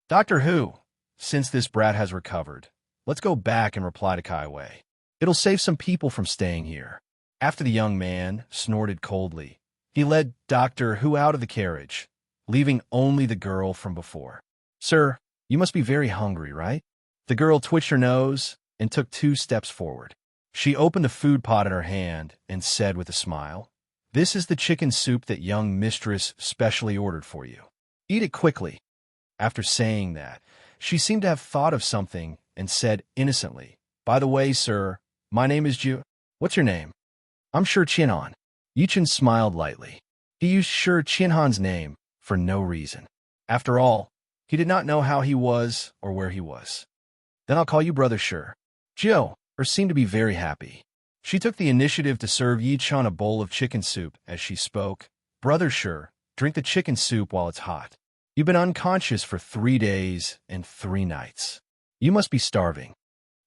Speaker 1: "Doctor Who, since this brat has recovered, let's go back and reply to Kai Wei. It'll save some people from staying here." After the young man snorted coldly, he led Doctor Who out of the carriage, leaving only the girl from before. "Sir, you must be very hungry, right?" The girl twitched her nose and took 2 steps forward. She opened the food pot in her hand and said with a smile, "This is the chicken soup that young mistress specially ordered for you. Eat it quickly." After saying that, she seemed to have thought of something and said innocently, "By the way, sir, my name is Ju. What's your name?" "I'm Sir Qianhan." Yi-Chen smiled lightly. He used Sir Qianhan's name for no reason. After all, he did not know how he was or where he was. "Then I'll call you Brother Sure." Jill seemed to be very happy. She took the initiative to serve Yi-Chen a bowl of chicken soup as she spoke. "Brother Sure, drink the chicken soup while it's hot. You've been unconscious for 3 days and 3 nights. You must be starving."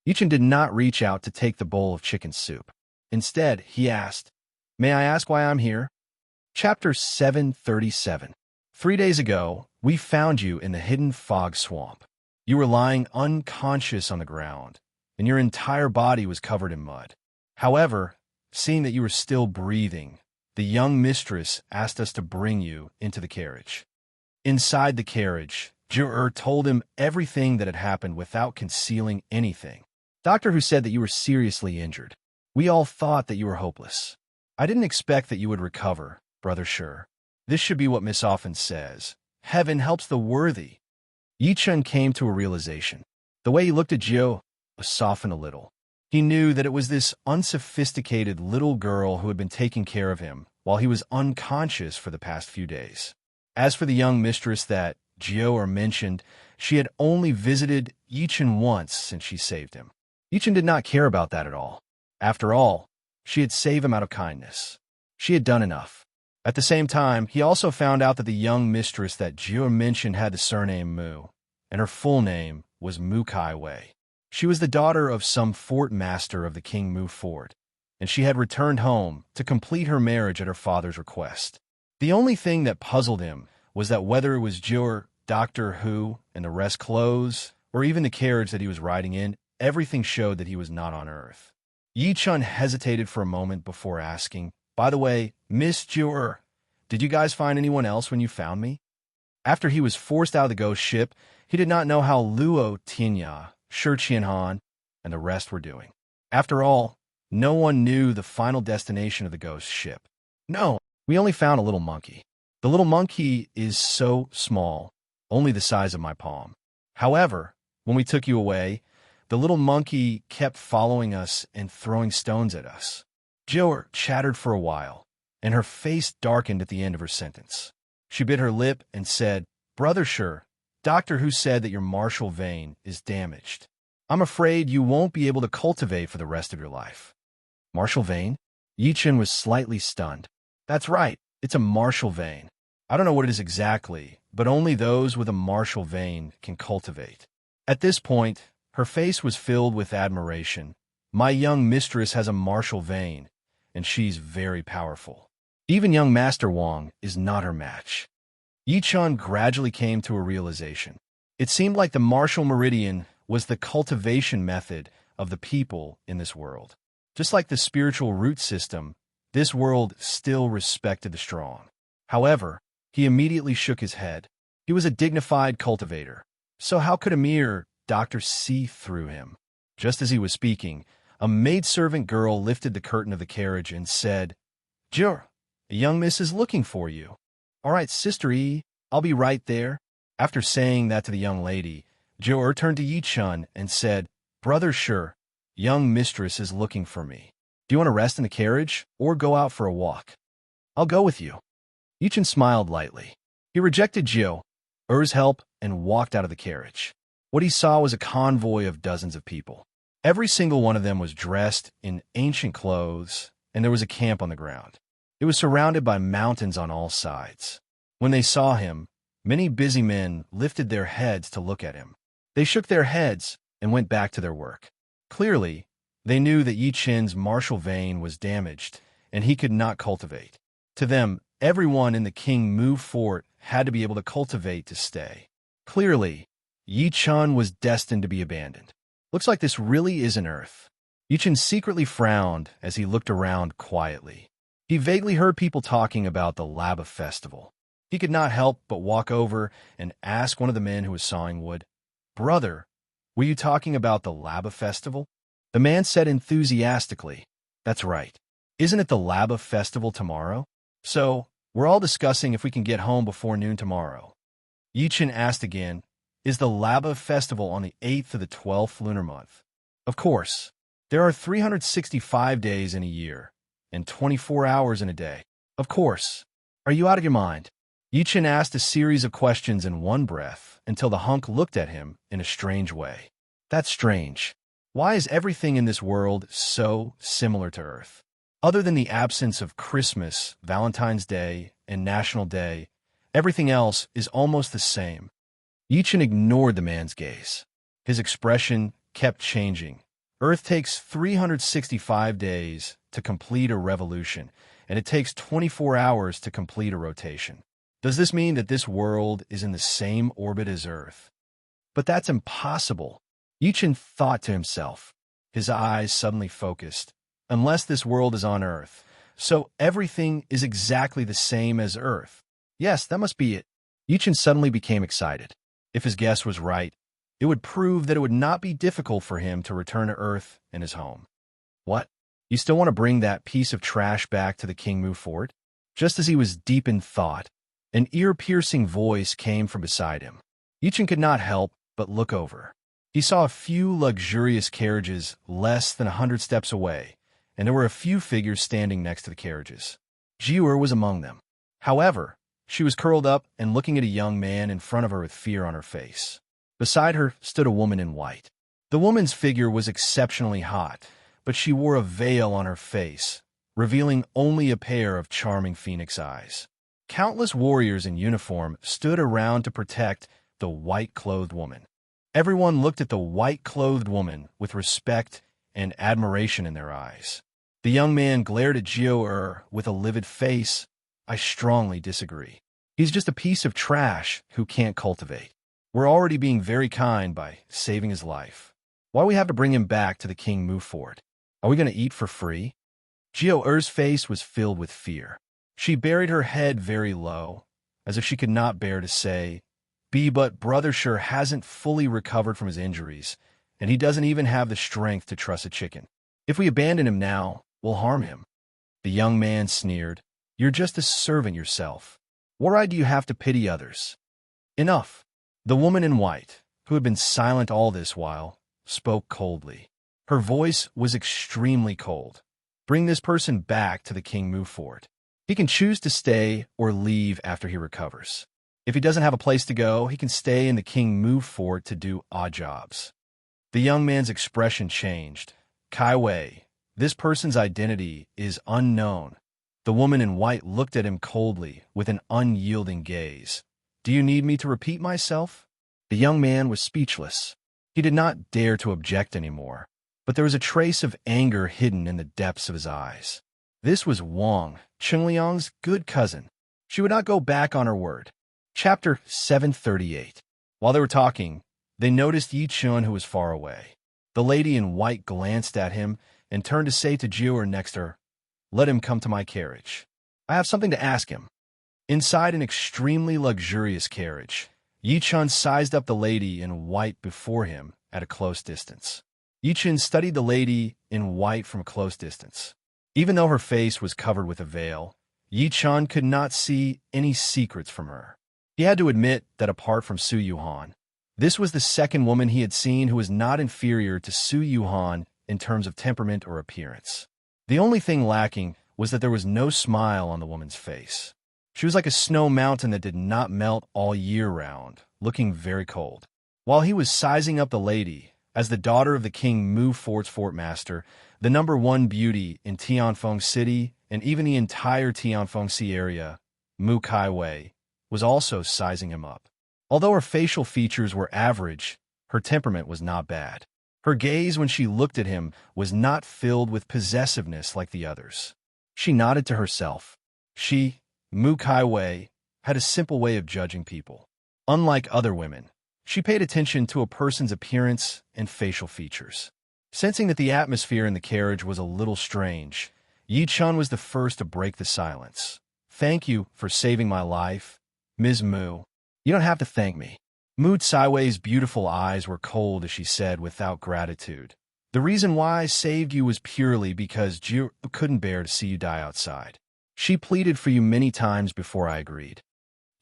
Speaker 1: Yi-Chen did not reach out to take the bowl of chicken soup. Instead, he asked, "May I ask why I'm here?" Chapter 737. 3 days ago, we found you in the hidden fog swamp. You were lying unconscious on the ground, and your entire body was covered in mud. However, seeing that you were still breathing, the young mistress asked us to bring you into the carriage. Inside the carriage, Juror told him everything that had happened without concealing anything. Doctor who said that you were seriously injured. We all thought that you were hopeless. I didn't expect that you would recover, Brother Sure. This should be what Miss often says. Heaven helps the worthy. Yi-chun came to a realization. The way he looked at Jiu softened a little. He knew that it was this unsophisticated little girl who had been taking care of him while he was unconscious for the past few days. As for the young mistress that Jiu mentioned, she had only visited Yi-chun once since she saved him. Yi-chun did not care about that at all. After all, she had saved him out of kindness. She had done enough. At the same time, he also found out that the young mistress that Jiu mentioned had the surname Mu, and her full name was Mu Kai Wei. She was the daughter of some fort master of the King Mu Fort, and she had returned home to complete her marriage at her father's request. The only thing that puzzled him was that whether it was Jiu, Doctor Who, and the rest clothes, or even the carriage that he was riding in, everything showed that he was not on Earth. Yi-chun hesitated for a moment before asking, "By the way, Miss Jiu, did you guys find anyone else when you found me?" After he was forced out of the ghost ship, he did not know how Luo Tinya, Shi Qianhan, and the rest were doing. After all, no one knew the final destination of the ghost ship. "No, we only found a little monkey. The little monkey is so small, only the size of my palm. However, when we took you away, the little monkey kept following us and throwing stones at us." Jiu chattered for a while, and her face darkened at the end of her sentence. She bit her lip and said, "Brother Sure, Doctor Who said that your martial vein is damaged. I'm afraid you won't be able to cultivate for the rest of your life." Martial vein? Yi-chun was slightly stunned. "That's right, it's a martial vein. I don't know what it is exactly, but only those with a martial vein can cultivate." At this point, her face was filled with admiration. "My young mistress has a martial vein, and she's very powerful. Even young Master Wang is not her match." Yi-chun gradually came to a realization. It seemed like the martial meridian was the cultivation method of the people in this world. Just like the spiritual root system, this world still respected the strong. However, he immediately shook his head. He was a dignified cultivator, so how could a mere doctor see through him? Just as he was speaking, a maidservant girl lifted the curtain of the carriage and said, "Jiu, a young miss is looking for you." "All right, Sister E, I'll be right there." After saying that to the young lady, Jiu turned to Yi-chun and said, "Brother Sure, young mistress is looking for me. Do you want to rest in the carriage or go out for a walk?" "I'll go with you." Yi-chun smiled lightly. He rejected Jiu's help and walked out of the carriage. What he saw was a convoy of dozens of people. Every single one of them was dressed in ancient clothes, and there was a camp on the ground. It was surrounded by mountains on all sides. When they saw him, many busy men lifted their heads to look at him. They shook their heads and went back to their work. Clearly, they knew that Yi-chun's martial vein was damaged, and he could not cultivate. To them, everyone in the King Mu Fort had to be able to cultivate to stay. Clearly, Yi-chun was destined to be abandoned. Looks like this really is an Earth. Yi-chun secretly frowned as he looked around quietly. He vaguely heard people talking about the Laba Festival. He could not help but walk over and ask one of the men who was sawing wood, "Brother, were you talking about the Laba Festival?" The man said enthusiastically, "That's right. Isn't it the Laba Festival tomorrow? So, we're all discussing if we can get home before noon tomorrow." Yi-chun asked again, "Is the Laba Festival on the 8th of the 12th lunar month?" "Of course. There are 365 days in a year, and 24 hours in a day. Of course. Are you out of your mind?" Yi-chun asked a series of questions in one breath until the hunk looked at him in a strange way. "That's strange. Why is everything in this world so similar to Earth? Other than the absence of Christmas, Valentine's Day, and National Day, everything else is almost the same." Yi-chun ignored the man's gaze. His expression kept changing. Earth takes 365 days to complete a revolution, and it takes 24 hours to complete a rotation. Does this mean that this world is in the same orbit as Earth? But that's impossible, Yi-chun thought to himself. His eyes suddenly focused. unless this world is on Earth. So everything is exactly the same as Earth. Yes, that must be it. Yichin suddenly became excited. If his guess was right, it would prove that it would not be difficult for him to return to Earth and his home. What? You still want to bring that piece of trash back to the King Mu fort? Just as he was deep in thought, an ear-piercing voice came from beside him. Yichin could not help but look over. He saw a few luxurious carriages less than 100 steps away, and there were a few figures standing next to the carriages. Jiur was among them. However, she was curled up and looking at a young man in front of her with fear on her face. Beside her stood a woman in white. The woman's figure was exceptionally hot, but she wore a veil on her face, revealing only a pair of charming phoenix eyes. Countless warriors in uniform stood around to protect the white-clothed woman. Everyone looked at the white-clothed woman with respect and admiration in their eyes. The young man glared at Jiur with a livid face. I strongly disagree. He's just a piece of trash who can't cultivate. We're already being very kind by saving his life. Why we have to bring him back to the King Mu fort? Are we going to eat for free? Jiur's face was filled with fear. She buried her head very low, as if she could not bear to say, but Brother sure hasn't fully recovered from his injuries, and he doesn't even have the strength to truss a chicken. If we abandon him now, we'll harm him. The young man sneered. You're just a servant yourself. What right do you have to pity others? Enough. The woman in white, who had been silent all this while, spoke coldly. Her voice was extremely cold. Bring this person back to the King Mu fort. He can choose to stay or leave after he recovers. If he doesn't have a place to go, he can stay in the King Mu fort to do odd jobs. The young man's expression changed. Kai Wei, this person's identity is unknown. The woman in white looked at him coldly with an unyielding gaze. Do you need me to repeat myself? The young man was speechless. He did not dare to object anymore, but there was a trace of anger hidden in the depths of his eyes. This was Wang, Chengliang's good cousin. She would not go back on her word. Chapter 738. While they were talking, they noticed Yichun, who was far away. The lady in white glanced at him and turned to say to Jiur next to her, Let him come to my carriage. I have something to ask him. Inside an extremely luxurious carriage, Yichun sized up the lady in white before him at a close distance. Yichun studied the lady in white from a close distance. Even though her face was covered with a veil, Yichun could not see any secrets from her. He had to admit that apart from Su Yuhan, this was the second woman he had seen who was not inferior to Su Yuhan in terms of temperament or appearance. The only thing lacking was that there was no smile on the woman's face. She was like a snow mountain that did not melt all year round, looking very cold. While he was sizing up the lady, as the daughter of the King Mu fort's fort master, the #1 beauty in Tianfeng City and even the entire Tianfeng Sea area, Mu Kai Wei, was also sizing him up. Although her facial features were average, her temperament was not bad. Her gaze when she looked at him was not filled with possessiveness like the others. She nodded to herself. She, Mu Kai Wei, had a simple way of judging people. Unlike other women, she paid attention to a person's appearance and facial features. Sensing that the atmosphere in the carriage was a little strange, Yichun was the first to break the silence. Thank you for saving my life, Ms. Mu. You don't have to thank me. Mu Tsaiwei's beautiful eyes were cold as she said without gratitude. The reason why I saved you was purely because Jiu couldn't bear to see you die outside. She pleaded for you many times before I agreed.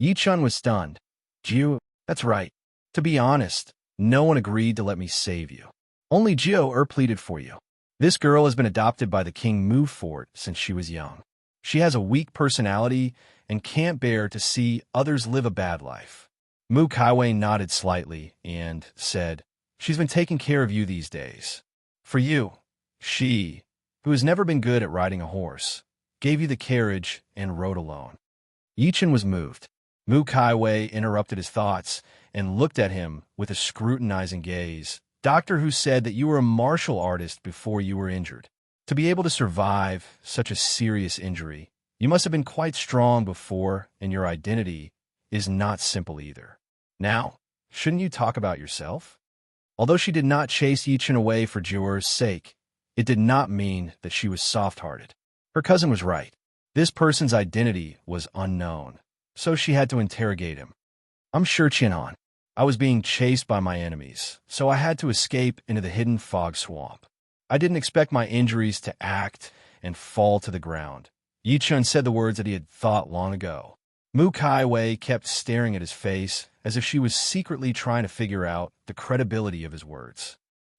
Speaker 1: Yichun was stunned. Jiu, that's right. To be honest, no one agreed to let me save you. Only Jiu pleaded for you. This girl has been adopted by the King Mu fort since she was young. She has a weak personality and can't bear to see others live a bad life. Mu Kaiwei nodded slightly and said, She's been taking care of you these days. For you, she, who has never been good at riding a horse, gave you the carriage and rode alone. Yichun was moved. Mu Kaiwei interrupted his thoughts and looked at him with a scrutinizing gaze. Doctor who said that you were a martial artist before you were injured. To be able to survive such a serious injury, you must have been quite strong before, and your identity is not simple either. Now, shouldn't you talk about yourself? Although she did not chase Yichun away for Jiur's sake, It did not mean that she was soft-hearted. Her cousin was right. This person's identity was unknown, so she had to interrogate him. I'm sure Qianan. I was being chased by my enemies, so I had to escape into the hidden fog swamp. I didn't expect my injuries to act and fall to the ground. Yi Chun said the words that he had thought long ago. Mu Kaiwei kept staring at his face as if she was secretly trying to figure out the credibility of his words.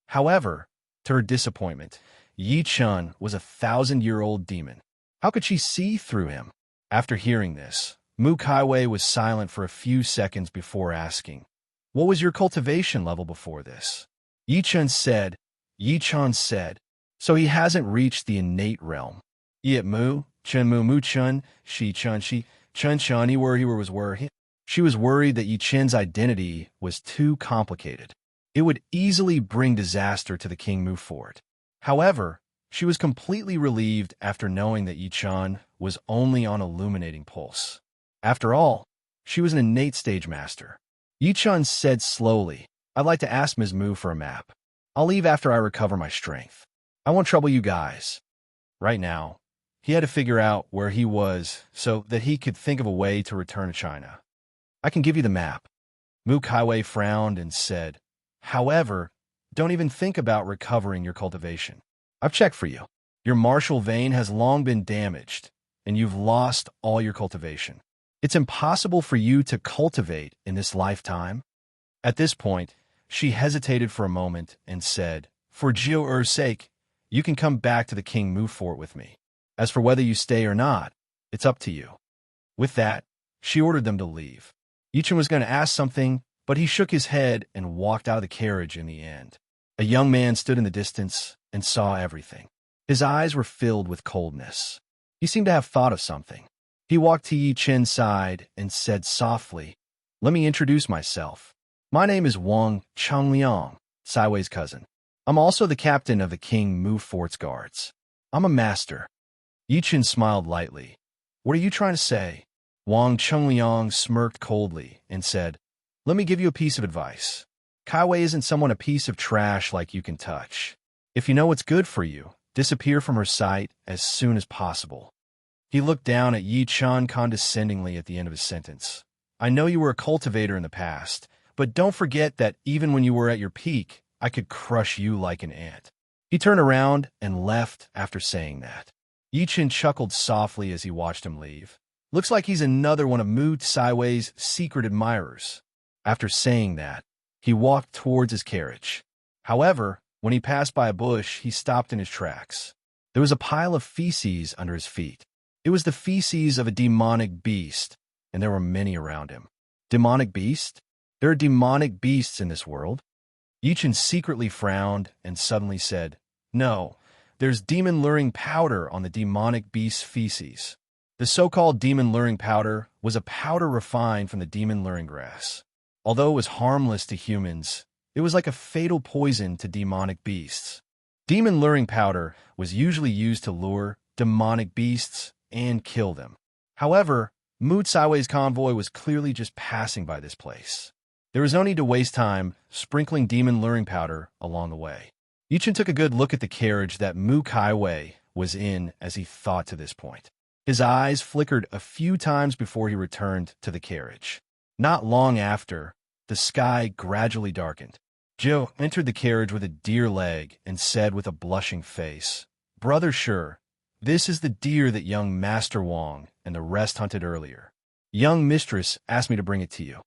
Speaker 1: However, to her disappointment, Yi Chun was a 1,000-year-old demon. How could she see through him? After hearing this, Mu Kaiwei was silent for a few seconds before asking, "What was your cultivation level before this?" Yi Chun said, "So he hasn't reached the innate realm. Yet Mu, Chun Mu Mu Chun, Shi Chun Shi, Chun Chun, he was worried. She was worried that Yi Chen's identity was too complicated. It would easily bring disaster to the King Mu fort. However, she was completely relieved after knowing that Yi Chen was only on illuminating pulse. After all, she was an innate stage master. Yi Chen said slowly, "I'd like to ask Ms. Mu for a map. I'll leave after I recover my strength. I won't trouble you guys." Right now, he had to figure out where he was so that he could think of a way to return to China. "I can give you the map." Mu Kaiwei frowned and said, "However, don't even think about recovering your cultivation. I've checked for you. Your martial vein has long been damaged, and you've lost all your cultivation. It's impossible for you to cultivate in this lifetime." At this point, she hesitated for a moment and said, "For Jiu Er's sake, you can come back to the King Mu fort with me. As for whether you stay or not, it's up to you." With that, she ordered them to leave. Yi Chen was going to ask something, but he shook his head and walked out of the carriage in the end. A young man stood in the distance and saw everything. His eyes were filled with coldness. He seemed to have thought of something. He walked to Yi Chen's side and said softly, "Let me introduce myself. My name is Wang Chengliang, Saiwei's cousin. I'm also the captain of the King Mu Fort's guards. I'm a master." Yi Chen smiled lightly. "What are you trying to say?" Wang Chengliang smirked coldly and said, "Let me give you a piece of advice. Kaiwei isn't someone a piece of trash like you can touch. If you know what's good for you, disappear from her sight as soon as possible." He looked down at Yi Chen condescendingly at the end of his sentence. "I know you were a cultivator in the past, but don't forget that even when you were at your peak, I could crush you like an ant." He turned around and left after saying that. Yi Chen chuckled softly as he watched him leave. Looks like he's another one of Mu Saiwei's secret admirers. After saying that, he walked towards his carriage. However, when he passed by a bush, he stopped in his tracks. There was a pile of feces under his feet. It was the feces of a demonic beast, and there were many around him. Demonic beast? There are demonic beasts in this world? Yi Chen secretly frowned and suddenly said, "No, there's demon luring powder on the demonic beast's feces." The so-called demon luring powder was a powder refined from the demon luring grass. Although it was harmless to humans, it was like a fatal poison to demonic beasts. Demon luring powder was usually used to lure demonic beasts and kill them. However, Mu Saiwei's convoy was clearly just passing by this place. There was no need to waste time sprinkling demon luring powder along the way. Yi Chen took a good look at the carriage that Mu Kaiwei was in as he thought to this point. His eyes flickered a few times before he returned to the carriage. Not long after, the sky gradually darkened. Joe entered the carriage with a deer leg and said with a blushing face, "Brother Sure, this is the deer that young Master Wang and the rest hunted earlier. Young mistress asked me to bring it to you."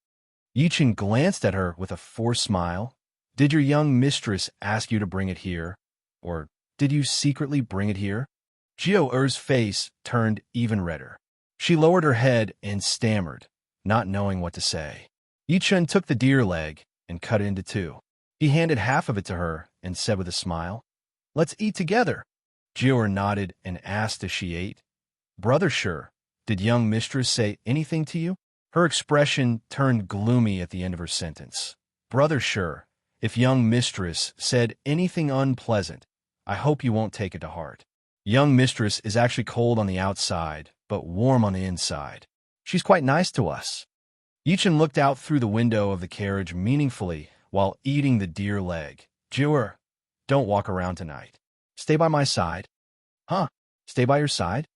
Speaker 1: Yi Chen glanced at her with a forced smile. "Did your young mistress ask you to bring it here? Or did you secretly bring it here?" Jiu Er's face turned even redder. She lowered her head and stammered, not knowing what to say. Yi Chen took the deer leg and cut it into two. He handed half of it to her and said with a smile, "Let's eat together." Jiu Er nodded and asked as she ate, "Brother Sure, did young mistress say anything to you?" Her expression turned gloomy at the end of her sentence. "Brother Sure, if young mistress said anything unpleasant, I hope you won't take it to heart. Young mistress is actually cold on the outside, but warm on the inside. She's quite nice to us." Yi Chen looked out through the window of the carriage meaningfully while eating the deer leg. "Jiu Er, don't walk around tonight. Stay by my side. Huh? Stay by your side?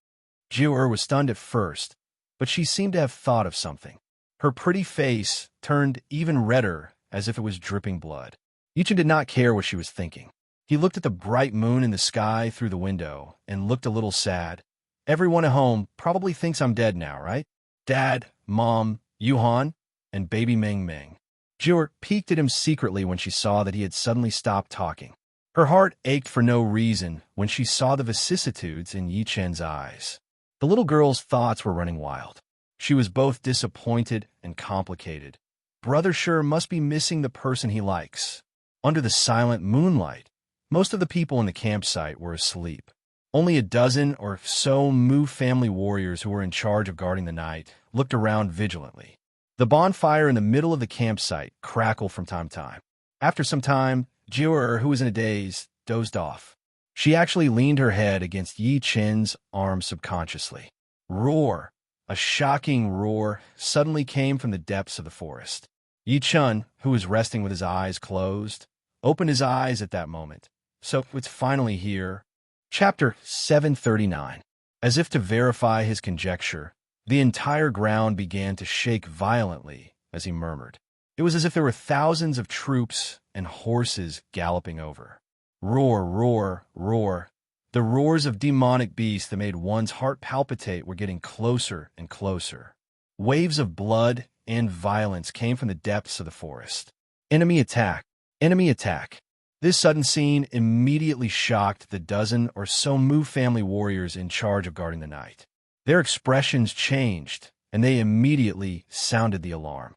Speaker 1: Jiur was stunned at first, but she seemed to have thought of something. Her pretty face turned even redder, as if it was dripping blood. Yichen did not care what she was thinking. He looked at the bright moon in the sky through the window and looked a little sad. Everyone at home probably thinks I'm dead now, right? Dad, Mom, Yuhan, and baby Meng Meng. Jiur peeked at him secretly when she saw that he had suddenly stopped talking. Her heart ached for no reason when she saw the vicissitudes in Yi Chen's eyes. The little girl's thoughts were running wild. She was both disappointed and complicated. Brother sure must be missing the person he likes. Under the silent moonlight, most of the people in the campsite were asleep. Only a dozen or so Mu family warriors who were in charge of guarding the night looked around vigilantly. The bonfire in the middle of the campsite crackled from time to time. After some time, Jiur, who was in a daze, dozed off. She actually leaned her head against Yi Chen's arm subconsciously. Roar! A shocking roar suddenly came from the depths of the forest. Yi Chen, who was resting with his eyes closed, opened his eyes at that moment. So it's finally here. Chapter 739. As if to verify his conjecture, the entire ground began to shake violently as he murmured. It was as if there were thousands of troops and horses galloping over. Roar, roar, roar. The roars of demonic beasts that made one's heart palpitate were getting closer and closer. Waves of blood and violence came from the depths of the forest. Enemy attack! Enemy attack! This sudden scene immediately shocked the dozen or so Mu family warriors in charge of guarding the night. Their expressions changed, and they immediately sounded the alarm.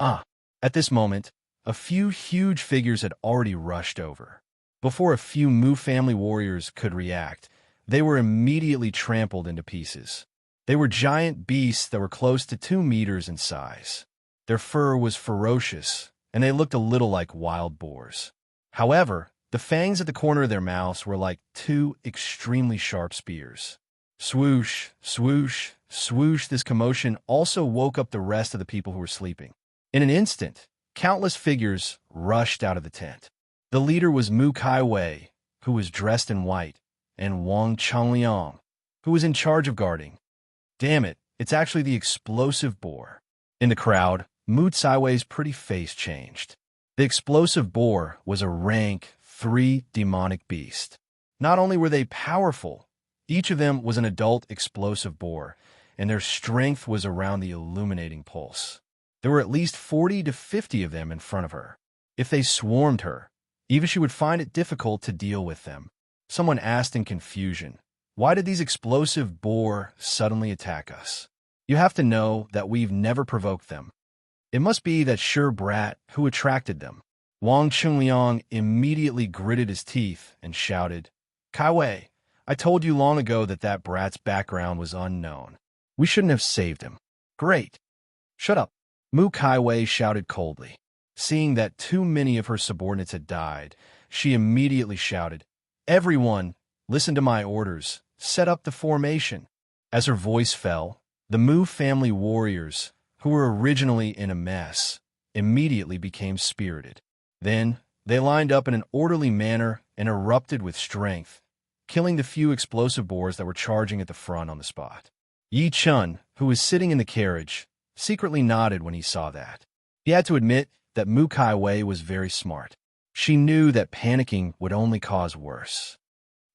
Speaker 1: At this moment, a few huge figures had already rushed over. Before a few Mu family warriors could react, they were immediately trampled into pieces. They were giant beasts that were close to 2 meters in size. Their fur was ferocious, and they looked a little like wild boars. However, the fangs at the corner of their mouths were like 2 extremely sharp spears. Swoosh, swoosh, swoosh. This commotion also woke up the rest of the people who were sleeping. In an instant, countless figures rushed out of the tent. The leader was Mu Kaiwei, who was dressed in white, and Wang Changliang, who was in charge of guarding. Damn it, it's actually the explosive boar. In the crowd, Mu Kaiwei's pretty face changed. The explosive boar was a rank 3 demonic beast. Not only were they powerful, each of them was an adult explosive boar, and their strength was around the illuminating pulse. There were at least 40 to 50 of them in front of her. If they swarmed her, even she would find it difficult to deal with them. Someone asked in confusion, "Why did these explosive boar suddenly attack us? You have to know that we've never provoked them. It must be that sure brat who attracted them." Wang Chunliang immediately gritted his teeth and shouted, "Kaiwei, I told you long ago that that brat's background was unknown. We shouldn't have saved him." "Great." "Shut up," Mu Kaiwei shouted coldly. Seeing that too many of her subordinates had died, she immediately shouted, "Everyone, listen to my orders. Set up the formation." As her voice fell, the Mu family warriors, who were originally in a mess, immediately became spirited. Then, they lined up in an orderly manner and erupted with strength, killing the few explosive boars that were charging at the front on the spot. Yi Chen, who was sitting in the carriage, secretly nodded when he saw that. He had to admit that Mu Kaiwei was very smart. She knew that panicking would only cause worse.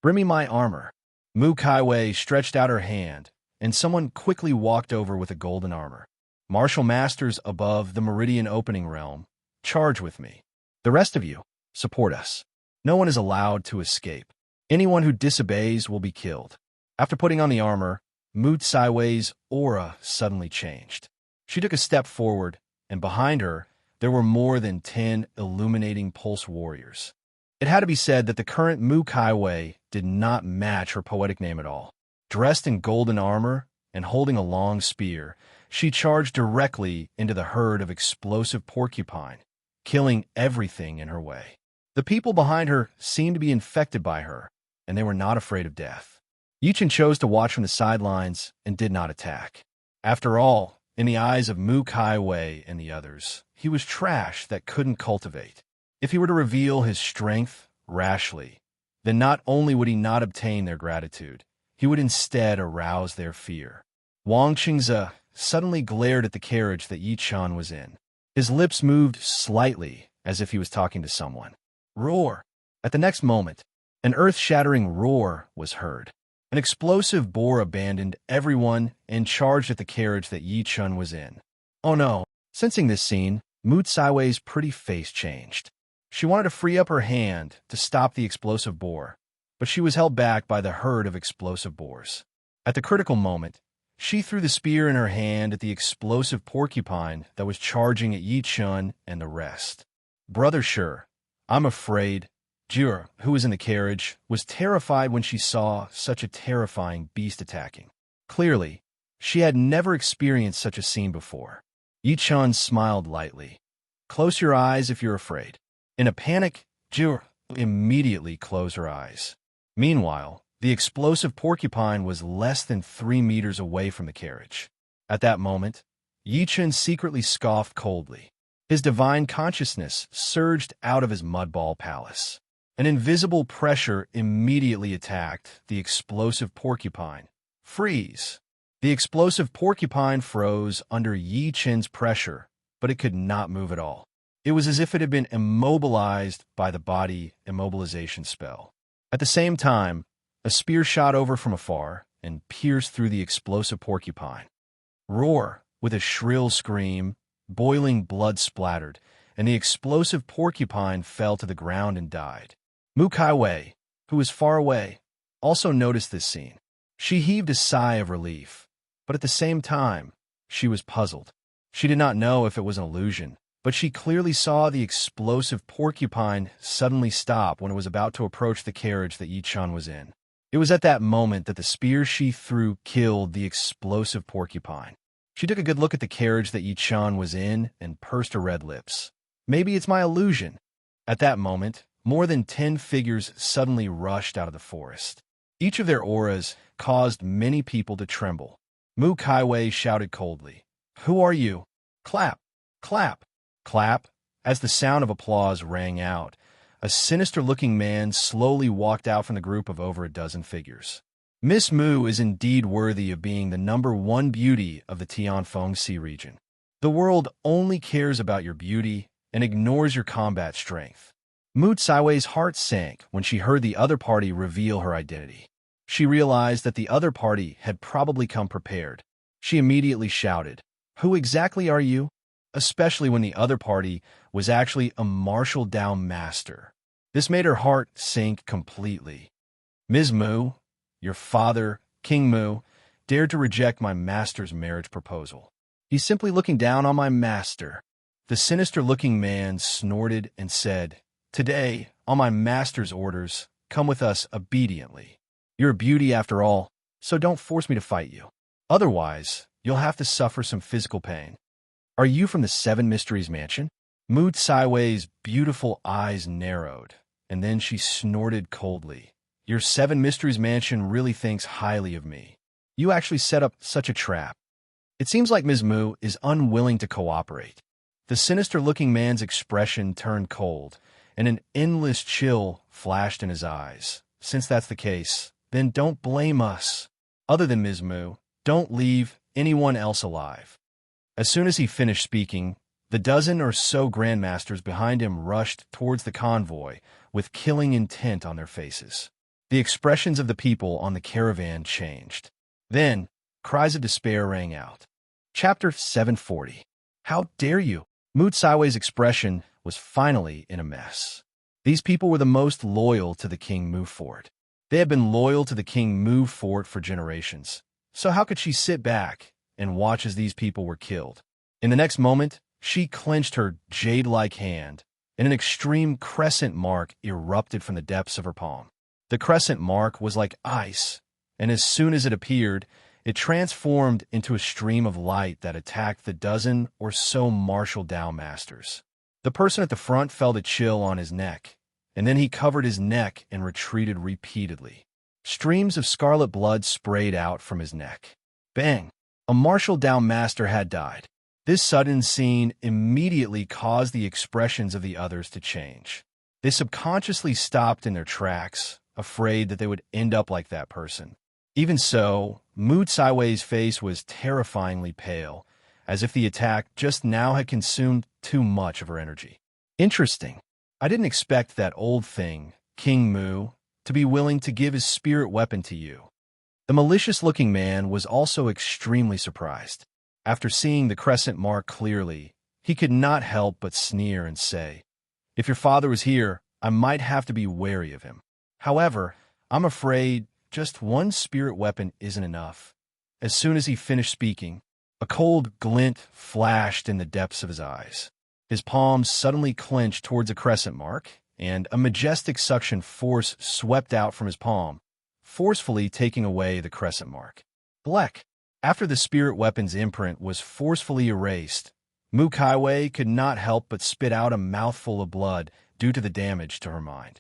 Speaker 1: "Bring me my armor." Mu Kaiwei stretched out her hand, and someone quickly walked over with a golden armor. "Martial masters above the Meridian Opening Realm, charge with me. The rest of you, support us. No one is allowed to escape. Anyone who disobeys will be killed." After putting on the armor, Mu Kaiwei's aura suddenly changed. She took a step forward, and behind her, there were more than 10 illuminating pulse warriors. It had to be said that the current Mu Kaiwei did not match her poetic name at all. Dressed in golden armor and holding a long spear, she charged directly into the herd of explosive porcupine, killing everything in her way. The people behind her seemed to be infected by her, and they were not afraid of death. Yichen chose to watch from the sidelines and did not attack. After all, in the eyes of Mu Kaiwei and the others, he was trash that couldn't cultivate. If he were to reveal his strength rashly, then not only would he not obtain their gratitude, he would instead arouse their fear. Wang Qingze suddenly glared at the carriage that Yi Chen was in. His lips moved slightly, as if he was talking to someone. Roar! At the next moment, an earth-shattering roar was heard. An explosive boar abandoned everyone and charged at the carriage that Yi Chen was in. Oh no! Sensing this scene, Mu Caiwei's pretty face changed. She wanted to free up her hand to stop the explosive boar, but she was held back by the herd of explosive boars. At the critical moment, she threw the spear in her hand at the explosive porcupine that was charging at Yi Chen and the rest. Brother Shi, I'm afraid. Jia, who was in the carriage, was terrified when she saw such a terrifying beast attacking. Clearly, she had never experienced such a scene before. Yi Chen smiled lightly. Close your eyes if you're afraid. In a panic, Jia immediately closed her eyes. Meanwhile, the explosive porcupine was less than 3 meters away from the carriage. At that moment, Yi Chen secretly scoffed coldly. His divine consciousness surged out of his mudball palace. An invisible pressure immediately attacked the explosive porcupine. Freeze! The explosive porcupine froze under Yi Chen's pressure, but it could not move at all. It was as if it had been immobilized by the body immobilization spell. At the same time, a spear shot over from afar and pierced through the explosive porcupine. Roar! With a shrill scream, boiling blood splattered, and the explosive porcupine fell to the ground and died. Mu Caiwei, who was far away, also noticed this scene. She heaved a sigh of relief, but at the same time, she was puzzled. She did not know if it was an illusion, but she clearly saw the explosive porcupine suddenly stop when it was about to approach the carriage that Yi Chen was in. It was at that moment that the spear she threw killed the explosive porcupine. She took a good look at the carriage that Yi Chen was in and pursed her red lips. Maybe it's my illusion. At that moment, more than 10 figures suddenly rushed out of the forest. Each of their auras caused many people to tremble. Mu Caiwei shouted coldly, "Who are you?" Clap, clap, clap. As the sound of applause rang out, a sinister-looking man slowly walked out from the group of over a dozen figures. Miss Mu is indeed worthy of being the #1 beauty of the Tianfeng Sea region. The world only cares about your beauty and ignores your combat strength. Mu Caiwei's heart sank when she heard the other party reveal her identity. She realized that the other party had probably come prepared. She immediately shouted, "Who exactly are you?" Especially when the other party was actually a martial Dao master. This made her heart sink completely. "Ms. Mu, your father, King Mu, dared to reject my master's marriage proposal. He's simply looking down on my master." The sinister-looking man snorted and said, "Today, on my master's orders, come with us obediently. You're a beauty after all, so don't force me to fight you. Otherwise, you'll have to suffer some physical pain." "Are you from the Seven Mysteries Mansion?" Mu Caiwei's beautiful eyes narrowed, and then she snorted coldly. "Your Seven Mysteries Mansion really thinks highly of me. You actually set up such a trap." It seems like Ms. Mu is unwilling to cooperate. The sinister-looking man's expression turned cold, and an endless chill flashed in his eyes. "Since that's the case, then don't blame us. Other than Ms. Mu, don't leave anyone else alive." As soon as he finished speaking, the dozen or so grandmasters behind him rushed towards the convoy with killing intent on their faces. The expressions of the people on the caravan changed. Then, cries of despair rang out. Chapter 740. How dare you? Mu Caiwei's expression was finally in a mess. These people were the most loyal to the King Mu fort. They had been loyal to the King Mu fort for generations. So how could she sit back and watch as these people were killed? In the next moment, she clenched her jade-like hand, and an extreme crescent mark erupted from the depths of her palm. The crescent mark was like ice, and as soon as it appeared, it transformed into a stream of light that attacked the dozen or so martial Dao masters. The person at the front felt a chill on his neck, and then he covered his neck and retreated repeatedly. Streams of scarlet blood sprayed out from his neck. Bang! A martial Dao master had died. This sudden scene immediately caused the expressions of the others to change. They subconsciously stopped in their tracks, afraid that they would end up like that person. Even so, Mu Tsaiwei's face was terrifyingly pale, as if the attack just now had consumed too much of her energy. Interesting. I didn't expect that old thing, King Mu, to be willing to give his spirit weapon to you. The malicious-looking man was also extremely surprised. After seeing the crescent mark clearly, he could not help but sneer and say, "If your father was here, I might have to be wary of him. However, I'm afraid just one spirit weapon isn't enough." As soon as he finished speaking, a cold glint flashed in the depths of his eyes. His palms suddenly clenched towards a crescent mark, and a majestic suction force swept out from his palm, forcefully taking away the crescent mark. Bleck. After the spirit weapon's imprint was forcefully erased, Mu Kaiwei could not help but spit out a mouthful of blood due to the damage to her mind.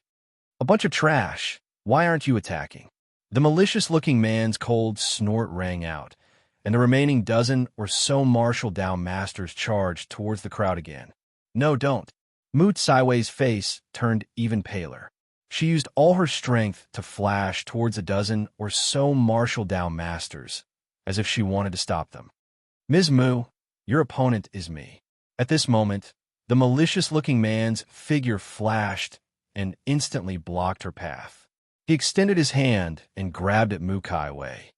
Speaker 1: "A bunch of trash. Why aren't you attacking?" The malicious-looking man's cold snort rang out, and the remaining dozen or so martial Dao masters charged towards the crowd again. "No, don't." Mu Tsaiwei's face turned even paler. She used all her strength to flash towards a dozen or so martial Dao masters, as if she wanted to stop them. "Ms. Mu, your opponent is me." At this moment, the malicious-looking man's figure flashed and instantly blocked her path. He extended his hand and grabbed at Mu Kaiwei.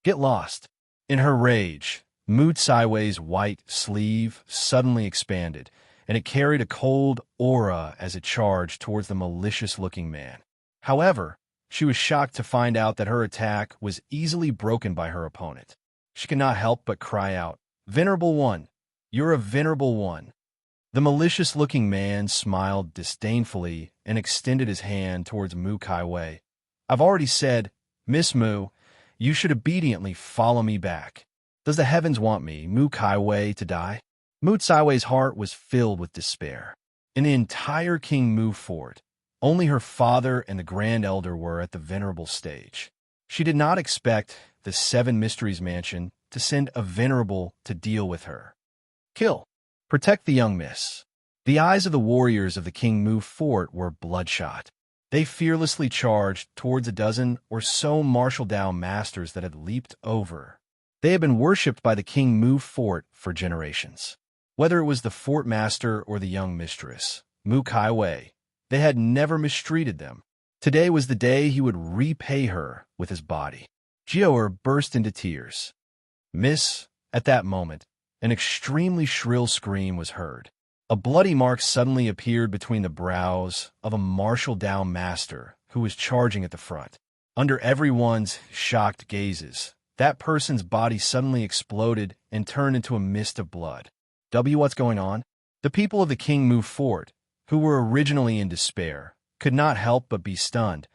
Speaker 1: "Get lost." In her rage, Mu Tsaiwei's white sleeve suddenly expanded, and it carried a cold aura as it charged towards the malicious-looking man. However, she was shocked to find out that her attack was easily broken by her opponent. She could not help but cry out, "Venerable One! You're a venerable one!" The malicious-looking man smiled disdainfully and extended his hand towards Mu Kaiwei. "I've already said, Miss Mu, you should obediently follow me back. Does the heavens want me, Mu Kaiwei, to die?" Mu Tsaiwei's heart was filled with despair. In the entire King Mu fort, only her father and the Grand Elder were at the venerable stage. She did not expect the Seven Mysteries Mansion to send a venerable to deal with her. "Kill. Protect the young miss." The eyes of the warriors of the King Mu fort were bloodshot. They fearlessly charged towards a dozen or so martial Dao masters that had leaped over. They had been worshipped by the King Mu fort for generations. Whether it was the fort master or the young mistress, Mu Kaiwei, they had never mistreated them. Today was the day he would repay her with his body. Jiaoer burst into tears. "Miss," at that moment, an extremely shrill scream was heard. A bloody mark suddenly appeared between the brows of a martial Dao master who was charging at the front. Under everyone's shocked gazes, that person's body suddenly exploded and turned into a mist of blood. What's going on? The people of the King Mu fort, who were originally in despair, could not help but be stunned,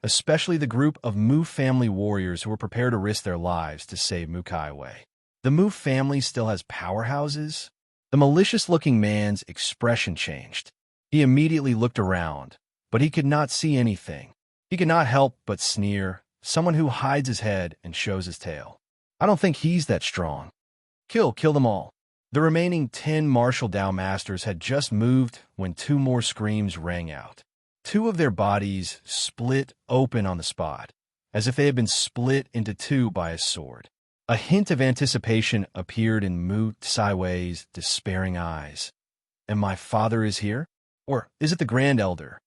Speaker 1: especially the group of Mu family warriors who were prepared to risk their lives to save Mu Kaiwei. The Mu family still has powerhouses? The malicious-looking man's expression changed. He immediately looked around, but he could not see anything. He could not help but sneer, someone who hides his head and shows his tail. "I don't think he's that strong." Kill them all." The remaining 10 martial Dao masters had just moved when 2 more screams rang out. 2 of their bodies split open on the spot, as if they had been split into 2 by a sword. A hint of anticipation appeared in Mu Tsaiwei's despairing eyes. "And my father is here? Or is it the Grand Elder?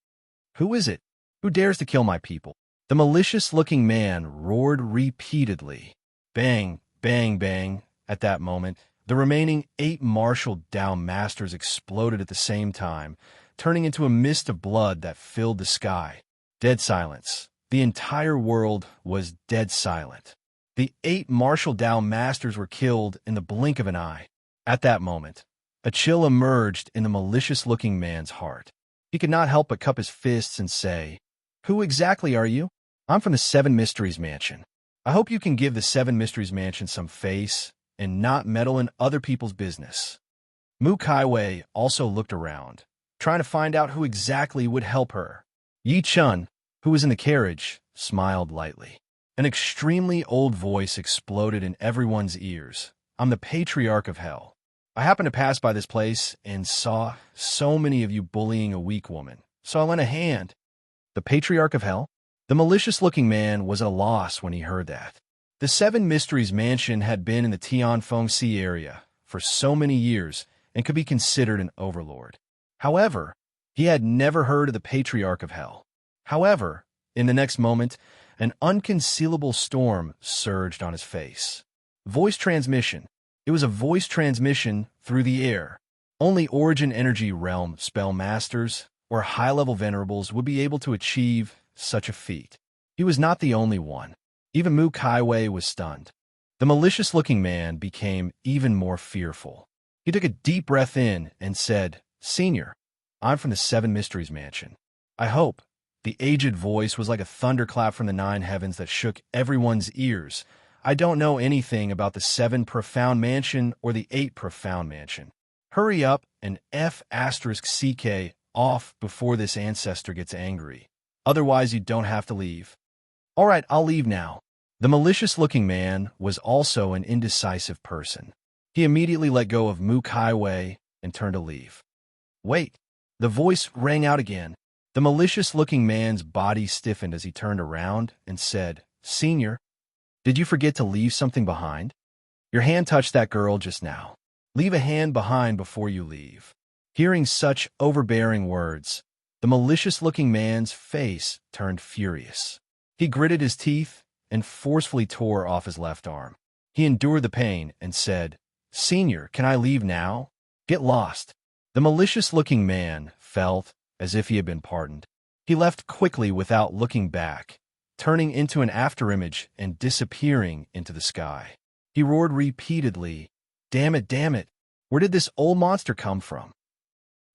Speaker 1: Who is it? Who dares to kill my people?" The malicious-looking man roared repeatedly. Bang, bang, bang. At that moment, the remaining 8 martial Dao masters exploded at the same time, turning into a mist of blood that filled the sky. Dead silence. The entire world was dead silent. The 8 martial Dao masters were killed in the blink of an eye. At that moment, a chill emerged in the malicious-looking man's heart. He could not help but cup his fists and say, "Who exactly are you?" "I'm from the Seven Mysteries Mansion. I hope you can give the Seven Mysteries Mansion some face and not meddle in other people's business." Mu Kaiwei also looked around, trying to find out who exactly would help her. Yi Chun, who was in the carriage, smiled lightly. An extremely old voice exploded in everyone's ears. "I'm the Patriarch of Hell. I happened to pass by this place and saw so many of you bullying a weak woman, so I lent a hand." "The Patriarch of Hell?" The malicious-looking man was at a loss when he heard that. The Seven Mysteries Mansion had been in the Tianfeng Sea area for so many years and could be considered an overlord. However, he had never heard of the Patriarch of Hell. However, in the next moment, an unconcealable storm surged on his face. Voice transmission. It was a voice transmission through the air. Only Origin Energy Realm spellmasters or high-level venerables would be able to achieve such a feat. He was not the only one. Even Mu Kaiwei was stunned. The malicious-looking man became even more fearful. He took a deep breath in and said, "Senior, I'm from the Seven Mysteries Mansion. I hope." The aged voice was like a thunderclap from the nine heavens that shook everyone's ears. "I don't know anything about the Seven Profound Mansion or the Eight Profound Mansion. Hurry up and F***CK off before this ancestor gets angry. Otherwise, you don't have to leave." "All right, I'll leave now." The malicious-looking man was also an indecisive person. He immediately let go of Mu Kaiwei and turned to leave. "Wait!" The voice rang out again. The malicious-looking man's body stiffened as he turned around and said, "Senior, did you forget to leave something behind? Your hand touched that girl just now. Leave a hand behind before you leave." Hearing such overbearing words, the malicious-looking man's face turned furious. He gritted his teeth and forcefully tore off his left arm. He endured the pain and said, "Senior, can I leave now? Get lost." The malicious-looking man felt as if he had been pardoned. He left quickly without looking back, turning into an afterimage and disappearing into the sky. He roared repeatedly, damn it, where did this old monster come from?"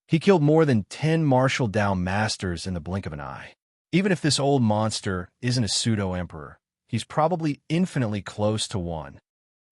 Speaker 1: He killed more than 10 martial Dao masters in the blink of an eye. Even if this old monster isn't a pseudo-emperor, he's probably infinitely close to one.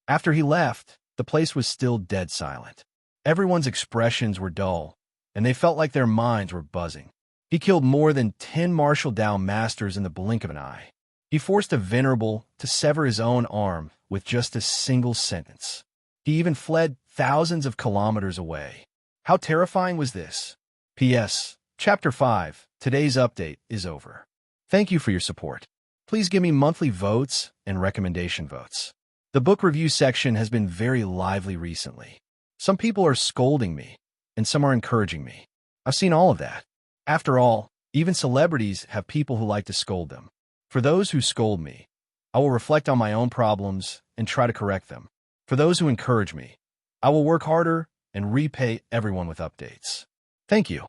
Speaker 1: After he left, the place was still dead silent. Everyone's expressions were dull, and they felt like their minds were buzzing. He killed more than 10 martial Dao masters in the blink of an eye. He forced a venerable to sever his own arm with just a single sentence. He even fled thousands of kilometers away. How terrifying was this? P.S. Chapter 5, today's update is over. Thank you for your support. Please give me monthly votes and recommendation votes. The book review section has been very lively recently. Some people are scolding me, and some are encouraging me. I've seen all of that. After all, even celebrities have people who like to scold them. For those who scold me, I will reflect on my own problems and try to correct them. For those who encourage me, I will work harder and repay everyone with updates. Thank you.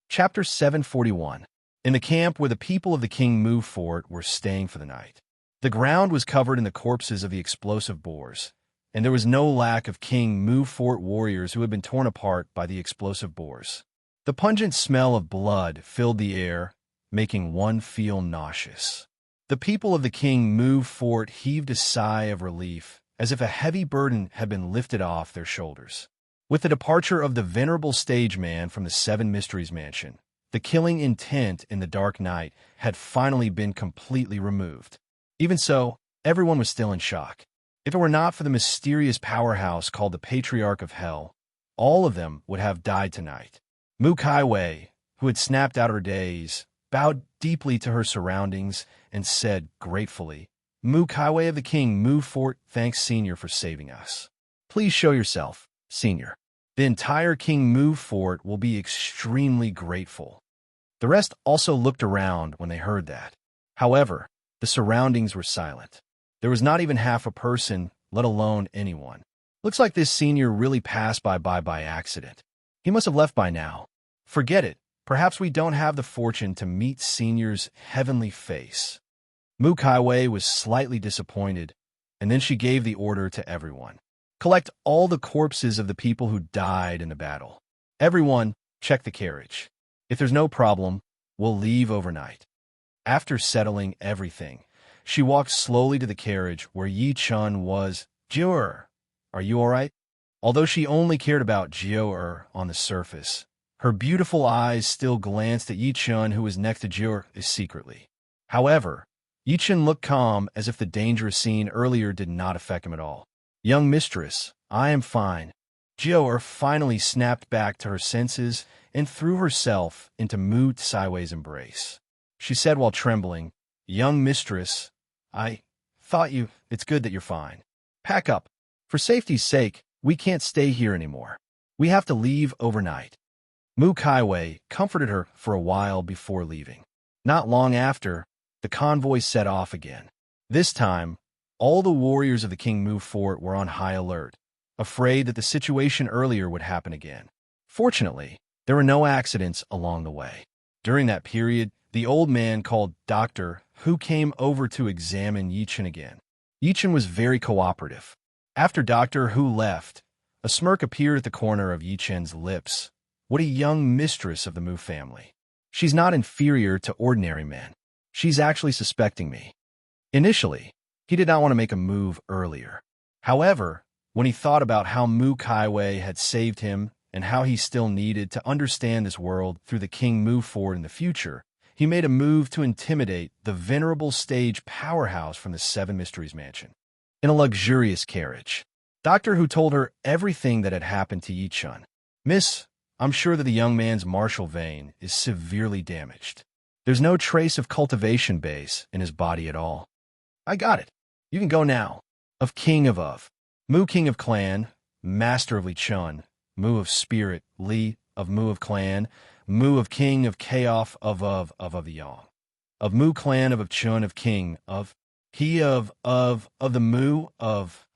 Speaker 1: Chapter 741. In the camp where the people of the King Mu Fort were staying for the night. The ground was covered in the corpses of the explosive boars, and there was no lack of King Mu Fort warriors who had been torn apart by the explosive boars. The pungent smell of blood filled the air, making one feel nauseous. The people of the King Mu Fort heaved a sigh of relief, as if a heavy burden had been lifted off their shoulders. With the departure of the venerable stage man from the Seven Mysteries Mansion, the killing intent in the dark night had finally been completely removed. Even so, everyone was still in shock. If it were not for the mysterious powerhouse called the Patriarch of Hell, all of them would have died tonight. Mu Kaiwei, who had snapped out her daze, bowed deeply to her surroundings and said gratefully, "Mu Kaiwei of the King Mu Fort, thanks Senior for saving us. Please show yourself, Senior. The entire King Mu Fort will be extremely grateful." The rest also looked around when they heard that. However, the surroundings were silent. There was not even half a person, let alone anyone. Looks like this Senior really passed by accident. He must have left by now. Forget it. Perhaps we don't have the fortune to meet Senior's heavenly face. Mu Kaiwei was slightly disappointed, and then she gave the order to everyone. Collect all the corpses of the people who died in the battle. Everyone, check the carriage. If there's no problem, we'll leave overnight. After settling everything, she walked slowly to the carriage where Yi Chun was. "Jiu-er, are you all right?" Although she only cared about Jiu-er on the surface, her beautiful eyes still glanced at Yi Chun, who was next to Jiu-er secretly. However, Yi Chun looked calm, as if the dangerous scene earlier did not affect him at all. "Young mistress, I am fine." Jiu-er finally snapped back to her senses and threw herself into Mu Tsaiwei's embrace. She said while trembling, Young mistress, I thought it's good that you're fine. Pack up. For safety's sake, we can't stay here anymore. We have to leave overnight. Mu Kaiwei comforted her for a while before leaving. Not long after, the convoy set off again. This time, all the warriors of the King Mu fort were on high alert, afraid that the situation earlier would happen again. Fortunately, there were no accidents along the way. During that period, the old man called Doctor Hu came over to examine Yichen again. Yichen was very cooperative. After Doctor Hu left, a smirk appeared at the corner of Yichen's lips. What a young mistress of the Mu family. She's not inferior to ordinary men. She's actually suspecting me. Initially, he did not want to make a move earlier. However, when he thought about how Mu Kaiwei had saved him and how he still needed to understand this world through the King Mu fort in the future, he made a move to intimidate the venerable stage powerhouse from the Seven Mysteries Mansion. In a luxurious carriage, Doctor Hu told her everything that had happened to Yichun. Miss, I'm sure that the young man's martial vein is severely damaged. There's no trace of cultivation base in his body at all. I got it. You can go now. Of King of Mu King of Clan, Master of Lichun, Mu of Spirit, Li of Mu of Clan, Mu of King of Chaos of the Yang. Of Mu Clan of Chun of King of he of the Mu of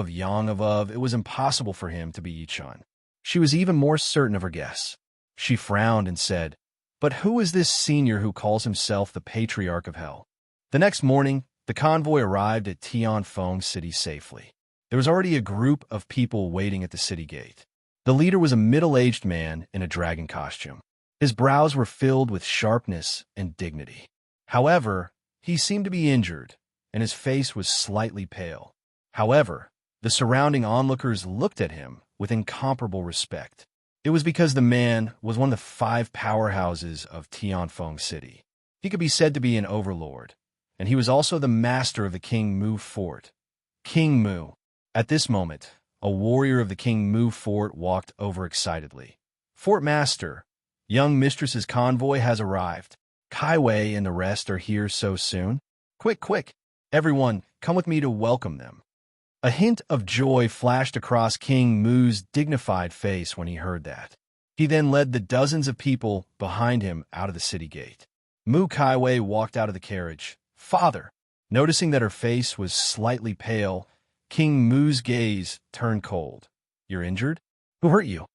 Speaker 1: Yang of. It was impossible for him to be Yichun. She was even more certain of her guess. She frowned and said, "But who is this senior who calls himself the Patriarch of Hell?" The next morning, the convoy arrived at Tianfeng City safely. There was already a group of people waiting at the city gate. The leader was a middle-aged man in a dragon costume. His brows were filled with sharpness and dignity. However, he seemed to be injured, and his face was slightly pale. However, the surrounding onlookers looked at him with incomparable respect. It was because the man was one of the 5 powerhouses of Tianfeng City. He could be said to be an overlord, and he was also the master of the King Mu fort. King Mu. At this moment, a warrior of the King Mu fort walked over excitedly. Fort Master, young mistress's convoy has arrived. Kaiwei and the rest are here so soon. Quick, quick, everyone, come with me to welcome them. A hint of joy flashed across King Mu's dignified face when he heard that. He then led the dozens of people behind him out of the city gate. Mu Kaiwei walked out of the carriage. Father! Noticing that her face was slightly pale, King Mu's gaze turned cold. You're injured? Who hurt you?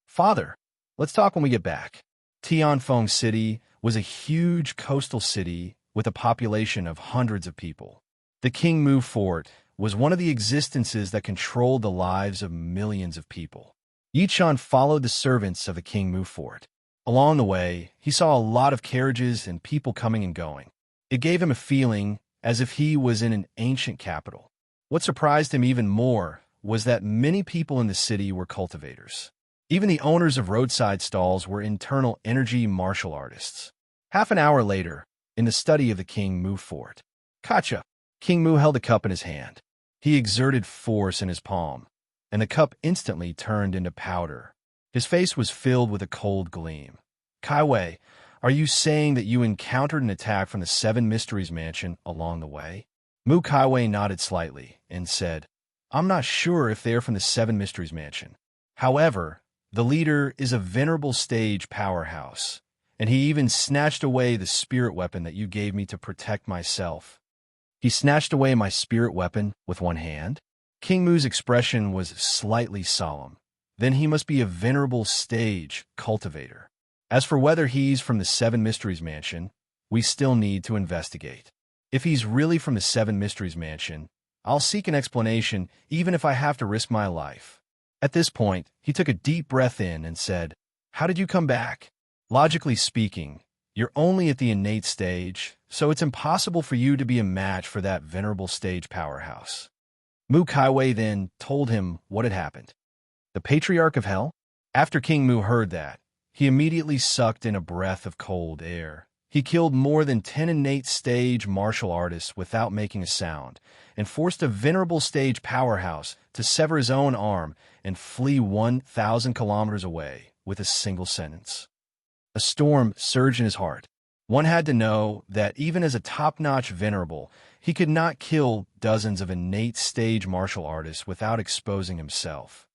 Speaker 1: Father, let's talk when we get back. Tianfeng City was a huge coastal city with a population of hundreds of people. The King Mu fort was one of the existences that controlled the lives of millions of people. Yichun followed the servants of the King Mu fort. Along the way, he saw a lot of carriages and people coming and going. It gave him a feeling as if he was in an ancient capital. What surprised him even more was that many people in the city were cultivators. Even the owners of roadside stalls were internal energy martial artists. Half an hour later, in the study of the King Mu fort, Kacha, King Mu held a cup in his hand. He exerted force in his palm, and the cup instantly turned into powder. His face was filled with a cold gleam. Kaiwei, are you saying that you encountered an attack from the Seven Mysteries Mansion along the way? Mu Kaiwei nodded slightly and said, I'm not sure if they're from the Seven Mysteries Mansion. However, the leader is a venerable stage powerhouse, and he even snatched away the spirit weapon that you gave me to protect myself. He snatched away my spirit weapon with one hand? King Mu's expression was slightly solemn. Then he must be a venerable stage cultivator. As for whether he's from the Seven Mysteries Mansion, we still need to investigate. If he's really from the Seven Mysteries Mansion, I'll seek an explanation even if I have to risk my life. At this point, he took a deep breath in and said, How did you come back? Logically speaking, you're only at the innate stage, so it's impossible for you to be a match for that venerable stage powerhouse. Mu Kaiwei then told him what had happened. The Patriarch of Hell? After King Mu heard that, he immediately sucked in a breath of cold air. He killed more than 10 innate stage martial artists without making a sound, and forced a venerable stage powerhouse to sever his own arm and flee 1,000 kilometers away with a single sentence. A storm surged in his heart. One had to know that even as a top-notch venerable, he could not kill dozens of innate stage martial artists without exposing himself.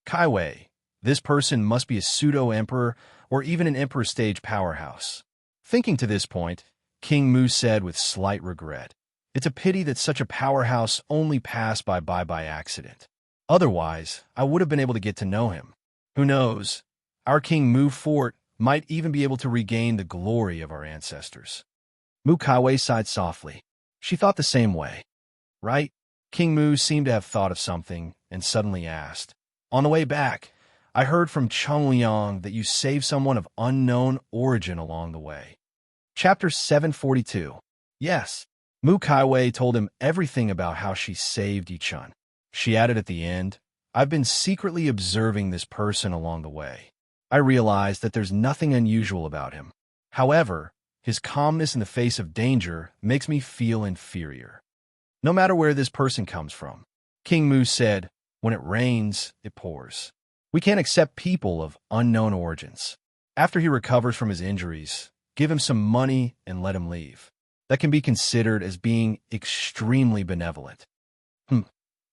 Speaker 1: Kaiwei, this person must be a pseudo-emperor or even an emperor stage powerhouse. Thinking to this point, King Mu said with slight regret, "It's a pity that such a powerhouse only passed by accident. Otherwise, I would have been able to get to know him. Who knows? Our King Mu Fort might even be able to regain the glory of our ancestors." Mu Kaiwei sighed softly. She thought the same way. Right? King Mu seemed to have thought of something and suddenly asked, "On the way back, I heard from Chongliang that you saved someone of unknown origin along the way." Chapter 742. Yes. Mu Kaiwei told him everything about how she saved Yichun. She added at the end, "I've been secretly observing this person along the way. I realized that there's nothing unusual about him. However, his calmness in the face of danger makes me feel inferior. No matter where this person comes from," King Mu said, "when it rains, it pours. We can't accept people of unknown origins. After he recovers from his injuries, give him some money and let him leave. That can be considered as being extremely benevolent."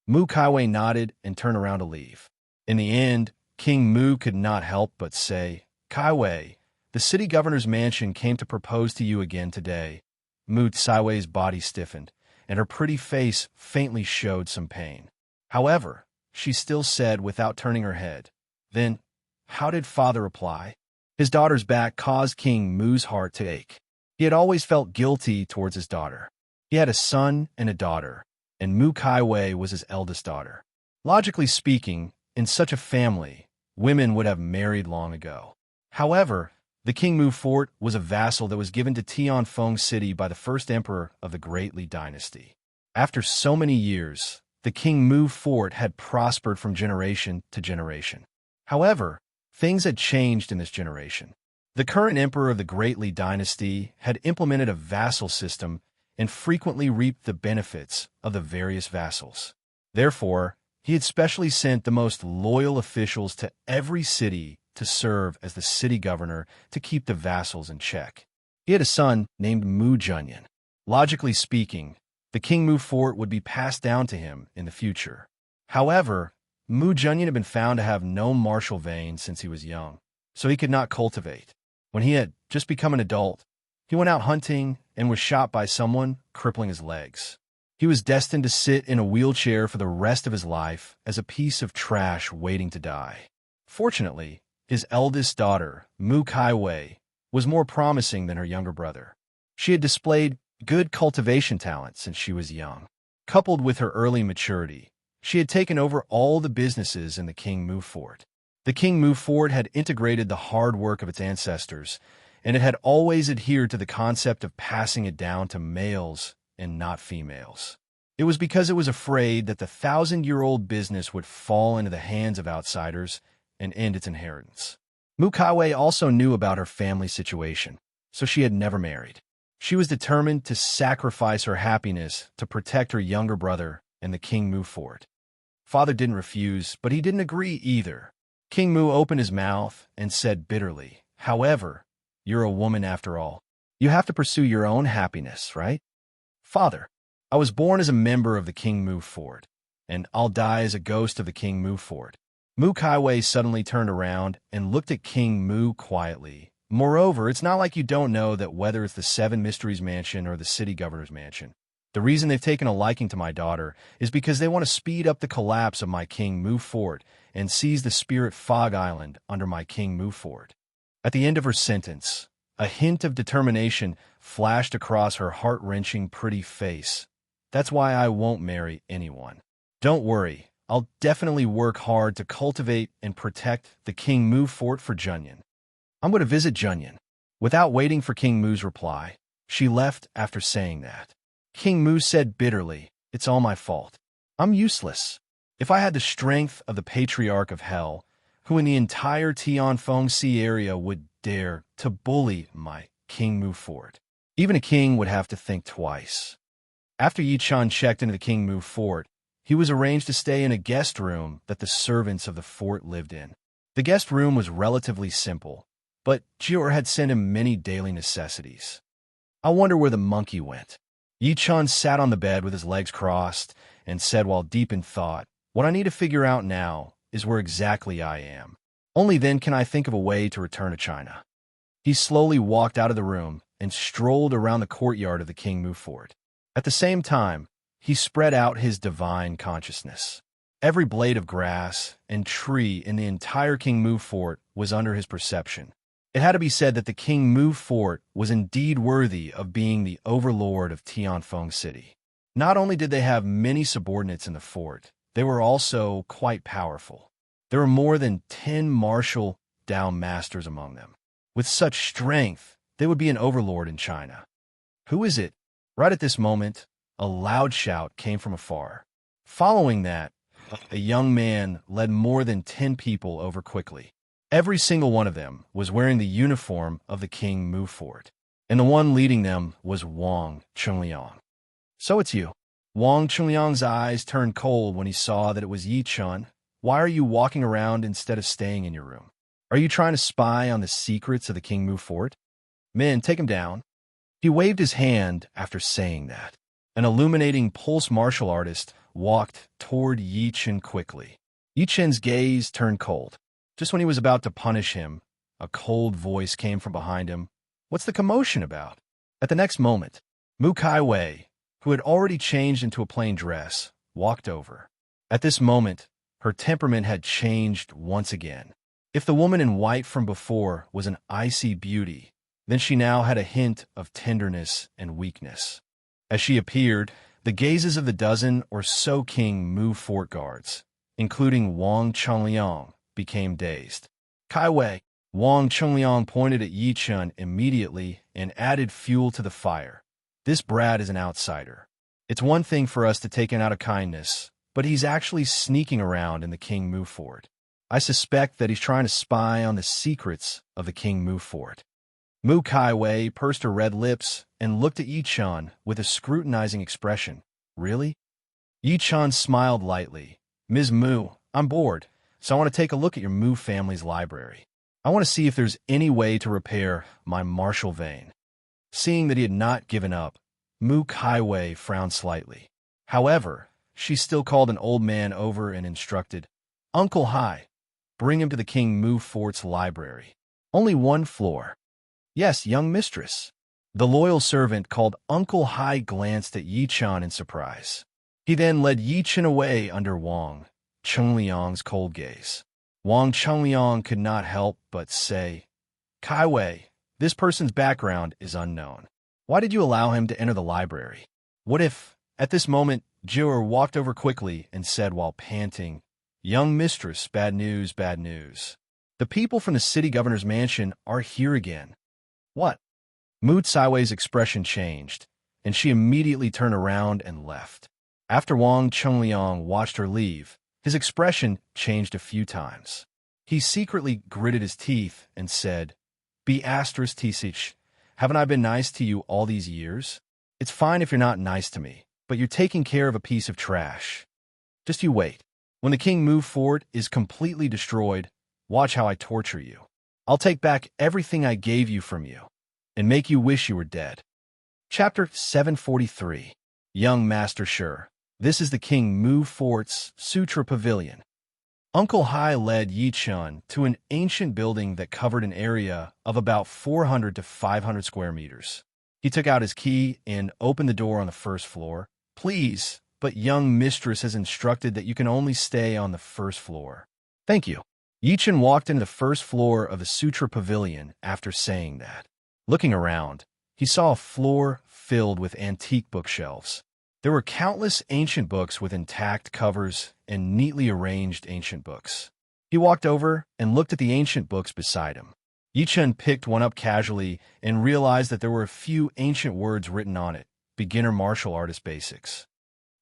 Speaker 1: Mu Kaiwei nodded and turned around to leave. In the end, King Mu could not help but say, "Kaiwei, the city governor's mansion came to propose to you again today." Mu Kaiwei's body stiffened, and her pretty face faintly showed some pain. However, she still said without turning her head, "Then, how did father reply?" His daughter's back caused King Mu's heart to ache. He had always felt guilty towards his daughter. He had a son and a daughter, and Mu Kaiwei was his eldest daughter. Logically speaking, in such a family, women would have married long ago. However, the King Mu Fort was a vassal that was given to Tianfeng City by the first emperor of the Great Li Dynasty. After so many years, the King Mu Fort had prospered from generation to generation. However, things had changed in this generation. The current emperor of the Great Li Dynasty had implemented a vassal system and frequently reaped the benefits of the various vassals. Therefore, he had specially sent the most loyal officials to every city to serve as the city governor to keep the vassals in check. He had a son named Mu Junyan. Logically speaking, the King Mu Fort would be passed down to him in the future. However, Mu Junyan had been found to have no martial veins since he was young, so he could not cultivate. When he had just become an adult, he went out hunting and was shot by someone, crippling his legs. He was destined to sit in a wheelchair for the rest of his life as a piece of trash waiting to die. Fortunately, his eldest daughter, Mu Kaiwei, was more promising than her younger brother. She had displayed good cultivation talent since she was young. Coupled with her early maturity, she had taken over all the businesses in the King Mu Fort. The King Mu Fort had integrated the hard work of its ancestors, and it had always adhered to the concept of passing it down to males and not females. It was because it was afraid that the 1,000-year-old business would fall into the hands of outsiders and end its inheritance. Mu Kaiwei also knew about her family situation, so she had never married. She was determined to sacrifice her happiness to protect her younger brother and the King Mu Fort. Father didn't refuse, but he didn't agree either. King Mu opened his mouth and said bitterly, "However, you're a woman after all. You have to pursue your own happiness, right? Father, I was born as a member of the King Mu Fort, and I'll die as a ghost of the King Mu Fort." Mu Kaiwei suddenly turned around and looked at King Mu quietly. "Moreover, it's not like you don't know that whether it's the Seven Mysteries Mansion or the City Governor's Mansion, the reason they've taken a liking to my daughter is because they want to speed up the collapse of my King Mu Fort and seize the Spirit Fog Island under my King Mu Fort." At the end of her sentence, a hint of determination flashed across her heart-wrenching pretty face. "That's why I won't marry anyone. Don't worry, I'll definitely work hard to cultivate and protect the King Mu Fort for Junyan. I'm going to visit Junyan." Without waiting for King Mu's reply, she left after saying that. King Mu said bitterly, "It's all my fault. I'm useless. If I had the strength of the Patriarch of Hell, who in the entire Tianfeng Sea area would dare to bully my King Mu Fort, even a king would have to think twice." After Yichun checked into the King Mu Fort, he was arranged to stay in a guest room that the servants of the fort lived in. The guest room was relatively simple. but Jior had sent him many daily necessities. I wonder where the monkey went. Yi Chun sat on the bed with his legs crossed and said while deep in thought, "What I need to figure out now is where exactly I am. Only then can I think of a way to return to China." He slowly walked out of the room and strolled around the courtyard of the King Mu Fort. At the same time, he spread out his divine consciousness. Every blade of grass and tree in the entire King Mu Fort was under his perception. It had to be said that the King Mu Fort was indeed worthy of being the overlord of Tianfeng City. Not only did they have many subordinates in the fort, they were also quite powerful. There were more than 10 martial Dao masters among them. With such strength, they would be an overlord in China. "Who is it?" Right at this moment, a loud shout came from afar. Following that, a young man led more than 10 people over quickly. Every single one of them was wearing the uniform of the King Mu Fort, and the one leading them was Wang Chunliang. "So it's you." Wang Chunliang's eyes turned cold when he saw that it was Yi Chun. "Why are you walking around instead of staying in your room? Are you trying to spy on the secrets of the King Mu Fort? Men, take him down." He waved his hand after saying that. An illuminating pulse martial artist walked toward Yi Chun quickly. Yi Chun's gaze turned cold. Just when he was about to punish him, a cold voice came from behind him. "What's the commotion about?" At the next moment, Mu Kai Wei, who had already changed into a plain dress, walked over. At this moment, her temperament had changed once again. If the woman in white from before was an icy beauty, then she now had a hint of tenderness and weakness. As she appeared, the gazes of the dozen or so King Mu Fort guards, including Wang Chunliang, became dazed. "Kai Wei." Wang Chunliang pointed at Yi Chun immediately and added fuel to the fire. "This brat is an outsider. It's one thing for us to take him out of kindness, but he's actually sneaking around in the King Mu Fort. I suspect that he's trying to spy on the secrets of the King Mu Fort." Mu Kai Wei pursed her red lips and looked at Yi Chun with a scrutinizing expression. "Really?" Yi Chun smiled lightly. "Ms. Mu, I'm bored, so I want to take a look at your Mu family's library. I want to see if there's any way to repair my martial vein." Seeing that he had not given up, Mu Kai Wei frowned slightly. However, she still called an old man over and instructed, "Uncle Hai, bring him to the King Mu Fort's library. Only 1 floor." "Yes, young mistress." The loyal servant called Uncle Hai glanced at Yi Chun in surprise. He then led Yi Chun away under Wang Chunliang's cold gaze. Wang Chunliang could not help but say, "Kai Wei, this person's background is unknown. Why did you allow him to enter the library?" "What if—" At this moment, Jior walked over quickly and said while panting, "Young mistress, bad news, bad news. The people from the city governor's mansion are here again." "What?" Mu Tsaiwei's expression changed, and she immediately turned around and left. After Wang Chunliang watched her leave, his expression changed a few times. He secretly gritted his teeth and said, "Be asterisk Tisich, haven't I been nice to you all these years? It's fine if you're not nice to me, but you're taking care of a piece of trash. Just you wait. When the King Mu Fort is completely destroyed, watch how I torture you. I'll take back everything I gave you from you, and make you wish you were dead." Chapter 743. Young Master Sure. This is the King Mu Fort's Sutra Pavilion. Uncle Hai led Yi Chun to an ancient building that covered an area of about 400 to 500 square meters. He took out his key and opened the door on the first floor. "Please, but young mistress has instructed that you can only stay on the first floor." "Thank you." Yi Chun walked into the first floor of the Sutra Pavilion after saying that. Looking around, he saw a floor filled with antique bookshelves. There were countless ancient books with intact covers and neatly arranged ancient books. He walked over and looked at the ancient books beside him. Yi Chun picked one up casually and realized that there were a few ancient words written on it. Beginner martial artist basics.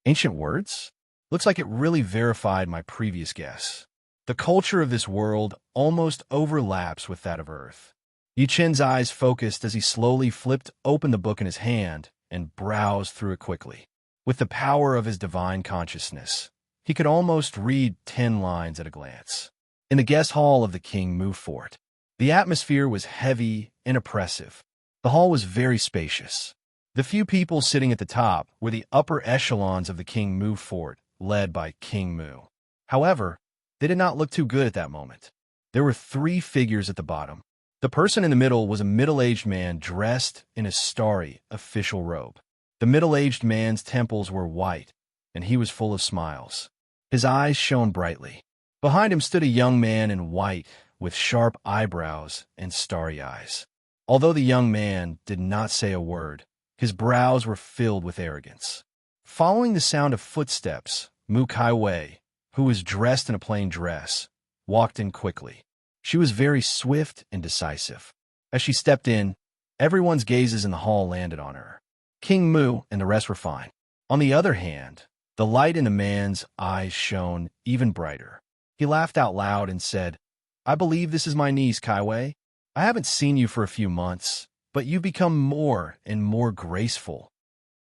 Speaker 1: Ancient words? Looks like it really verified my previous guess. The culture of this world almost overlaps with that of Earth. Yi Chun's eyes focused as he slowly flipped open the book in his hand and browsed through it quickly. With the power of his divine consciousness, he could almost read 10 lines at a glance. In the guest hall of the King Mu Fort, The atmosphere was heavy and oppressive. The hall was very spacious. The few people sitting at the top were the upper echelons of the King Mu fort, led by King Mu. However, they did not look too good at that moment. There were 3 figures at the bottom. The person in the middle was a middle-aged man dressed in a starry, official robe. The middle-aged man's temples were white, and he was full of smiles. His eyes shone brightly. Behind him stood a young man in white, with sharp eyebrows and starry eyes. Although the young man did not say a word, his brows were filled with arrogance. Following the sound of footsteps, Mu Kai-wei, who was dressed in a plain dress, walked in quickly. She was very swift and decisive. As she stepped in, everyone's gazes in the hall landed on her. King Mu and the rest were fine. On the other hand, the light in the man's eyes shone even brighter. He laughed out loud and said, "I believe this is my niece, Kai-wei. I haven't seen you for a few months, but you've become more and more graceful."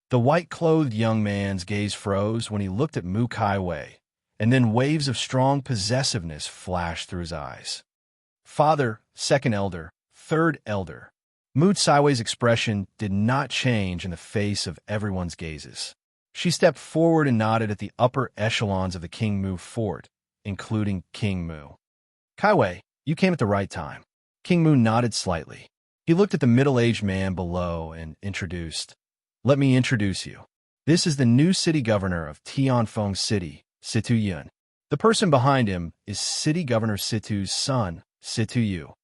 Speaker 1: The white-clothed young man's gaze froze when he looked at Mu Kai-wei, and then waves of strong possessiveness flashed through his eyes. Father, second elder, third elder. Mu Kai-wei's expression did not change in the face of everyone's gazes. She stepped forward and nodded at the upper echelons of the King Mu fort, including King Mu. "Kai-wei, you came at the right time." King Mu nodded slightly. He looked at the middle-aged man below and introduced, "Let me introduce you. This is the new city governor of Tianfeng City, Situ Yun. The person behind him is City Governor Situ's son, Situ Yu."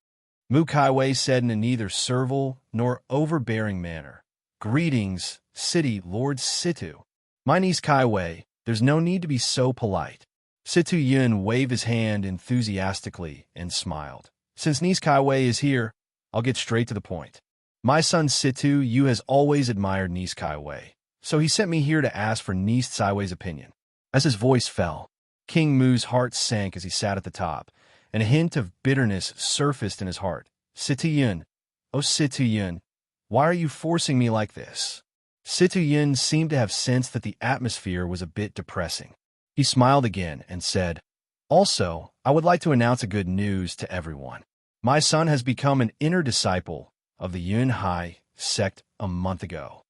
Speaker 1: Mu Kai-wei said in a neither servile nor overbearing manner, "Greetings, City Lord Situ. My niece Kai-wei, there's no need to be so polite." Situ Yun waved his hand enthusiastically and smiled. "Since niece Kai-wei is here, I'll get straight to the point. My son Situ Yu has always admired niece Kai-wei, so he sent me here to ask for niece Kai-wei's opinion." As his voice fell, King Mu's heart sank as he sat at the top, and a hint of bitterness surfaced in his heart. "Situ Yun, oh Situ Yun, why are you forcing me like this?" Situ Yun seemed to have sensed that the atmosphere was a bit depressing. He smiled again and said, "Also, I would like to announce a good news to everyone. My son has become an inner disciple of the Yun Hai sect a month ago."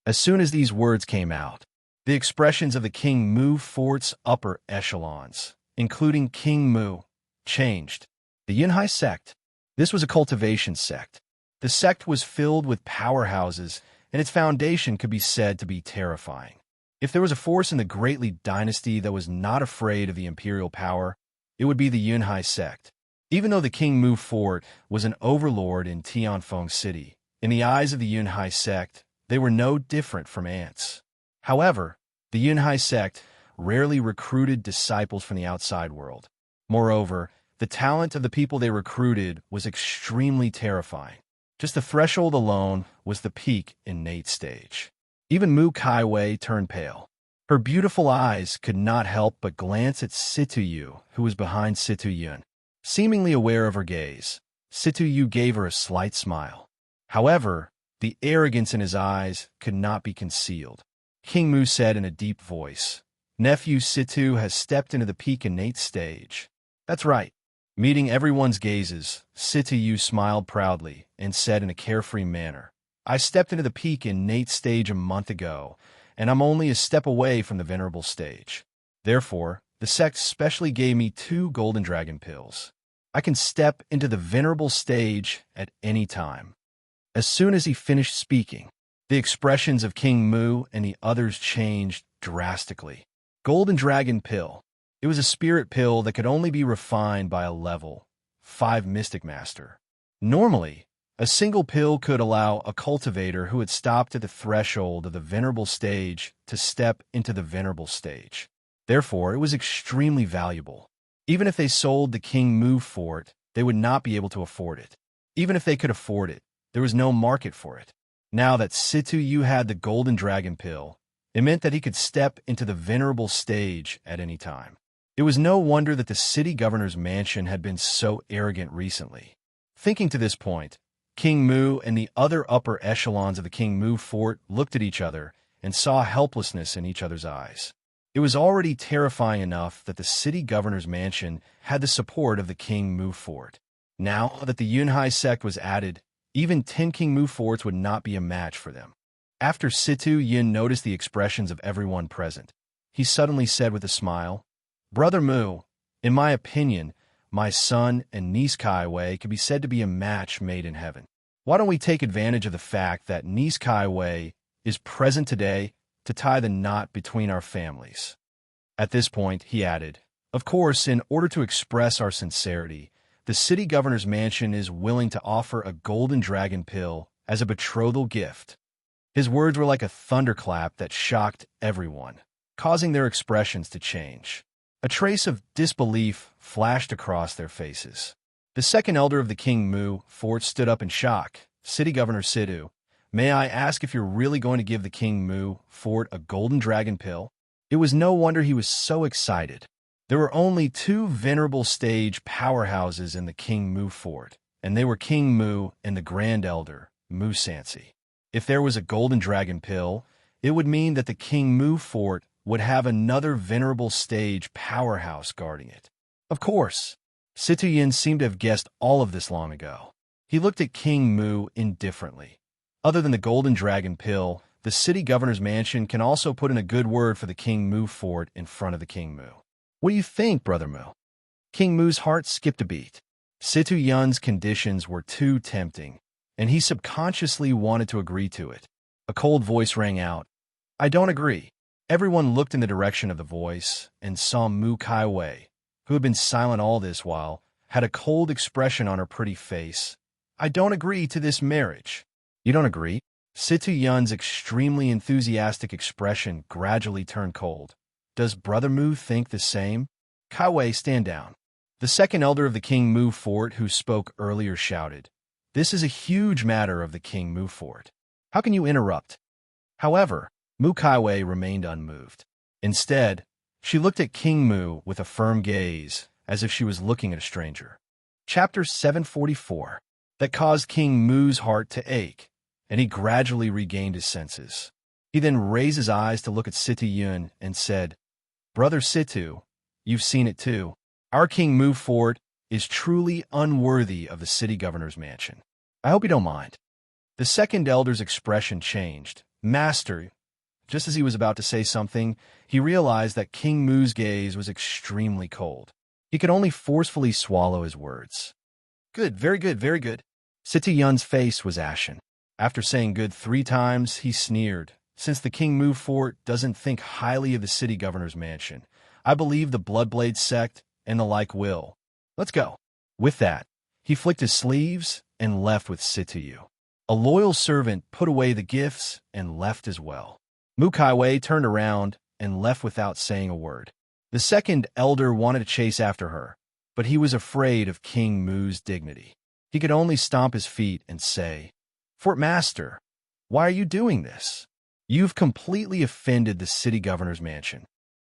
Speaker 1: As soon as these words came out, the expressions of the King Mu fort's upper echelons, including King Mu, changed. The Yun Hai sect. This was a cultivation sect. The sect was filled with powerhouses, and its foundation could be said to be terrifying. If there was a force in the Greatly dynasty that was not afraid of the imperial power, it would be the Yun Hai sect. Even though the King Mu fort was an overlord in Tianfeng City, in the eyes of the Yun Hai sect, they were no different from ants. However, the Yun Hai sect rarely recruited disciples from the outside world. Moreover, the talent of the people they recruited was extremely terrifying. Just the threshold alone was the peak innate stage. Even Mu Kai-wei turned pale. Her beautiful eyes could not help but glance at Situ Yu, who was behind Situ Yun. Seemingly aware of her gaze, Situ Yu gave her a slight smile. However, the arrogance in his eyes could not be concealed. King Mu said in a deep voice, "Nephew Situ has stepped into the peak innate stage." "That's right." Meeting everyone's gazes, Situ Yu smiled proudly and said in a carefree manner, "I stepped into the peak innate stage a month ago, and I'm only a step away from the venerable stage. Therefore, the sect specially gave me 2 golden dragon pills. I can step into the venerable stage at any time." As soon as he finished speaking, the expressions of King Mu and the others changed drastically. Golden dragon pill. It was a spirit pill that could only be refined by a level 5 mystic master. Normally, a single pill could allow a cultivator who had stopped at the threshold of the venerable stage to step into the venerable stage. Therefore, it was extremely valuable. Even if they sold the King Mu fort, they would not be able to afford it. Even if they could afford it, there was no market for it. Now that Situ Yu had the golden dragon pill, it meant that he could step into the venerable stage at any time. It was no wonder that the city governor's mansion had been so arrogant recently. Thinking to this point, King Mu and the other upper echelons of the King Mu fort looked at each other and saw helplessness in each other's eyes. It was already terrifying enough that the city governor's mansion had the support of the King Mu fort. Now that the Yunhai sect was added, even 10 King Mu forts would not be a match for them. After Situ Yin noticed the expressions of everyone present, he suddenly said with a smile, "Brother Mu, in my opinion, my son and niece Kaiwei could be said to be a match made in heaven. Why don't we take advantage of the fact that niece Kaiwei is present today to tie the knot between our families?" At this point, he added, "Of course, in order to express our sincerity, the city governor's mansion is willing to offer a golden dragon pill as a betrothal gift." His words were like a thunderclap that shocked everyone, causing their expressions to change. A trace of disbelief flashed across their faces. The second elder of the King Mu fort stood up in shock. "City Governor Sidu, may I ask if you're really going to give the King Mu fort a golden dragon pill?" It was no wonder he was so excited. There were only two venerable stage powerhouses in the King Mu fort, and they were King Mu and the Grand Elder, Mu Sansi. If there was a golden dragon pill, it would mean that the King Mu fort would have another venerable stage powerhouse guarding it. Of course, Citoyen seemed to have guessed all of this long ago. He looked at King Mu indifferently. Other than the golden dragon pill, the city governor's mansion can also put in a good word for the King Mu fort in front of the King Mu. "What do you think, Brother Mu?" King Mu's heart skipped a beat. Citoyen's conditions were too tempting, and he subconsciously wanted to agree to it. A cold voice rang out, "I don't agree." Everyone looked in the direction of the voice and saw Mu Kaiwei, who had been silent all this while, had a cold expression on her pretty face. "I don't agree to this marriage." "You don't agree?" Situ Yun's extremely enthusiastic expression gradually turned cold. "Does Brother Mu think the same?" "Kaiwei, stand down." The second elder of the King Mu fort who spoke earlier shouted, "This is a huge matter of the King Mu fort. How can you interrupt?" However, Mu Kaiwei remained unmoved. Instead, she looked at King Mu with a firm gaze, as if she was looking at a stranger. Chapter 744. That caused King Mu's heart to ache, and he gradually regained his senses. He then raised his eyes to look at Situ Yun and said, "Brother Situ, you've seen it too. Our King Mu fort is truly unworthy of the city governor's mansion. I hope you don't mind." The second elder's expression changed. "Master," just as he was about to say something, he realized that King Mu's gaze was extremely cold. He could only forcefully swallow his words. "Good, very good, very good." Situ Yun's face was ashen. After saying good 3 times, he sneered. "Since the King Mu fort doesn't think highly of the city governor's mansion, I believe the Bloodblade sect and the like will. Let's go." With that, he flicked his sleeves and left with Situ. A loyal servant put away the gifts and left as well. Mu Kaiwei turned around and left without saying a word. The second elder wanted to chase after her, but he was afraid of King Mu's dignity. He could only stomp his feet and say, "Fort Master, why are you doing this? You've completely offended the city governor's mansion."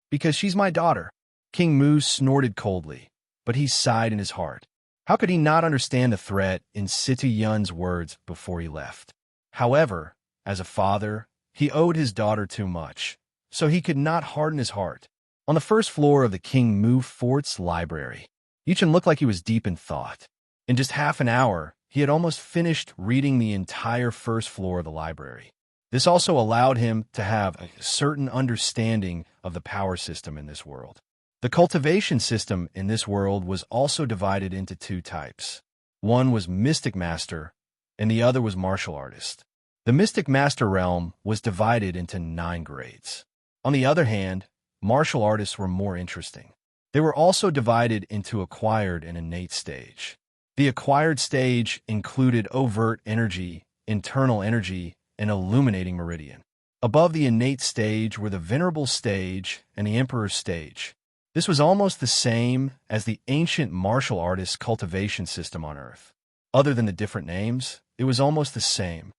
Speaker 1: "Because she's my daughter." King Mu snorted coldly, but he sighed in his heart. How could he not understand the threat in Situ Yun's words before he left? However, as a father, he owed his daughter too much, so he could not harden his heart. On the first floor of the King Mu fort's library, Yichen looked like he was deep in thought. In just half an hour, he had almost finished reading the entire first floor of the library. This also allowed him to have a certain understanding of the power system in this world. The cultivation system in this world was also divided into 2 types. One was Mystic Master, and the other was Martial Artist. The Mystic Master realm was divided into 9 grades. On the other hand, Martial Artists were more interesting. They were also divided into Acquired and Innate stage. The Acquired stage included Overt Energy, Internal Energy, and Illuminating Meridian. Above the Innate stage were the Venerable stage and the Emperor stage. This was almost the same as the ancient martial artist cultivation system on Earth. Other than the different names, it was almost the same.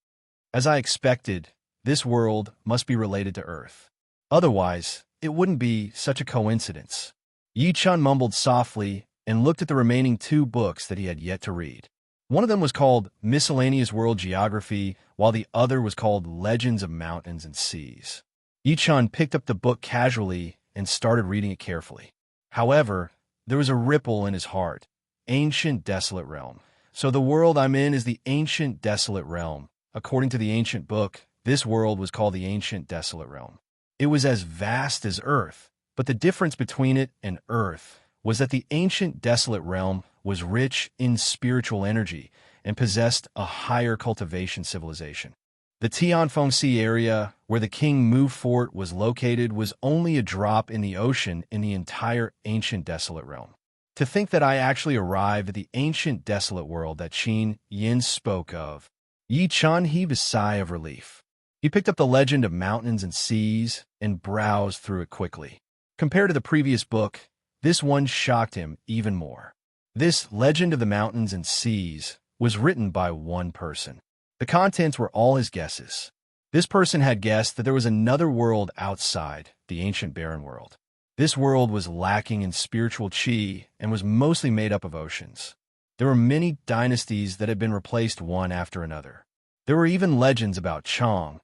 Speaker 1: As I expected, this world must be related to Earth. Otherwise, it wouldn't be such a coincidence. Yi Chun mumbled softly and looked at the remaining 2 books that he had yet to read. One of them was called Miscellaneous World Geography, while the other was called Legends of Mountains and Seas. Yi Chun picked up the book casually and started reading it carefully. However, there was a ripple in his heart, ancient desolate realm. So the world I'm in is the ancient desolate realm. According to the ancient book, this world was called the ancient desolate realm. It was as vast as Earth, but the difference between it and Earth was that the ancient desolate realm was rich in spiritual energy and possessed a higher cultivation civilization. The Tianfengxi area, where the King Mu Fort was located, was only a drop in the ocean in the entire ancient desolate realm. To think that I actually arrived at the ancient desolate world that Qin Yin spoke of. Yi Chan heaved a sigh of relief. He picked up the legend of mountains and seas and browsed through it quickly. Compared to the previous book, this one shocked him even more. This Legend of the Mountains and Seas was written by one person. The contents were all his guesses. This person had guessed that there was another world outside the ancient barren world. This world was lacking in spiritual qi and was mostly made up of oceans. There were many dynasties that had been replaced one after another. There were even legends about Chang,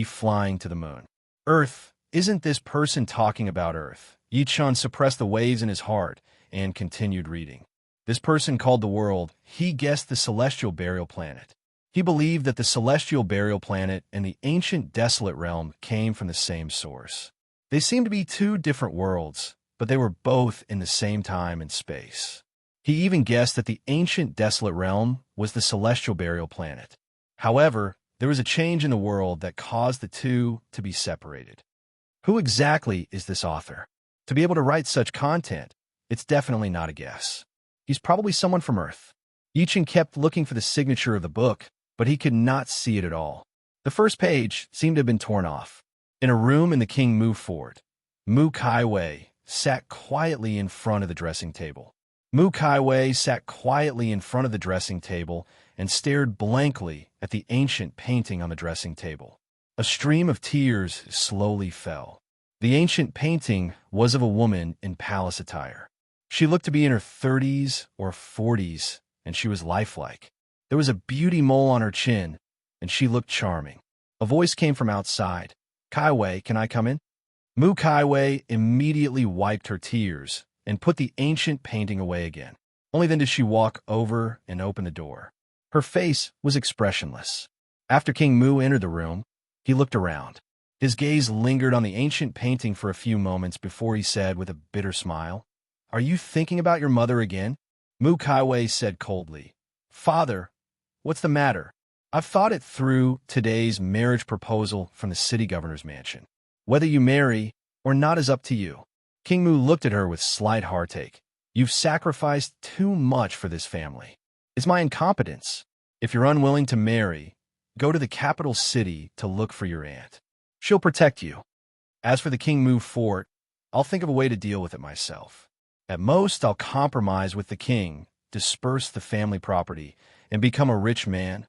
Speaker 1: flying to the moon. Earth, isn't this person talking about Earth? Yichun suppressed the waves in his heart and continued reading. This person called the world, he guessed the celestial burial planet. He believed that the celestial burial planet and the ancient desolate realm came from the same source. They seemed to be two different worlds, but they were both in the same time and space. He even guessed that the ancient desolate realm was the celestial burial planet. However, there was a change in the world that caused the two to be separated. Who exactly is this author? To be able to write such content, it's definitely not a guess. He's probably someone from Earth. Yichin kept looking for the signature of the book, but he could not see it at all. The first page seemed to have been torn off. In a room in the King Mu Fort, Mu Kaiwei sat quietly in front of the dressing table. Mu Kaiwei sat quietly in front of the dressing table and stared blankly at the ancient painting on the dressing table. A stream of tears slowly fell. The ancient painting was of a woman in palace attire. She looked to be in her 30s or 40s, and she was lifelike. There was a beauty mole on her chin, and she looked charming. A voice came from outside. "Kaiwei, can I come in?" Mu Kaiwei immediately wiped her tears and put the ancient painting away again. Only then did she walk over and open the door. Her face was expressionless. After King Mu entered the room, he looked around. His gaze lingered on the ancient painting for a few moments before he said with a bitter smile, "Are you thinking about your mother again?" Mu Kaiwei said coldly, "Father, what's the matter? I've thought it through today's marriage proposal from the city governor's mansion. Whether you marry or not is up to you." King Mu looked at her with slight heartache. "You've sacrificed too much for this family. It's my incompetence. If you're unwilling to marry, go to the capital city to look for your aunt. She'll protect you. As for the King Mu Fort, I'll think of a way to deal with it myself. At most, I'll compromise with the king, disperse the family property, and become a rich man."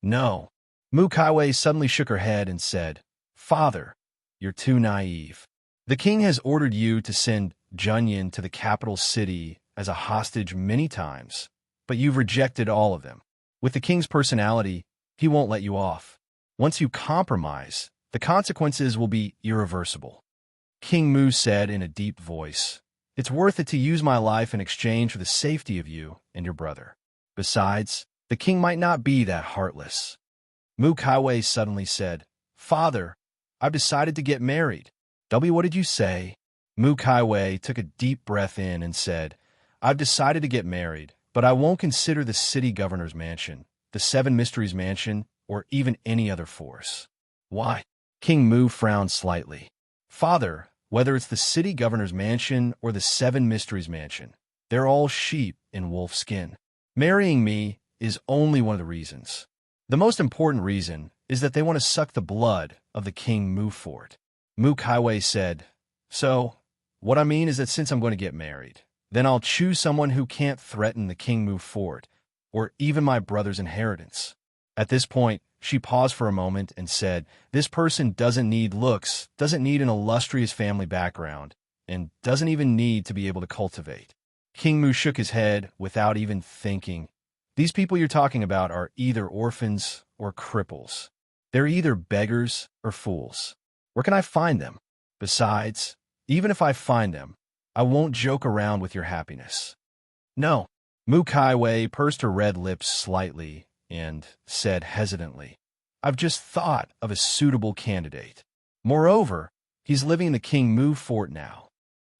Speaker 1: "No." Mu Kaiwei suddenly shook her head and said, "Father, you're too naive. The king has ordered you to send Junyan to the capital city as a hostage many times, but you've rejected all of them. With the king's personality, he won't let you off. Once you compromise, the consequences will be irreversible." King Mu said in a deep voice, "It's worth it to use my life in exchange for the safety of you and your brother. Besides, the king might not be that heartless." Mu Kaiwei suddenly said, "Father, I've decided to get married." What did you say?" Mu Kaiwei took a deep breath in and said, "I've decided to get married, but I won't consider the city governor's mansion, the Seven Mysteries Mansion, or even any other force." "Why?" King Mu frowned slightly. "Father, whether it's the city governor's mansion or the Seven Mysteries Mansion, they're all sheep in wolf skin. Marrying me is only one of the reasons. The most important reason is that they want to suck the blood of the King Mu Fort." Mu Kaiwei said, "So, what I mean is that since I'm going to get married, then I'll choose someone who can't threaten the King Mu Fort, or even my brother's inheritance." At this point, she paused for a moment and said, "This person doesn't need looks, doesn't need an illustrious family background, and doesn't even need to be able to cultivate." King Mu shook his head without even thinking. "These people you're talking about are either orphans or cripples. They're either beggars or fools. Where can I find them? Besides, even if I find them, I won't joke around with your happiness." "No." Mu Kaiwei pursed her red lips slightly and said hesitantly, I've just thought of a suitable candidate. Moreover, he's living in the King Mu fort now.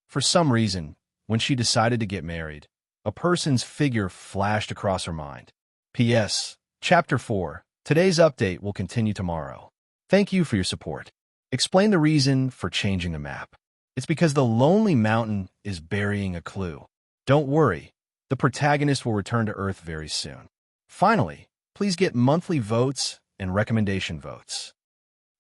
Speaker 1: For some reason, when she decided to get married, a person's figure flashed across her mind. P.S. Chapter 4. Today's update will continue tomorrow. Thank you for your support. Explain the reason for changing the map. It's because the Lonely Mountain is burying a clue. Don't worry, the protagonist will return to Earth very soon. Finally, please get monthly votes and recommendation votes.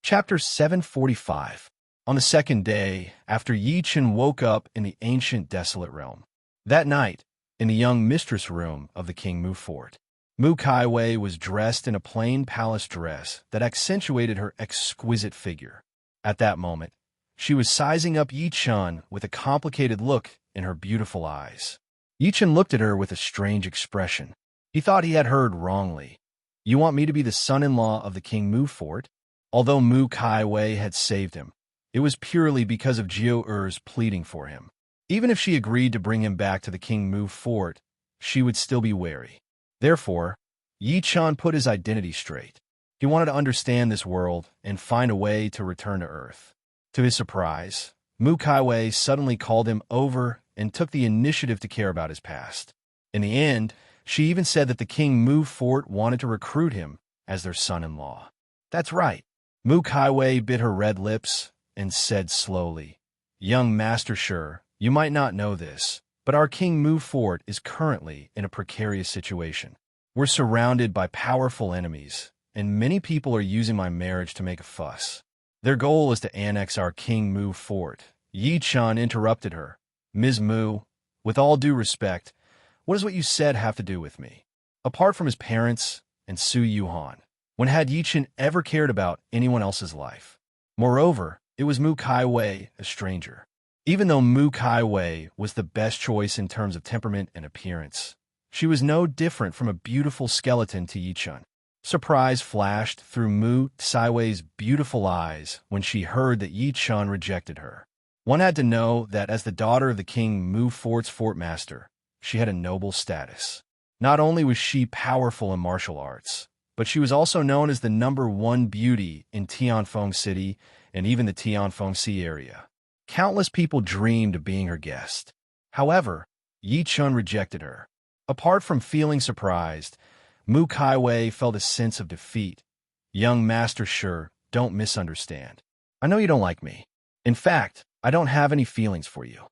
Speaker 1: Chapter 745. On the second day, after Yi Chen woke up in the ancient desolate realm. That night, in the young mistress room of the King Mu fort, Mu Kaiwei was dressed in a plain palace dress that accentuated her exquisite figure. At that moment, she was sizing up Yi Chen with a complicated look in her beautiful eyes. Yi Chen looked at her with a strange expression. He thought he had heard wrongly. You want me to be the son-in-law of the King Mu fort? Although Mu Kaiwei had saved him, it was purely because of Jiu Er's pleading for him. Even if she agreed to bring him back to the King Mu fort, she would still be wary. Therefore, Yi Chen put his identity straight. He wanted to understand this world and find a way to return to Earth. To his surprise, Mu Kaiwei suddenly called him over and took the initiative to care about his past. In the end, she even said that the King Mu fort wanted to recruit him as their son-in-law. That's right. Mu Kaiwei bit her red lips and said slowly, Young Master Sure, you might not know this, but our King Mu fort is currently in a precarious situation. We're surrounded by powerful enemies, and many people are using my marriage to make a fuss. Their goal is to annex our King Mu fort. Yi Chen interrupted her. Ms. Mu, with all due respect, what does what you said have to do with me? Apart from his parents and Su Yuhan, when had Yi Chen ever cared about anyone else's life? Moreover, it was Mu Kaiwei, a stranger. Even though Mu Kaiwei was the best choice in terms of temperament and appearance, she was no different from a beautiful skeleton to Yi Chen. Surprise flashed through Mu Kaiwei's beautiful eyes when she heard that Yi Chen rejected her. One had to know that as the daughter of the King Mu fort's fort master, she had a noble status. Not only was she powerful in martial arts, but she was also known as the #1 beauty in Tianfeng City and even the Tianfeng Sea area. Countless people dreamed of being her guest. However, Yi Chen rejected her. Apart from feeling surprised, Mu Kaiwei felt a sense of defeat. Young Master Sure, don't misunderstand. I know you don't like me. In fact, I don't have any feelings for you.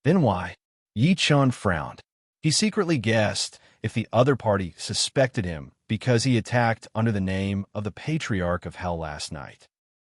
Speaker 1: Then why? Yi Chen frowned. He secretly guessed if the other party suspected him because he attacked under the name of the Patriarch of Hell last night.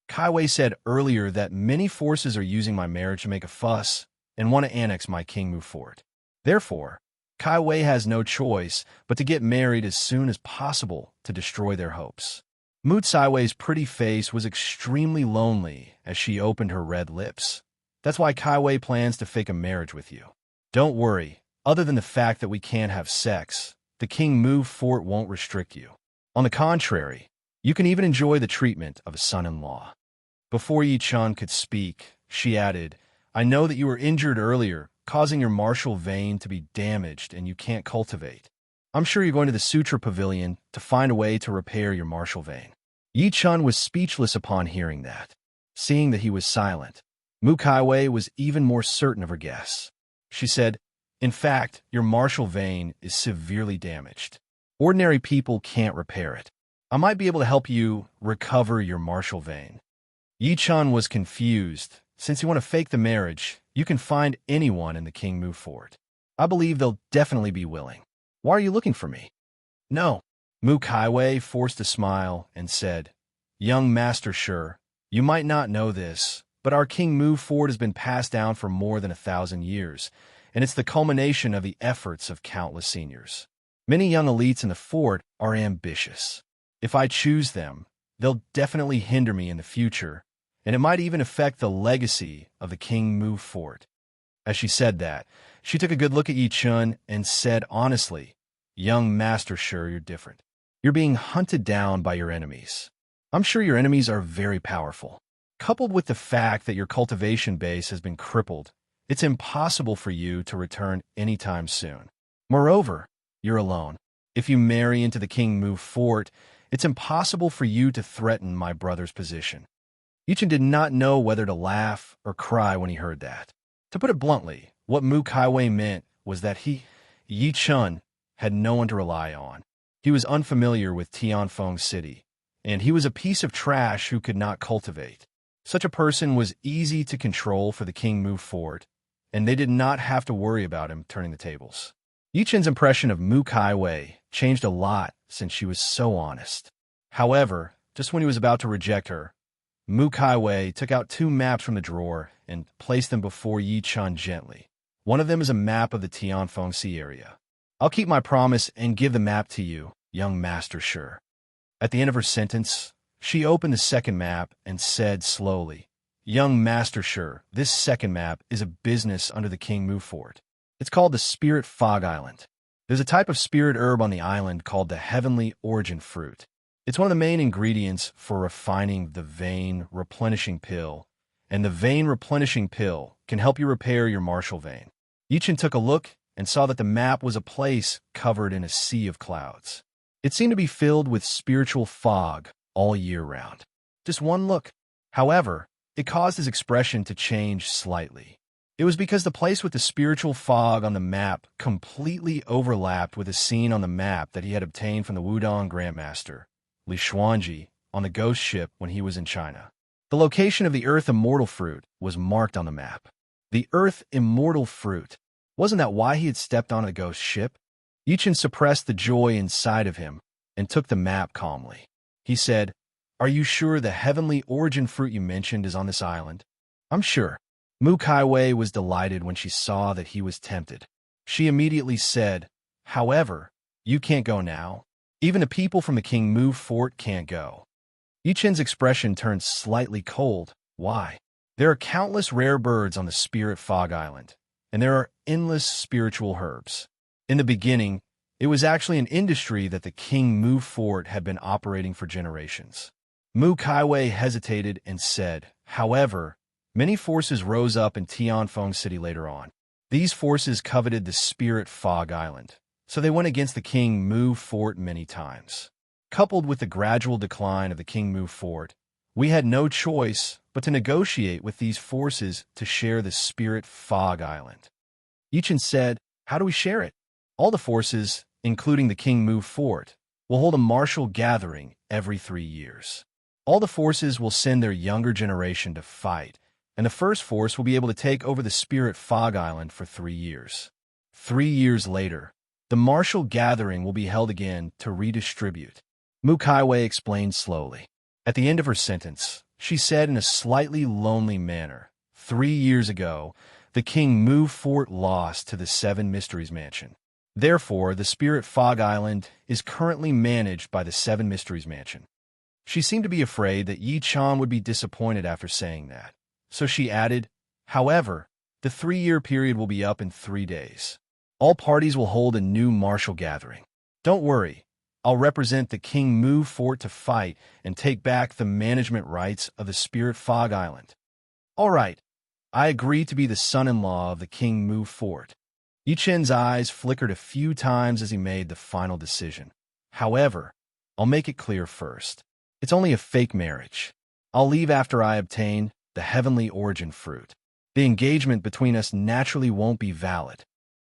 Speaker 1: Kaiwei said earlier that many forces are using my marriage to make a fuss and want to annex my King Mu fort. Therefore, Kaiwei has no choice but to get married as soon as possible to destroy their hopes. Mu Kaiwei's pretty face was extremely lonely as she opened her red lips. That's why Kaiwei plans to fake a marriage with you. Don't worry, other than the fact that we can't have sex, the King Mu fort won't restrict you. On the contrary, you can even enjoy the treatment of a son-in-law. Before Yi Chen could speak, she added, I know that you were injured earlier, causing your martial vein to be damaged and you can't cultivate. I'm sure you're going to the Sutra Pavilion to find a way to repair your martial vein. Yi Chen was speechless upon hearing that. Seeing that he was silent, Mu Kaiwei was even more certain of her guess. She said, in fact, your martial vein is severely damaged. Ordinary people can't repair it. I might be able to help you recover your martial vein. Yi Chen was confused. Since you want to fake the marriage, you can find anyone in the King Mu fort. I believe they'll definitely be willing. Why are you looking for me? No. Mu Kaiwei forced a smile and said, Young Master Sure, you might not know this, but our King Mu fort has been passed down for more than 1,000 years, and it's the culmination of the efforts of countless seniors. Many young elites in the fort are ambitious. If I choose them, they'll definitely hinder me in the future, and it might even affect the legacy of the King Mu fort. As she said that, she took a good look at Yi Chen and said honestly, Young Master Sure, you're different. You're being hunted down by your enemies. I'm sure your enemies are very powerful. Coupled with the fact that your cultivation base has been crippled, it's impossible for you to return anytime soon. Moreover, you're alone. If you marry into the King Mu fort, it's impossible for you to threaten my brother's position. Yichen did not know whether to laugh or cry when he heard that. To put it bluntly, what Mu Kaiwei meant was that Yi Chun, had no one to rely on. He was unfamiliar with Tianfeng City, and he was a piece of trash who could not cultivate. Such a person was easy to control for the King Mu fort, and they did not have to worry about him turning the tables. Yi Chen's impression of Mu Kaiwei changed a lot since she was so honest. However, just when he was about to reject her, Mu Kaiwei took out 2 maps from the drawer and placed them before Yi Chun gently. One of them is a map of the Tianfeng Sea area. I'll keep my promise and give the map to you, young master sure. At the end of her sentence, she opened the second map and said slowly, Young master sure, this second map is a business under the King Mu fort. It's called the Spirit Fog Island. There's a type of spirit herb on the island called the Heavenly Origin Fruit. It's one of the main ingredients for refining the vein replenishing pill, and the vein replenishing pill can help you repair your martial vein. Yichen took a look and saw that the map was a place covered in a sea of clouds. It seemed to be filled with spiritual fog all year round. Just one look. However, it caused his expression to change slightly. It was because the place with the spiritual fog on the map completely overlapped with a scene on the map that he had obtained from the Wudong Grandmaster, Li Xuanji, on the ghost ship when he was in China. The location of the Earth Immortal Fruit was marked on the map. The Earth Immortal Fruit. Wasn't that why he had stepped on a ghost ship? Yichen suppressed the joy inside of him and took the map calmly. He said, Are you sure the Heavenly Origin Fruit you mentioned is on this island? I'm sure. Mu Kaiwei was delighted when she saw that he was tempted. She immediately said, However, you can't go now. Even the people from the King Mu fort can't go. Yichen's expression turned slightly cold. Why? There are countless rare birds on the Spirit Fog Island, and there are endless spiritual herbs. In the beginning, it was actually an industry that the King Mu fort had been operating for generations. Mu Kaiwei hesitated and said, However, many forces rose up in Tianfeng City later on. These forces coveted the Spirit Fog Island, so they went against the King Mu fort many times. Coupled with the gradual decline of the King Mu fort, we had no choice but to negotiate with these forces to share the Spirit Fog Island. Yichen said, How do we share it? All the forces, including the King Mu fort, will hold a martial gathering every 3 years. All the forces will send their younger generation to fight, and the first force will be able to take over the Spirit Fog Island for 3 years. 3 years later, the martial gathering will be held again to redistribute. Mu Kaiwei explained slowly. At the end of her sentence, she said in a slightly lonely manner, 3 years ago, the King Mu fort lost to the Seven Mysteries Mansion. Therefore, the Spirit Fog Island is currently managed by the Seven Mysteries Mansion. She seemed to be afraid that Yi Chan would be disappointed after saying that. So she added, However, the 3-year period will be up in 3 days. All parties will hold a new martial gathering. Don't worry, I'll represent the King Mu fort to fight and take back the management rights of the Spirit Fog Island. All right, I agree to be the son-in-law of the King Mu fort. Yichen's eyes flickered a few times as he made the final decision. However, I'll make it clear first. It's only a fake marriage. I'll leave after I obtain the Heavenly Origin Fruit. The engagement between us naturally won't be valid.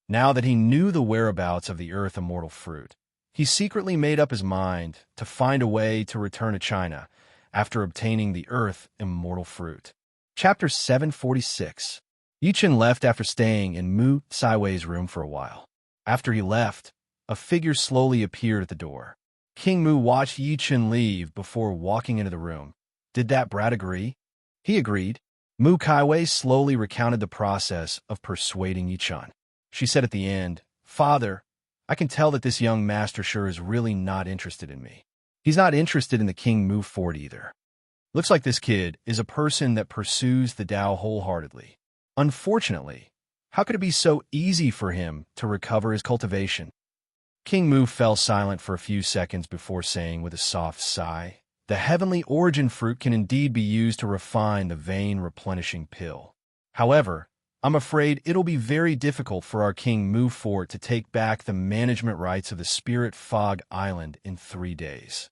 Speaker 1: Now that he knew the whereabouts of the Earth Immortal Fruit, he secretly made up his mind to find a way to return to China after obtaining the Earth Immortal Fruit. Chapter 746. Yichen left after staying in Mu Kaiwei's room for a while. After he left, a figure slowly appeared at the door. King Mu watched Yichen leave before walking into the room. Did that brat agree? He agreed. Mu Kaiwei slowly recounted the process of persuading Yichen. She said at the end, Father, I can tell that this young master sure is really not interested in me. He's not interested in the King Mu fort either. Looks like this kid is a person that pursues the Tao wholeheartedly. Unfortunately, how could it be so easy for him to recover his cultivation? King Mu fell silent for a few seconds before saying with a soft sigh, The Heavenly Origin Fruit can indeed be used to refine the vein replenishing pill. However, I'm afraid it'll be very difficult for our King Mu Fort to take back the management rights of the Spirit Fog Island in 3 days.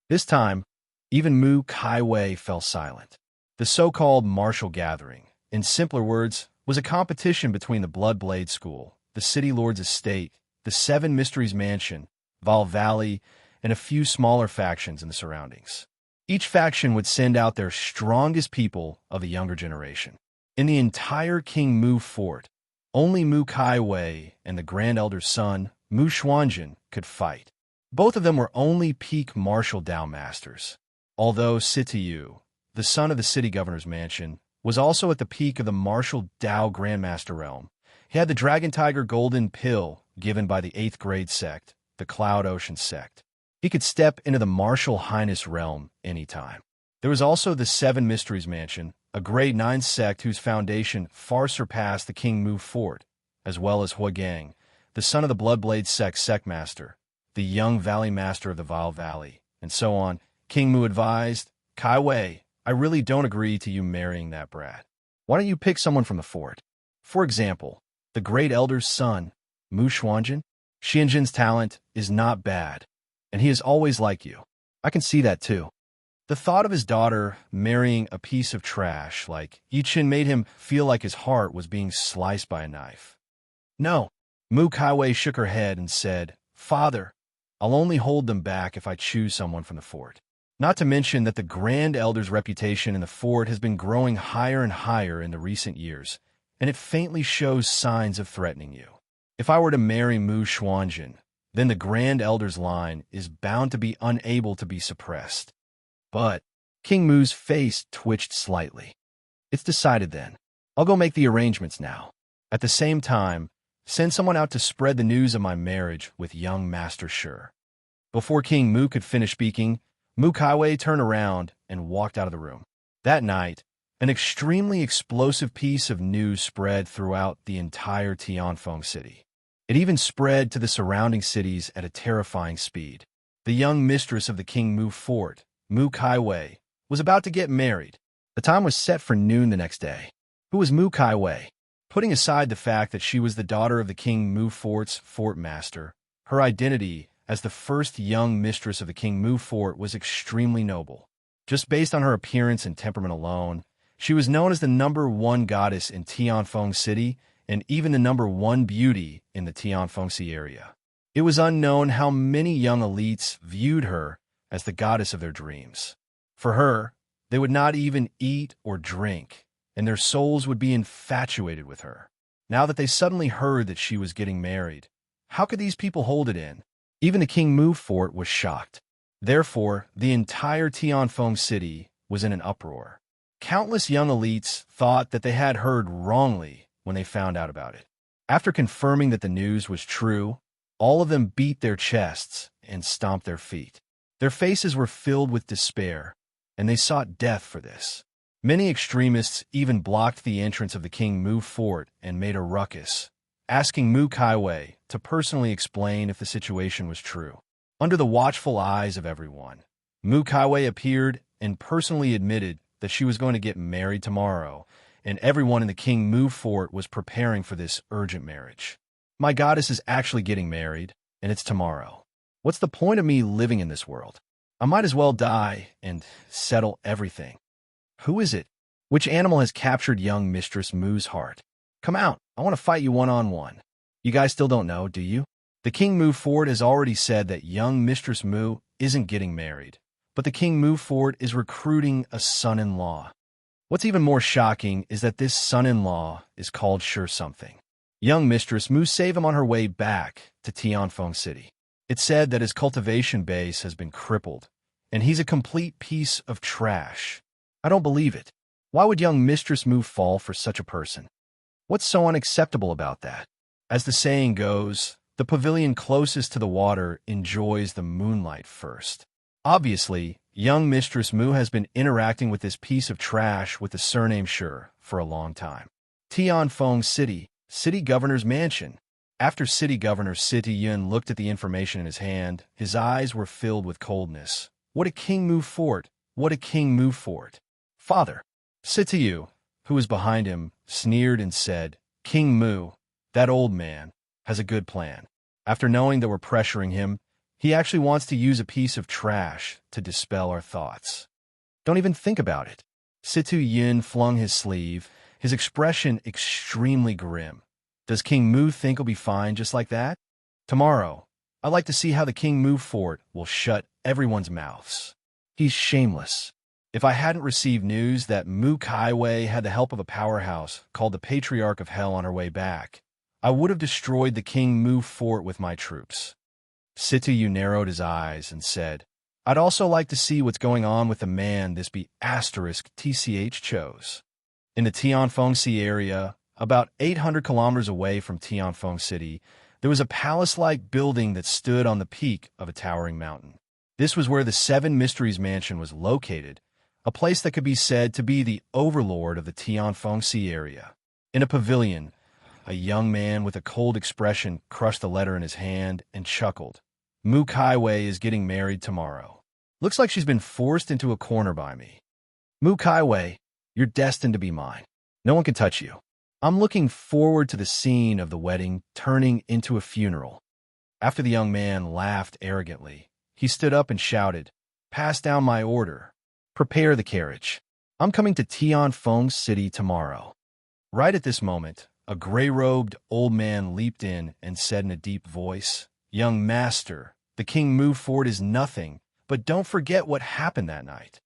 Speaker 1: This time, even Mu Kaiwei fell silent. The so-called martial gathering, in simpler words, was a competition between the Bloodblade School, the City Lord's Estate, the Seven Mysteries Mansion, Val Valley, and a few smaller factions in the surroundings. Each faction would send out their strongest people of the younger generation. In the entire King Mu Fort, only Mu Kaiwei and the Grand Elder's son, Mu Xuanjin, could fight. Both of them were only peak martial Dao masters. Although Sitiyu, the son of the city governor's mansion, was also at the peak of the martial Dao Grandmaster realm. He had the Dragon Tiger Golden Pill given by the 8th grade sect, the Cloud Ocean sect. He could step into the martial highness realm anytime. There was also the Seven Mysteries Mansion, a grade 9 sect whose foundation far surpassed the King Mu Fort, as well as Huagang, the son of the Bloodblade sect master, the young valley master of the Vile Valley, and so on. King Mu advised, Kaiwei, I really don't agree to you marrying that brat. Why don't you pick someone from the fort? For example, the Great Elder's son, Mu Xuanjin. Xianjin's talent is not bad, and he is always like you. I can see that too. The thought of his daughter marrying a piece of trash like Yichin made him feel like his heart was being sliced by a knife. No. Mu Kaiwei shook her head and said, Father, I'll only hold them back if I choose someone from the fort. Not to mention that the Grand Elder's reputation in the fort has been growing higher and higher in the recent years, and it faintly shows signs of threatening you. If I were to marry Mu Xuanjin, then the Grand Elder's line is bound to be unable to be suppressed. But King Mu's face twitched slightly. It's decided then. I'll go make the arrangements now. At the same time, send someone out to spread the news of my marriage with young Master Shi. Before King Mu could finish speaking, Mu Kaiwei turned around and walked out of the room. That night, an extremely explosive piece of news spread throughout the entire Tianfeng city. It even spread to the surrounding cities at a terrifying speed. The young mistress of the King Mu Fort, Mu Kaiwei, was about to get married. The time was set for noon the next day. Who was Mu Kaiwei? Putting aside the fact that she was the daughter of the King Mu Fort's fort master, her identity as the first young mistress of the King Mu Fort was extremely noble. Just based on her appearance and temperament alone, she was known as the #1 goddess in Tianfeng City and even the #1 beauty in the Tianfengsi area. It was unknown how many young elites viewed her as the goddess of their dreams. For her, they would not even eat or drink, and their souls would be infatuated with her. Now that they suddenly heard that she was getting married, how could these people hold it in? Even the King Mu Fort was shocked. Therefore, the entire Tianfeng city was in an uproar. Countless young elites thought that they had heard wrongly when they found out about it. After confirming that the news was true, all of them beat their chests and stomped their feet. Their faces were filled with despair, and they sought death for this. Many extremists even blocked the entrance of the King Mu Fort and made a ruckus, asking Mu Kaiwei to personally explain if the situation was true. Under the watchful eyes of everyone, Mu Kaiwei appeared and personally admitted that she was going to get married tomorrow, and everyone in the King Mu Fort was preparing for this urgent marriage. My goddess is actually getting married, and it's tomorrow. What's the point of me living in this world? I might as well die and settle everything. Who is it? Which animal has captured young Mistress Mu's heart? Come out. I want to fight you one-on-one. You guys still don't know, do you? The King Mu Fort has already said that young Mistress Mu isn't getting married, but the King Mu Fort is recruiting a son-in-law. What's even more shocking is that this son-in-law is called Sure Something. Young Mistress Mu saved him on her way back to Tianfeng City. It's said that his cultivation base has been crippled, and he's a complete piece of trash. I don't believe it. Why would young Mistress Mu fall for such a person? What's so unacceptable about that? As the saying goes, the pavilion closest to the water enjoys the moonlight first. Obviously, young Mistress Mu has been interacting with this piece of trash with the surname Sure for a long time. Tianfeng City, City Governor's Mansion. After City Governor City Yun looked at the information in his hand, his eyes were filled with coldness. What a King Mu Fort! What a King Mu Fort! Father, City Yu, who was behind him, sneered and said, "King Mu, that old man, has a good plan." After knowing that we're pressuring him, he actually wants to use a piece of trash to dispel our thoughts. Don't even think about it. Situ Yin flung his sleeve, his expression extremely grim. Does King Mu think he'll be fine just like that? Tomorrow, I'd like to see how the King Mu fort will shut everyone's mouths. He's shameless. If I hadn't received news that Mu Kaiwei had the help of a powerhouse called the Patriarch of Hell on her way back, I would have destroyed the King Mu fort with my troops. Situ Yu narrowed his eyes and said, "I'd also like to see what's going on with the man this be asterisk TCH chose." In the Tianfengxi area, about 800 kilometers away from Tianfeng City, there was a palace-like building that stood on the peak of a towering mountain. This was where the Seven Mysteries Mansion was located, a place that could be said to be the overlord of the Tianfengxi area. In a pavilion, a young man with a cold expression crushed the letter in his hand and chuckled. "Mu Kaiwei is getting married tomorrow. Looks like she's been forced into a corner by me. Mu Kaiwei, you're destined to be mine. No one can touch you. I'm looking forward to the scene of the wedding turning into a funeral." After the young man laughed arrogantly, he stood up and shouted, "Pass down my order. Prepare the carriage. I'm coming to Tianfeng City tomorrow." Right at this moment, a gray-robed old man leaped in and said in a deep voice, "Young master, the King Mu fort is nothing, but don't forget what happened that night."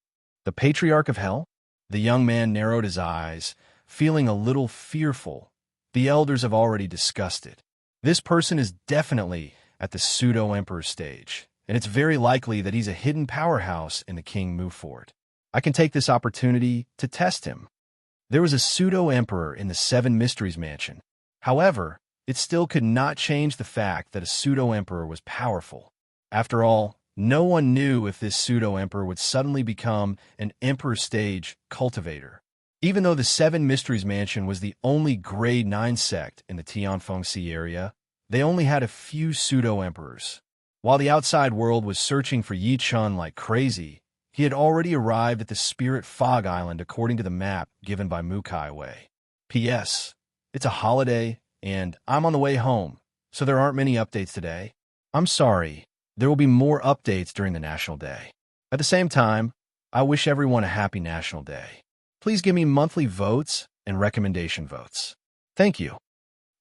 Speaker 1: "The Patriarch of Hell?" The young man narrowed his eyes, feeling a little fearful. The elders have already discussed it. This person is definitely at the pseudo-emperor stage, and it's very likely that he's a hidden powerhouse in the King Mu fort. I can take this opportunity to test him. There was a pseudo-emperor in the Seven Mysteries Mansion. However, it still could not change the fact that a pseudo-emperor was powerful. After all, no one knew if this pseudo-emperor would suddenly become an emperor-stage cultivator. Even though the Seven Mysteries Mansion was the only grade 9 sect in the Tianfengxi area, they only had a few pseudo-emperors. While the outside world was searching for Yi Chun like crazy, he had already arrived at the Spirit Fog Island according to the map given by Mu Kaiwei. P.S. It's a holiday, and I'm on the way home, so there aren't many updates today. I'm sorry, there will be more updates during the National Day. At the same time, I wish everyone a happy National Day. Please give me monthly votes and recommendation votes. Thank you.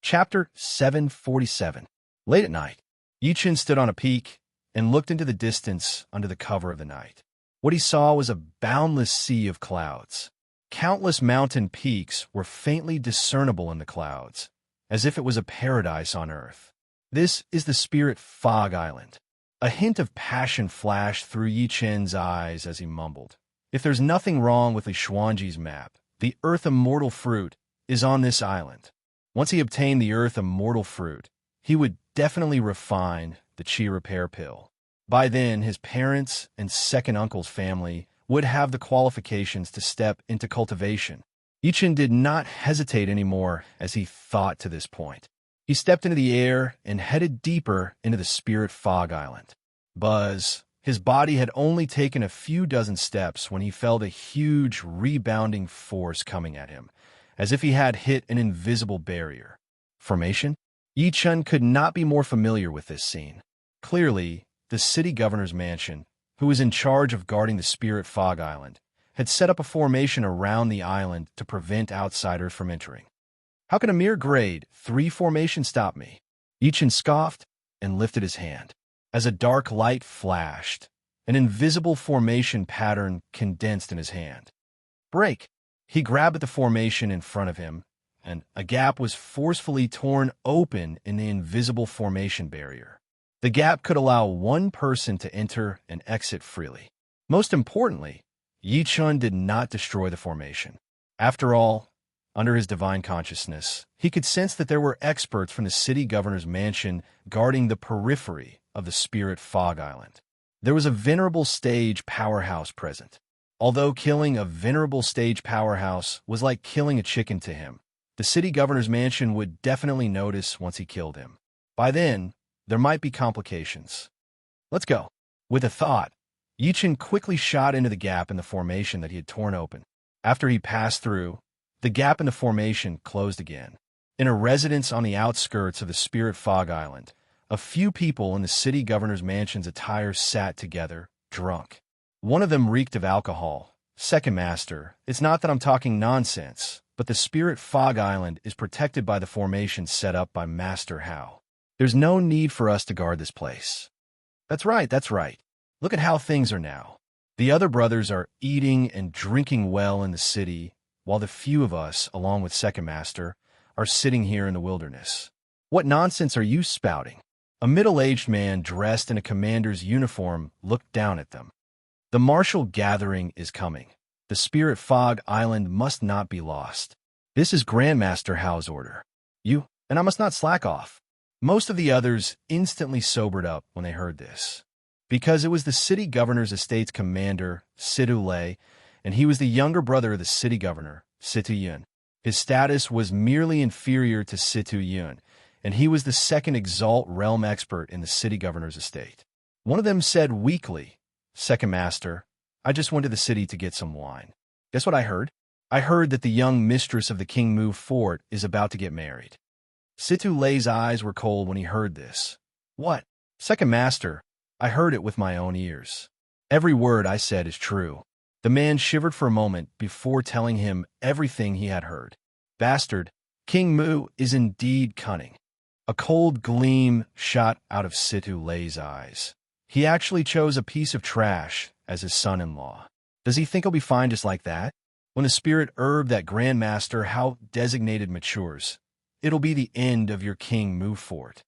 Speaker 1: Chapter 747. Late at night, Yi Chun stood on a peak and looked into the distance under the cover of the night. What he saw was a boundless sea of clouds. Countless mountain peaks were faintly discernible in the clouds, as if it was a paradise on earth. This is the Spirit Fog Island. A hint of passion flashed through Yi Chun's eyes as he mumbled, "If there's nothing wrong with Li Xuanji's map, the Earth Immortal Fruit is on this island." Once he obtained the Earth Immortal Fruit, he would definitely refine the Qi Repair Pill. By then, his parents and second uncle's family would have the qualifications to step into cultivation. Yi Chun did not hesitate anymore as he thought to this point. He stepped into the air and headed deeper into the Spirit Fog Island. Buzz! His body had only taken a few dozen steps when he felt a huge rebounding force coming at him, as if he had hit an invisible barrier. Formation? Yi Chun could not be more familiar with this scene. Clearly, the city governor's mansion, who was in charge of guarding the Spirit Fog Island, had set up a formation around the island to prevent outsiders from entering. How can a mere grade 3 formation stop me? Yi Chun scoffed and lifted his hand. As a dark light flashed, an invisible formation pattern condensed in his hand. Break! He grabbed at the formation in front of him, and a gap was forcefully torn open in the invisible formation barrier. The gap could allow one person to enter and exit freely. Most importantly, Yi Chun did not destroy the formation. After all, under his divine consciousness, he could sense that there were experts from the city governor's mansion guarding the periphery of the Spirit Fog Island. There was a venerable stage powerhouse present. Although killing a venerable stage powerhouse was like killing a chicken to him, the city governor's mansion would definitely notice once he killed him. By then, there might be complications. Let's go. With a thought, Yi Chun quickly shot into the gap in the formation that he had torn open. After he passed through, The gap in the formation closed again. In a residence on the outskirts of the Spirit Fog Island, a few people in the city governor's mansion's attire sat together, drunk. One of them reeked of alcohol. Second Master, it's not that I'm talking nonsense, but the Spirit Fog Island is protected by the formation set up by Master Hao. There's no need for us to guard this place. That's right, that's right. Look at how things are now. The other brothers are eating and drinking well in the city, while the few of us, along with Second Master, are sitting here in the wilderness. What nonsense are you spouting? A middle-aged man dressed in a commander's uniform looked down at them. The martial gathering is coming. The Spirit Fog Island must not be lost. This is Grandmaster Hao's order. And I must not slack off. Most of the others instantly sobered up when they heard this, because it was the city governor's estate's commander, Situ Lei, and he was the younger brother of the city governor, Situ Yun. His status was merely inferior to Situ Yun, and he was the second Exalt realm expert in the city governor's estate. One of them said weakly, "Second Master, I just went to the city to get some wine. Guess what I heard? I heard that the young mistress of the King Mu fort is about to get married." Situ Lei's eyes were cold when he heard this. "What? Second Master, I heard it with my own ears. Every word I said is true." The man shivered for a moment before telling him everything he had heard. "Bastard, King Mu is indeed cunning." A cold gleam shot out of Situ Lei's eyes. He actually chose a piece of trash as his son-in-law. Does he think he'll be fine just like that? When the spirit herb that Grandmaster Hao designated matures, it'll be the end of your King Mu fort.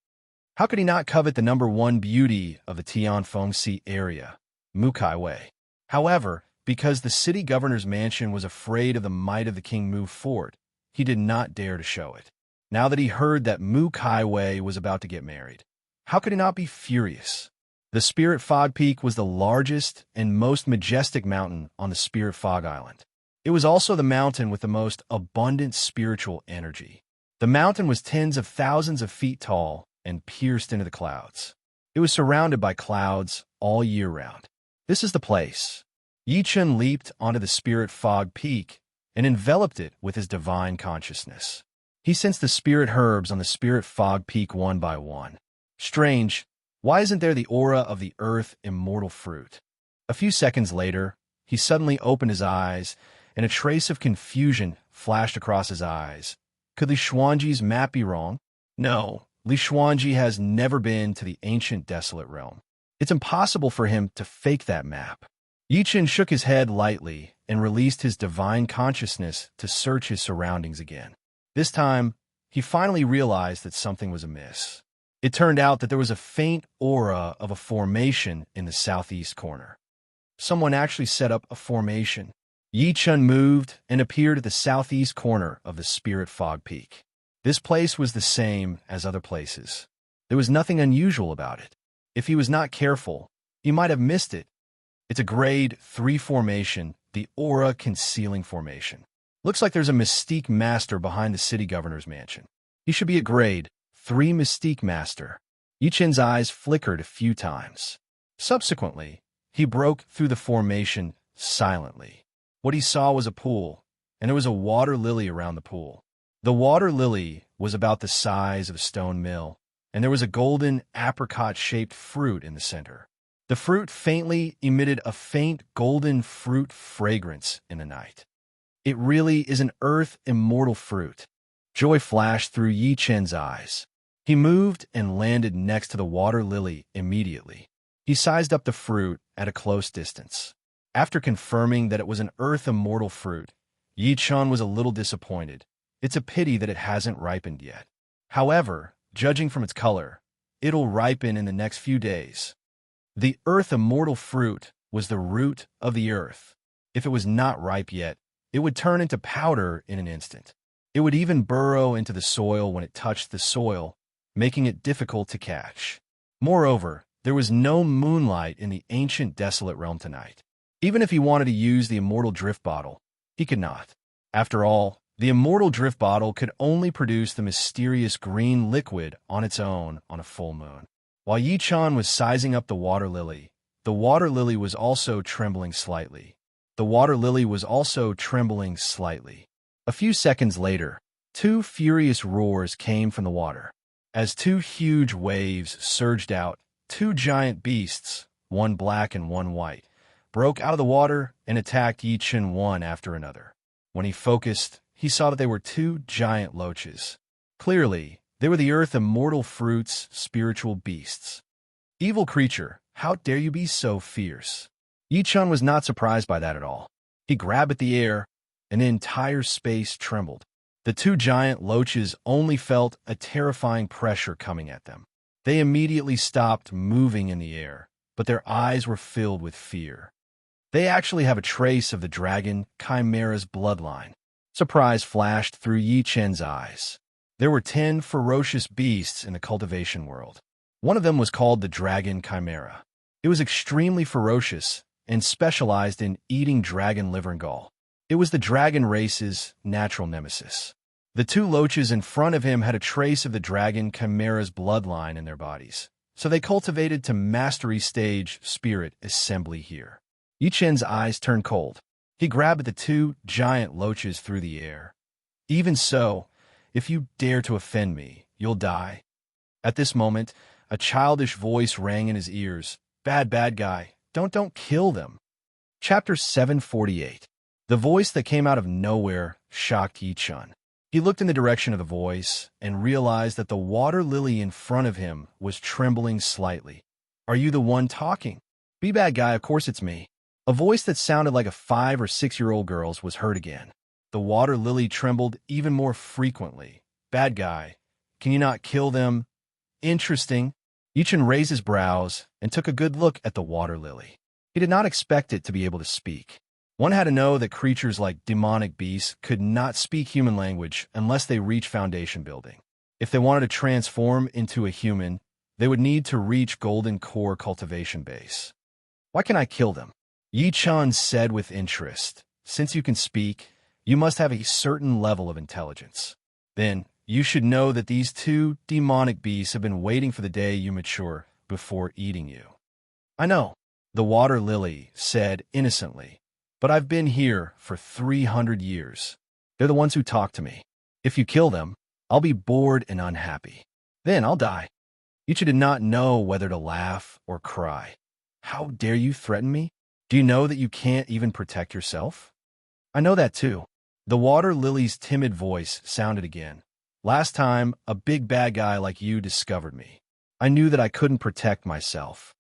Speaker 1: How could he not covet the #1 beauty of the Tianfengxi area, Mu Kai Wei? However, because the city governor's mansion was afraid of the might of the King Mu fort, he did not dare to show it. Now that he heard that Mu Kai Wei was about to get married, how could he not be furious? The Spirit Fog Peak was the largest and most majestic mountain on the Spirit Fog Island. It was also the mountain with the most abundant spiritual energy. The mountain was tens of thousands of feet tall and pierced into the clouds. It was surrounded by clouds all year round. This is the place. Yi Chun leaped onto the Spirit Fog Peak and enveloped it with his divine consciousness. He sensed the spirit herbs on the Spirit Fog Peak one by one. Strange, why isn't there the aura of the earth immortal fruit? A few seconds later, he suddenly opened his eyes, and a trace of confusion flashed across his eyes. Could Li Xuanji's map be wrong? No, Li Xuanji has never been to the ancient desolate realm. It's impossible for him to fake that map. Yi Chun shook his head lightly and released his divine consciousness to search his surroundings again. This time, he finally realized that something was amiss. It turned out that there was a faint aura of a formation in the southeast corner. Someone actually set up a formation. Yi Chun moved and appeared at the southeast corner of the Spirit Fog Peak. This place was the same as other places. There was nothing unusual about it. If he was not careful, he might have missed it. It's a grade 3 formation, the Aura Concealing Formation. Looks like there's a Mystique Master behind the city governor's mansion. He should be a grade 3 Mystique Master. Yi Chun's eyes flickered a few times. Subsequently, he broke through the formation silently. What he saw was a pool, and there was a water lily around the pool. The water lily was about the size of a stone mill, and there was a golden apricot-shaped fruit in the center. The fruit faintly emitted a faint golden fruit fragrance in the night. It really is an earth immortal fruit. Joy flashed through Yi Chun's eyes. He moved and landed next to the water lily immediately. He sized up the fruit at a close distance. After confirming that it was an earth immortal fruit, Yi Chun was a little disappointed. It's a pity that it hasn't ripened yet. However, judging from its color, it'll ripen in the next few days. The earth immortal fruit was the root of the earth. If it was not ripe yet, it would turn into powder in an instant. It would even burrow into the soil when it touched the soil, making it difficult to catch. Moreover, there was no moonlight in the ancient desolate realm tonight. Even if he wanted to use the immortal drift bottle, he could not. After all, the immortal drift bottle could only produce the mysterious green liquid on its own on a full moon. While Yi Chun was sizing up the water lily was also trembling slightly. The water lily was also trembling slightly. A few seconds later, two furious roars came from the water. As two huge waves surged out, two giant beasts, one black and one white, broke out of the water and attacked Yi Chen one after another. When he focused, he saw that they were two giant loaches. Clearly, they were the earth immortal fruits, spiritual beasts. Evil creature, how dare you be so fierce? Yi Chen was not surprised by that at all. He grabbed at the air, and the entire space trembled. The two giant loaches only felt a terrifying pressure coming at them. They immediately stopped moving in the air, but their eyes were filled with fear. They actually have a trace of the dragon Chimera's bloodline. Surprise flashed through Yi Chen's eyes. There were 10 ferocious beasts in the cultivation world. One of them was called the dragon Chimera. It was extremely ferocious and specialized in eating dragon liver and gall. It was the dragon race's natural nemesis. The two loaches in front of him had a trace of the dragon Chimera's bloodline in their bodies, so they cultivated to mastery stage spirit assembly here. Yi Chen's eyes turned cold. He grabbed at the two giant loaches through the air. Even so, if you dare to offend me, you'll die. At this moment, a childish voice rang in his ears. Bad guy, don't kill them. Chapter 748. The voice that came out of nowhere shocked Yi Chen. He looked in the direction of the voice and realized that the water lily in front of him was trembling slightly. Are you the one talking? Be bad guy, of course it's me. A voice that sounded like a 5 or 6-year-old girl's was heard again. The water lily trembled even more frequently. Bad guy, can you not kill them? Interesting. Yi Chen raised his brows and took a good look at the water lily. He did not expect it to be able to speak. One had to know that creatures like demonic beasts could not speak human language unless they reached foundation building. If they wanted to transform into a human, they would need to reach golden core cultivation base. Why can't I kill them? Yi Chen said with interest. Since you can speak, you must have a certain level of intelligence. Then, you should know that these two demonic beasts have been waiting for the day you mature before eating you. I know, the water lily said innocently, but I've been here for 300 years. They're the ones who talk to me. If you kill them, I'll be bored and unhappy. Then I'll die. Yi Chen did not know whether to laugh or cry. How dare you threaten me? Do you know that you can't even protect yourself? I know that too. The water lily's timid voice sounded again. Last time, a big bad guy like you discovered me. I knew that I couldn't protect myself.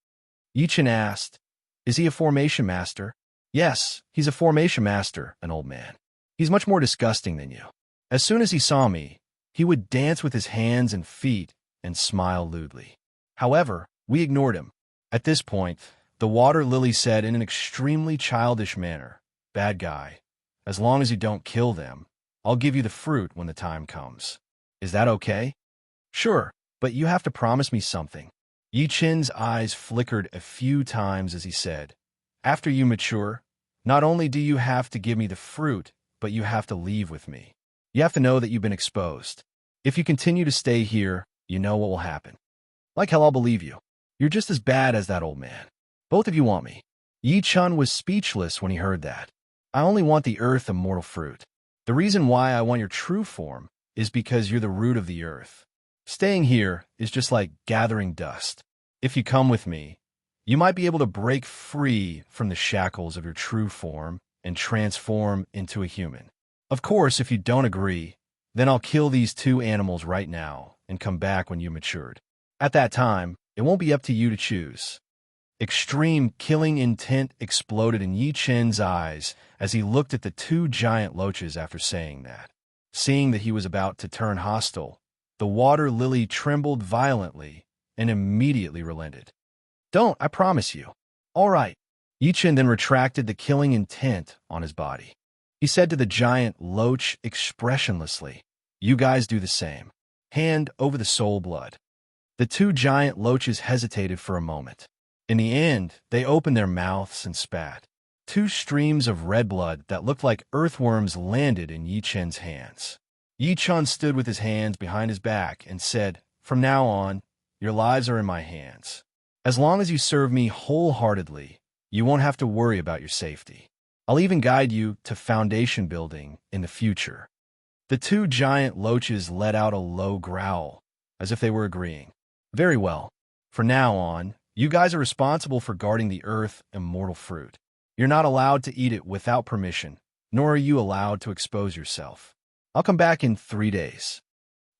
Speaker 1: Yi Chen asked, is he a formation master? Yes, he's a formation master, an old man. He's much more disgusting than you. As soon as he saw me, he would dance with his hands and feet and smile lewdly. However, we ignored him. At this point, the water lily said in an extremely childish manner, bad guy, as long as you don't kill them, I'll give you the fruit when the time comes. Is that okay? Sure, but you have to promise me something. Yi Chen's eyes flickered a few times as he said, after you mature, not only do you have to give me the fruit, but you have to leave with me. You have to know that you've been exposed. If you continue to stay here, you know what will happen. Like hell, I'll believe you. You're just as bad as that old man. Both of you want me. Yi Chen was speechless when he heard that. I only want the earth immortal fruit. The reason why I want your true form is because you're the root of the earth. Staying here is just like gathering dust. If you come with me, you might be able to break free from the shackles of your true form and transform into a human. Of course, if you don't agree, then I'll kill these two animals right now and come back when you matured. At that time, it won't be up to you to choose. Extreme killing intent exploded in Yi Chen's eyes as he looked at the two giant loaches after saying that. Seeing that he was about to turn hostile, the water lily trembled violently and immediately relented. Don't, I promise you. All right. Yi Chen then retracted the killing intent on his body. He said to the giant loach expressionlessly, you guys do the same. Hand over the soul blood. The two giant loaches hesitated for a moment. In the end, they opened their mouths and spat. Two streams of red blood that looked like earthworms landed in Yi Chen's hands. Yi Chen stood with his hands behind his back and said, from now on, your lives are in my hands. As long as you serve me wholeheartedly, you won't have to worry about your safety. I'll even guide you to foundation building in the future. The two giant loaches let out a low growl, as if they were agreeing. Very well. From now on, you guys are responsible for guarding the earth immortal fruit. You're not allowed to eat it without permission, nor are you allowed to expose yourself. I'll come back in 3 days.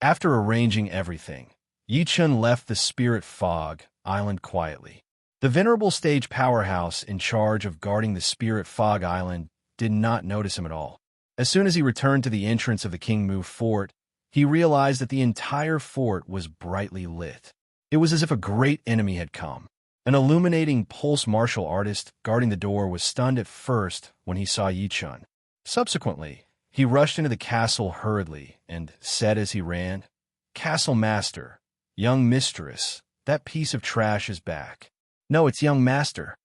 Speaker 1: After arranging everything, Yi-chun left the Spirit Fog Island quietly. The venerable stage powerhouse in charge of guarding the Spirit Fog Island did not notice him at all. As soon as he returned to the entrance of the King Mu fort, he realized that the entire fort was brightly lit. It was as if a great enemy had come. An illuminating pulse martial artist guarding the door was stunned at first when he saw Yi-chun. Subsequently, he rushed into the castle hurriedly and said as he ran, "Castle Master, young mistress, that piece of trash is back." "No, it's young master."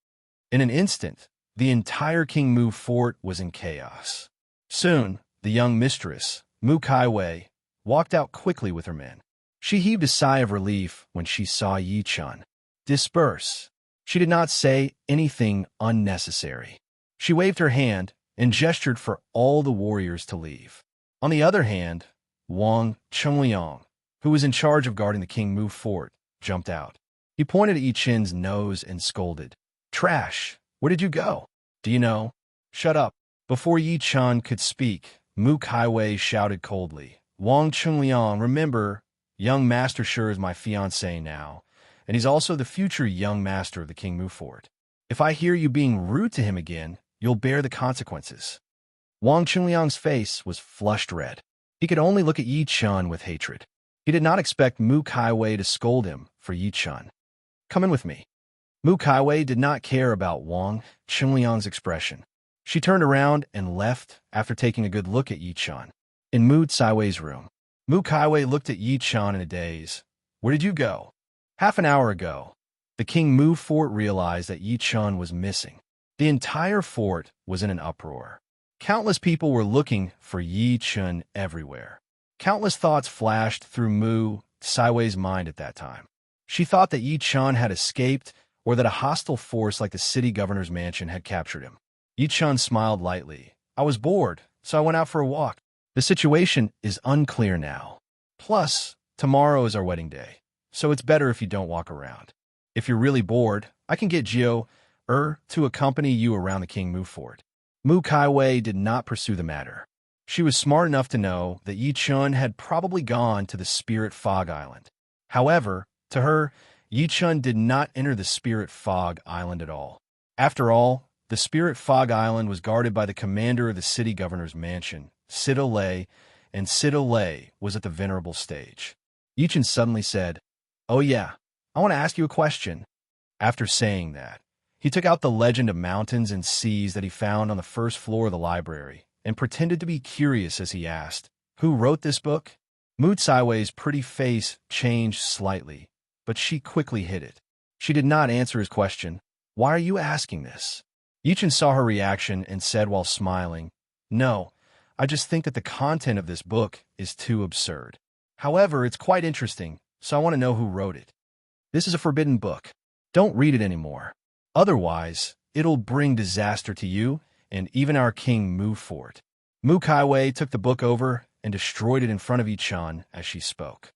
Speaker 1: In an instant, the entire King Mu fort was in chaos. Soon, the young mistress, Mu Kaiwei, walked out quickly with her men. She heaved a sigh of relief when she saw Yi-chun. "Disperse." She did not say anything unnecessary. She waved her hand and gestured for all the warriors to leave. On the other hand, Wang Chunliang, who was in charge of guarding the King Mu fort, jumped out. He pointed at Yi-chun's nose and scolded, "Trash, where did you go? Do you know?" "Shut up." Before Yi-chun could speak, Mu Kaiwei shouted coldly, "Wang Chunliang, remember, young master sure is my fiancé now, and he's also the future young master of the King Mu fort. If I hear you being rude to him again, you'll bear the consequences." Wang Chunliang's face was flushed red. He could only look at Yi-chun with hatred. He did not expect Mu Kaiwei to scold him for Yi-chun. "Come in with me." Mu Kaiwei did not care about Wang Chunliang's expression. She turned around and left after taking a good look at Yi-chun. In Mu Kaiwei's room, Mu Kaiwei looked at Yi-chun in a daze. "Where did you go?" "Half an hour ago." The King Mu fort realized that Yi-chun was missing. The entire fort was in an uproar. Countless people were looking for Yi-chun everywhere. Countless thoughts flashed through Mu Kaiwei's mind at that time. She thought that Yi-chun had escaped or that a hostile force like the city governor's mansion had captured him. Yi-chun smiled lightly. "I was bored, so I went out for a walk. The situation is unclear now. Plus, tomorrow is our wedding day, so it's better if you don't walk around. If you're really bored, I can get to accompany you around the King Mu fort." Mu Kaiwei did not pursue the matter. She was smart enough to know that Yi-chun had probably gone to the Spirit Fog Island. However, to her, Yi-chun did not enter the Spirit Fog Island at all. After all, the Spirit Fog Island was guarded by the commander of the city governor's mansion, Lei, and Lei was at the venerable stage. Yi-chun suddenly said, "Oh yeah, I want to ask you a question." After saying that, he took out the Legend of Mountains and Seas that he found on the first floor of the library and pretended to be curious as he asked, "Who wrote this book?" Mu Kaiwei's pretty face changed slightly, but she quickly hid it. She did not answer his question. "Why are you asking this?" Yi-chun saw her reaction and said while smiling, "No, I just think that the content of this book is too absurd. However, it's quite interesting, so I want to know who wrote it. This is a forbidden book. Don't read it anymore. Otherwise, it'll bring disaster to you and even our King Mu fort." Mu Kaiwei took the book over and destroyed it in front of Yi-chun as she spoke.